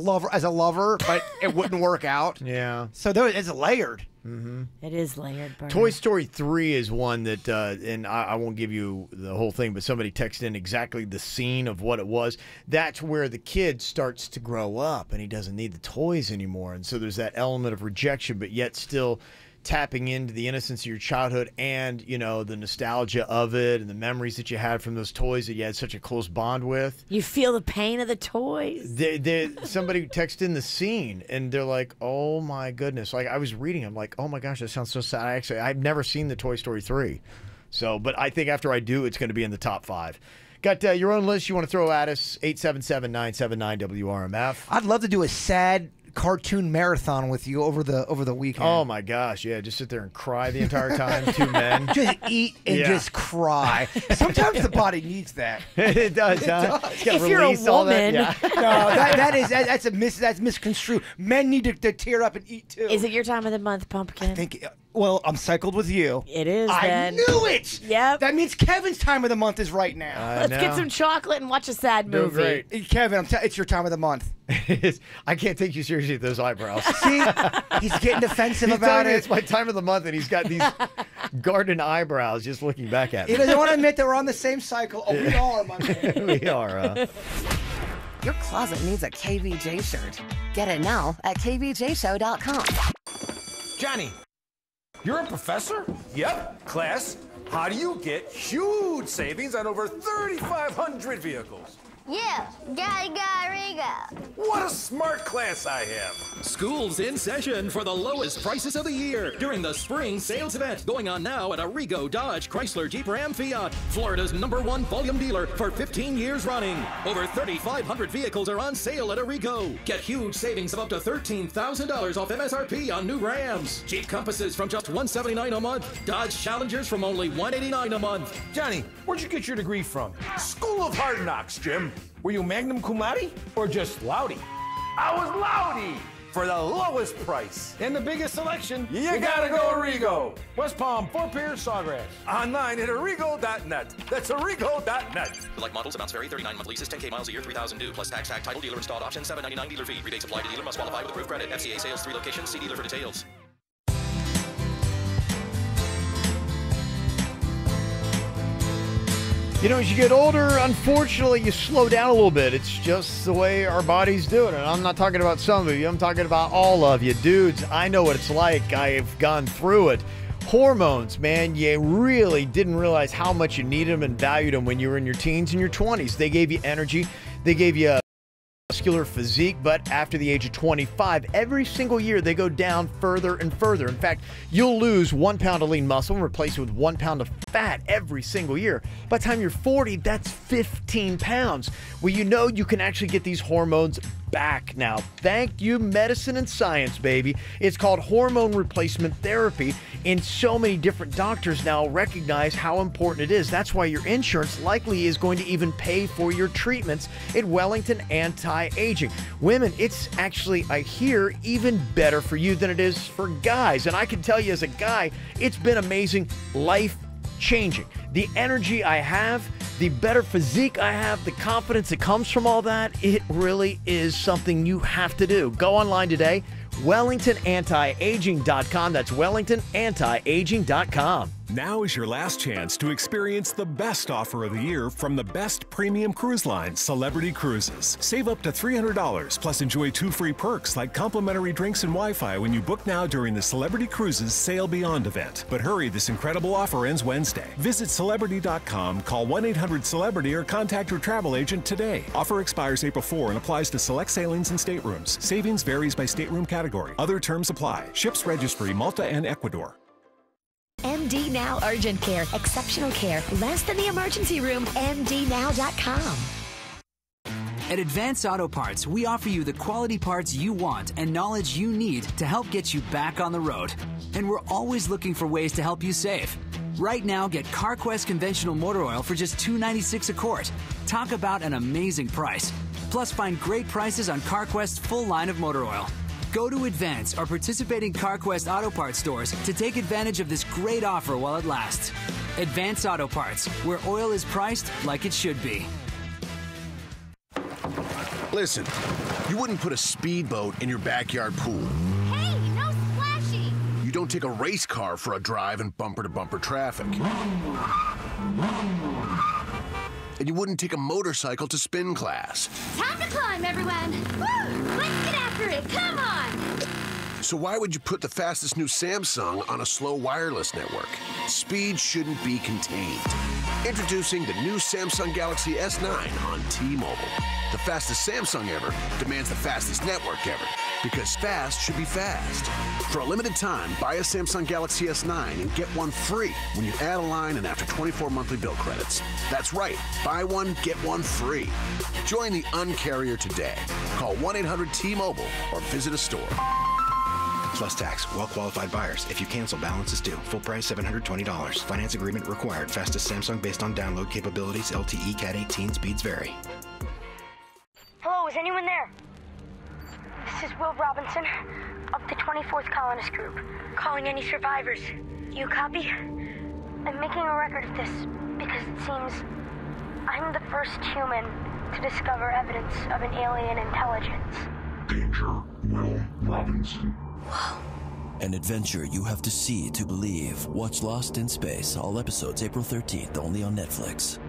lover, but it wouldn't work out. Yeah. So it's layered. Mm-hmm. It is layered, Bernard. Toy Story 3 is one that, and I won't give you the whole thing, but somebody texted in exactly the scene of what it was. That's where the kid starts to grow up and he doesn't need the toys anymore. And so there's that element of rejection, but yet still tapping into the innocence of your childhood and, the nostalgia of it and the memories that you had from those toys that you had such a close bond with. You feel the pain of the toys. Somebody texted in the scene and they're like, oh my goodness. Like I was reading, I'm like, oh my gosh, that sounds so sad. I've never seen the Toy Story 3. So, but I think after I do, it's going to be in the top 5. Got your own list you want to throw at us, 877-979-WRMF. I'd love to do a sad cartoon marathon with you over the weekend. Oh my gosh, yeah, just sit there and cry the entire time. Two men. Just eat and just cry. Sometimes the body needs that. It does, huh? If you're a woman, that's misconstrued. Men need to tear up and eat too. Is it your time of the month, Pumpkin? Well, I'm cycled with you. It is. I then. knew it. Yep. That means Kevin's time of the month is right now. Let's get some chocolate and watch a sad movie. Kevin, it's your time of the month. I can't take you seriously with those eyebrows. See, he's getting defensive He's about telling me it. it's my time of the month, and he's got these garden eyebrows just looking back at me. He doesn't want to admit that we're on the same cycle. Oh, we are, my man. We are. Your closet needs a KVJ shirt. Get it now at kvjshow.com. Johnny, you're a professor? Yep. Class, how do you get huge savings on over 3,500 vehicles? Yeah, Riga. What a smart class I have. School's in session for the lowest prices of the year during the spring sales event going on now at Arrigo Dodge Chrysler Jeep Ram Fiat, Florida's #1 volume dealer for 15 years running. Over 3,500 vehicles are on sale at Arrigo. Get huge savings of up to $13,000 off MSRP on new Rams. Jeep Compasses from just $179 a month. Dodge Challengers from only $189 a month. Johnny, where'd you get your degree from? School of Hard Knocks, Jim. Were you magna cum laude or just loudy? I was loudy for the lowest price and the biggest selection. You gotta go Arrigo. West Palm, Fort Pierce, Sawgrass. Online at arrigo.net. That's arrigo.net. Select models, amounts vary. 39-month leases, 10K miles a year, 3,000 due, plus tax, title, dealer installed option, $799 dealer fee. Rebates apply to dealer, must qualify with approved credit. FCA sales, 3 locations. See dealer for details. You know, as you get older, unfortunately, you slow down a little bit. It's just the way our bodies do it. And I'm not talking about some of you. I'm talking about all of you. Dudes, I know what it's like. I've gone through it. Hormones, man, you really didn't realize how much you needed them and valued them when you were in your teens and your 20s. They gave you energy. They gave you a muscular physique, but after the age of 25, every single year they go down further and further. In fact, you'll lose 1 pound of lean muscle and replace it with 1 pound of fat every single year. By the time you're 40, that's 15 pounds. Well, you know you can actually get these hormones back now. Thank you, medicine and science, baby. It's called hormone replacement therapy, and so many different doctors now recognize how important it is. That's why your insurance likely is going to even pay for your treatments at Wellington Anti-Aging. Women, it's actually, I hear, even better for you than it is for guys. And I can tell you as a guy, it's been amazing, life-changing. The energy I have, the better physique I have, the confidence that comes from all that, it really is something you have to do. Go online today, WellingtonAntiAging.com. That's WellingtonAntiAging.com. Now is your last chance to experience the best offer of the year from the best premium cruise line, Celebrity Cruises. Save up to $300, plus enjoy 2 free perks like complimentary drinks and Wi-Fi when you book now during the Celebrity Cruises Sail Beyond event. But hurry, this incredible offer ends Wednesday. Visit Celebrity.com, call 1-800-CELEBRITY or contact your travel agent today. Offer expires April 4 and applies to select sailings and staterooms. Savings varies by stateroom category. Other terms apply. Ships registry, Malta and Ecuador. MD Now Urgent Care. Exceptional care. Less than the emergency room. MDNow.com. At Advance Auto Parts, we offer you the quality parts you want and knowledge you need to help get you back on the road. And we're always looking for ways to help you save. Right now, get CarQuest conventional motor oil for just $2.96 a quart. Talk about an amazing price. Plus, find great prices on CarQuest's full line of motor oil. Go to Advance or participating CarQuest Auto Parts stores to take advantage of this great offer while it lasts. Advance Auto Parts, where oil is priced like it should be. Listen, you wouldn't put a speedboat in your backyard pool. Hey, no splashing! You don't take a race car for a drive in bumper-to-bumper traffic. And you wouldn't take a motorcycle to spin class. Time to climb, everyone! Woo! Let's get after it! Come on! So why would you put the fastest new Samsung on a slow wireless network? Speed shouldn't be contained. Introducing the new Samsung Galaxy S9 on T-Mobile. The fastest Samsung ever demands the fastest network ever. Because fast should be fast. For a limited time, buy a Samsung Galaxy S9 and get one free when you add a line and after 24 monthly bill credits. That's right. Buy one, get one free. Join the Un-carrier today. Call 1-800-T-Mobile or visit a store. Plus tax. Well-qualified buyers. If you cancel, balance is due. Full price $720. Finance agreement required. Fastest Samsung based on download capabilities. LTE Cat 18. Speeds vary. Hello, is anyone there? This is Will Robinson of the 24th Colonist Group, calling any survivors. You copy? I'm making a record of this because it seems I'm the first human to discover evidence of an alien intelligence. Danger, Will Robinson. An adventure you have to see to believe. Watch Lost in Space. All episodes April 13th, only on Netflix.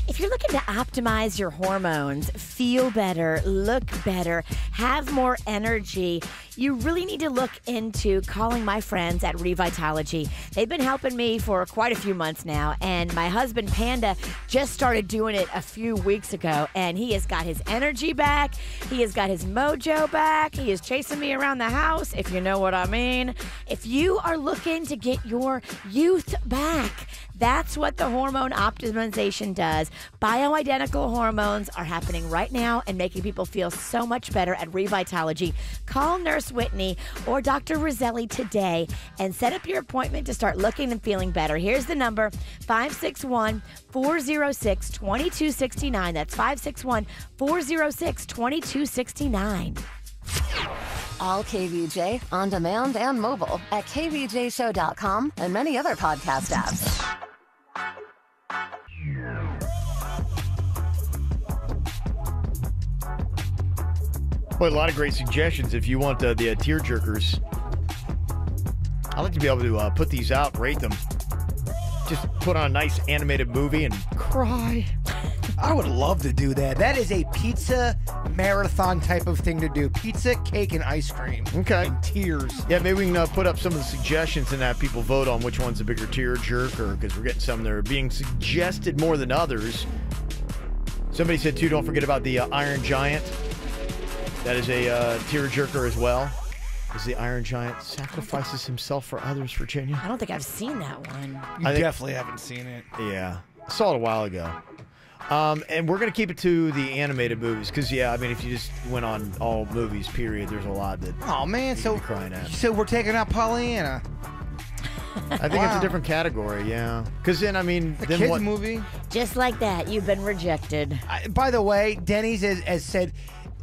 If you're looking to optimize your hormones, feel better, look better, have more energy, you really need to look into calling my friends at Revitology. They've been helping me for quite a few months now, and my husband Panda just started doing it a few weeks ago, and he has got his energy back, he has got his mojo back, he is chasing me around the house, if you know what I mean. If you are looking to get your youth back, that's what the hormone optimization does. Bioidentical hormones are happening right now and making people feel so much better at Revitology. Call Nurse Whitney or Dr. Roselli today and set up your appointment to start looking and feeling better. Here's the number, 561-406-2269. That's 561-406-2269. All KVJ, on demand and mobile at kvjshow.com and many other podcast apps. Boy, a lot of great suggestions if you want the tearjerkers. I like to be able to put these out, rate them. Just put on a nice animated movie and cry. I would love to do that. That is a pizza marathon type of thing to do. Pizza, cake, and ice cream. Okay. And tears. Yeah, maybe we can put up some of the suggestions and have people vote on which one's a bigger tearjerker, because we're getting some that are being suggested more than others. Somebody said, too, don't forget about the Iron Giant. That is a tearjerker as well. As the Iron Giant sacrifices himself for others, Virginia. I don't think I've seen that one. You definitely haven't seen it. Yeah. I saw it a while ago. And we're going to keep it to the animated movies because, yeah, I mean, if you just went on all movies, period, there's a lot that you'd be crying at. So we're taking out Pollyanna. I think it's a different category, yeah. Because then, I mean, the then kids what? movie. Just like that, you've been rejected. By the way, Denny's has said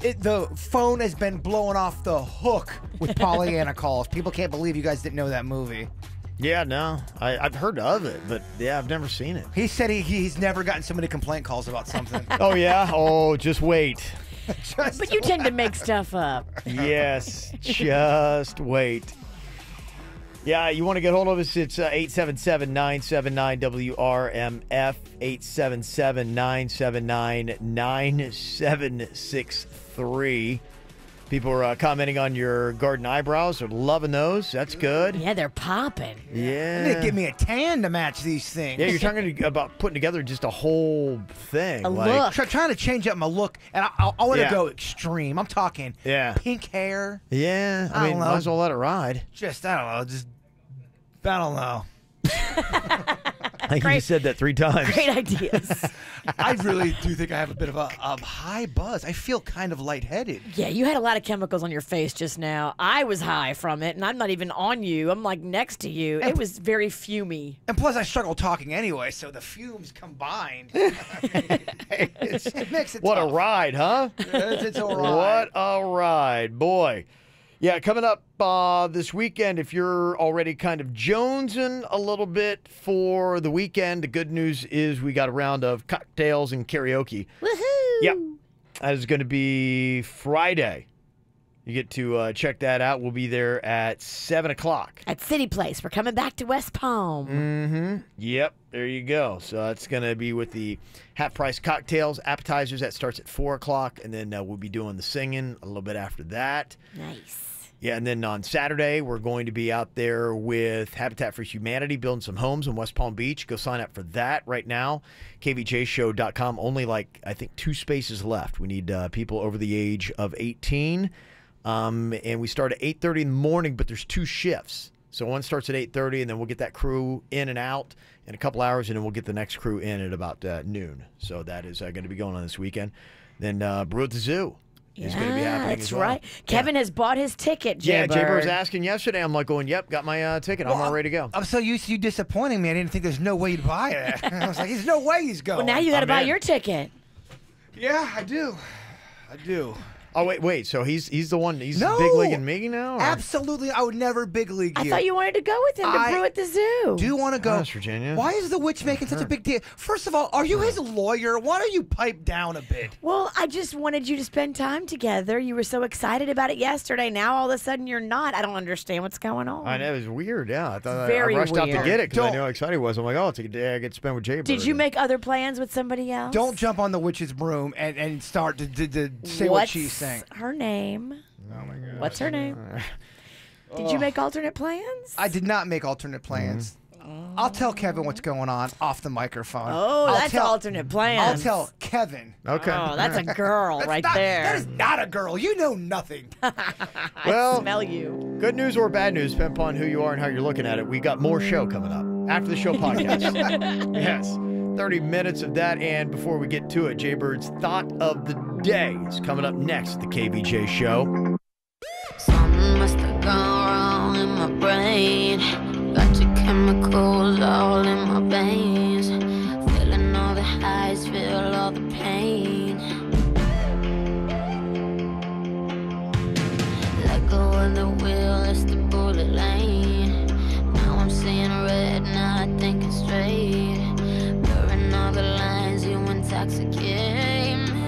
the phone has been blowing off the hook with Pollyanna calls. People can't believe you guys didn't know that movie. Yeah, no. I've heard of it, but yeah, I've never seen it. He said he's never gotten so many complaint calls about something. Oh, yeah? Oh, just wait. But you tend to make stuff up. Yes, just wait. Yeah, you want to get hold of us, it's 877-979-WRMF, 877-979-9763. People are commenting on your garden eyebrows. They're loving those. That's good. Yeah, they're popping. Yeah. I'm going to give me a tan to match these things. Yeah, you're talking about putting together just a whole thing. A look. Trying to change up my look, and I want to go extreme. I'm talking pink hair. Yeah, I mean, might as well let it ride. I don't know. I think you said that 3 times. Great ideas. I really do think I have a bit of a high buzz. I feel kind of lightheaded. Yeah, you had a lot of chemicals on your face just now. I was high from it, and I'm not even on you. I'm like next to you. It was very fumy. And plus, I struggle talking anyway, so the fumes combined. It makes it What tough. a ride, huh? It's a ride. What a ride, boy. Yeah, coming up this weekend, if you're already kind of jonesing a little bit for the weekend, the good news is we got a round of cocktails and karaoke. Woohoo! Yep. That is going to be Friday. You get to check that out. We'll be there at 7 o'clock. At City Place. We're coming back to West Palm. Mm-hmm. Yep, there you go. So that's going to be with the half-price cocktails, appetizers. That starts at 4 o'clock, and then we'll be doing the singing a little bit after that. Nice. Yeah, and then on Saturday, we're going to be out there with Habitat for Humanity, building some homes in West Palm Beach. Go sign up for that right now. KVJShow.com. Only, I think 2 spaces left. We need people over the age of 18. And we start at 8:30 in the morning, but there's 2 shifts. So one starts at 8:30, and then we'll get that crew in and out in a couple hours, and then we'll get the next crew in at about noon. So that is going to be going on this weekend. Then Brew at the Zoo is going to be happening as well. That's right. Kevin has bought his ticket, Jay Yeah, Jay Bird. was asking yesterday. I'm like going, yep, got my ticket. I'm all ready to go. I'm so used to you disappointing me. I didn't think there's no way you'd buy it. I was like, there's no way he's going. Well, now you got to buy your ticket. Yeah, I do. I do. Oh, wait. So he's the one. He's No. big leaguing me now? Or? Absolutely. I would never big league you. I thought you wanted to go with him to Brew at the Zoo. Do want to go. West Virginia. Why is the witch making such a big deal? First of all, are you his lawyer? Why don't you pipe down a bit? Well, I just wanted you to spend time together. You were so excited about it yesterday. Now all of a sudden you're not. I don't understand what's going on. I know, it was weird, yeah. I thought Very I rushed out to weird. get it because I knew how excited he was. I'm like, oh, it's a day I get to spend with Jay Bird. Did you make other plans with somebody else? Don't jump on the witch's broom and start to say what she's saying. What's her name? Oh, my God. What's her name? Did you make alternate plans? I did not make alternate plans. I'll tell Kevin what's going on off the microphone. Oh, I'll that's alternate plans. I'll tell Kevin. Okay. Oh, that's a girl right not, there. That is not a girl. You know nothing. Well, I smell you. Good news or bad news, depending upon who you are and how you're looking at it. We got more show coming up after the show podcast. Yes. 30 minutes of that. And before we get to it, Jay Bird's Thought of the Day is coming up next at the KVJ Show. Something must have gone wrong in my brain. Got your chemicals all in my veins. Feeling all the highs, feel all the pain. Let go of the wheel, it's the bullet lane. Now I'm seeing red, not thinking straight. Blurring all the lines, you intoxicate me.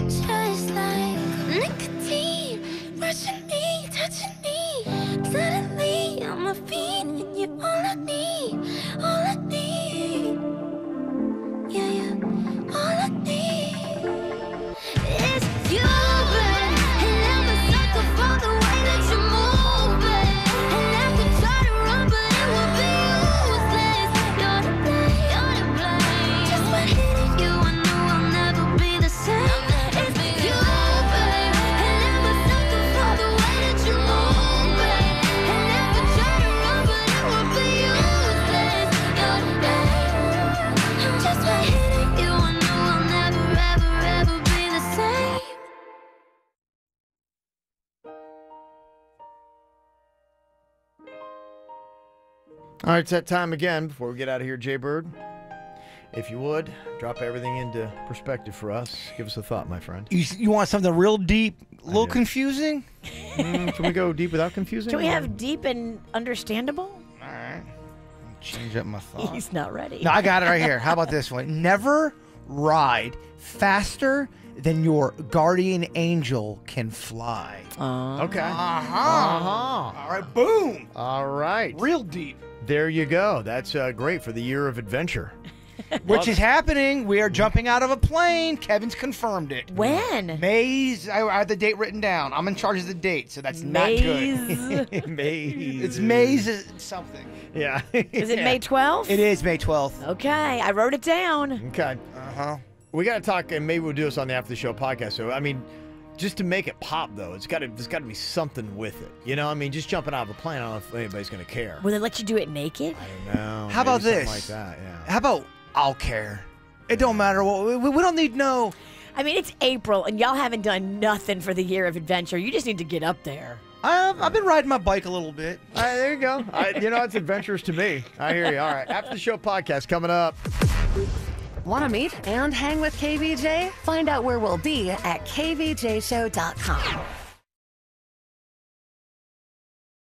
Just like nicotine, rushing me, touching me. Suddenly I'm a fiend, and you're all I need, all I need. Yeah, yeah, all I need is you, babe. And I'm a sucker for the way that you move, babe. And I could try to run, but it would be useless. You're to blame, you're to blame. Just by hitting you, I knew I'll never be the same. It's you, babe. And I'm a sucker for the way that you move, babe. And I could try to run, but it would be useless. You're to blame. Just by hitting you, I knew I'll never, ever, ever be the same. All right, it's that time again. Before we get out of here, Jay Bird, if you would, drop everything into perspective for us. Give us a thought, my friend. You want something real deep, a little confusing? Can we go deep without confusing? Can we have deep and understandable? All right. Change up my thought. He's not ready. No, I got it right here. How about this one? Never ride faster than your guardian angel can fly. Okay. All right, boom. All right. Real deep. There you go. That's great for the year of adventure. Which is happening. We are jumping out of a plane. Kevin's confirmed it. When? May's. I have the date written down. I'm in charge of the date, so that's not good. Maze. It's May's something. Yeah. Is it May 12th? It is May 12th. Okay, I wrote it down. Okay. Uh-huh. We got to talk, and maybe we'll do this on the After the Show podcast. So, I mean, just to make it pop, though, there's got to be something with it. You know, I mean, just jumping out of a plane, I don't know if anybody's going to care. Will they let you do it naked? I don't know. How about Maybe something this? like that, yeah. How about I'll care? It don't matter what. We don't need no. I mean, it's April, and y'all haven't done nothing for the year of adventure. You just need to get up there. I've been riding my bike a little bit. There you go. It's adventurous to me. I hear you. All right. After the Show podcast coming up. Want to meet and hang with KVJ? Find out where we'll be at kvjshow.com.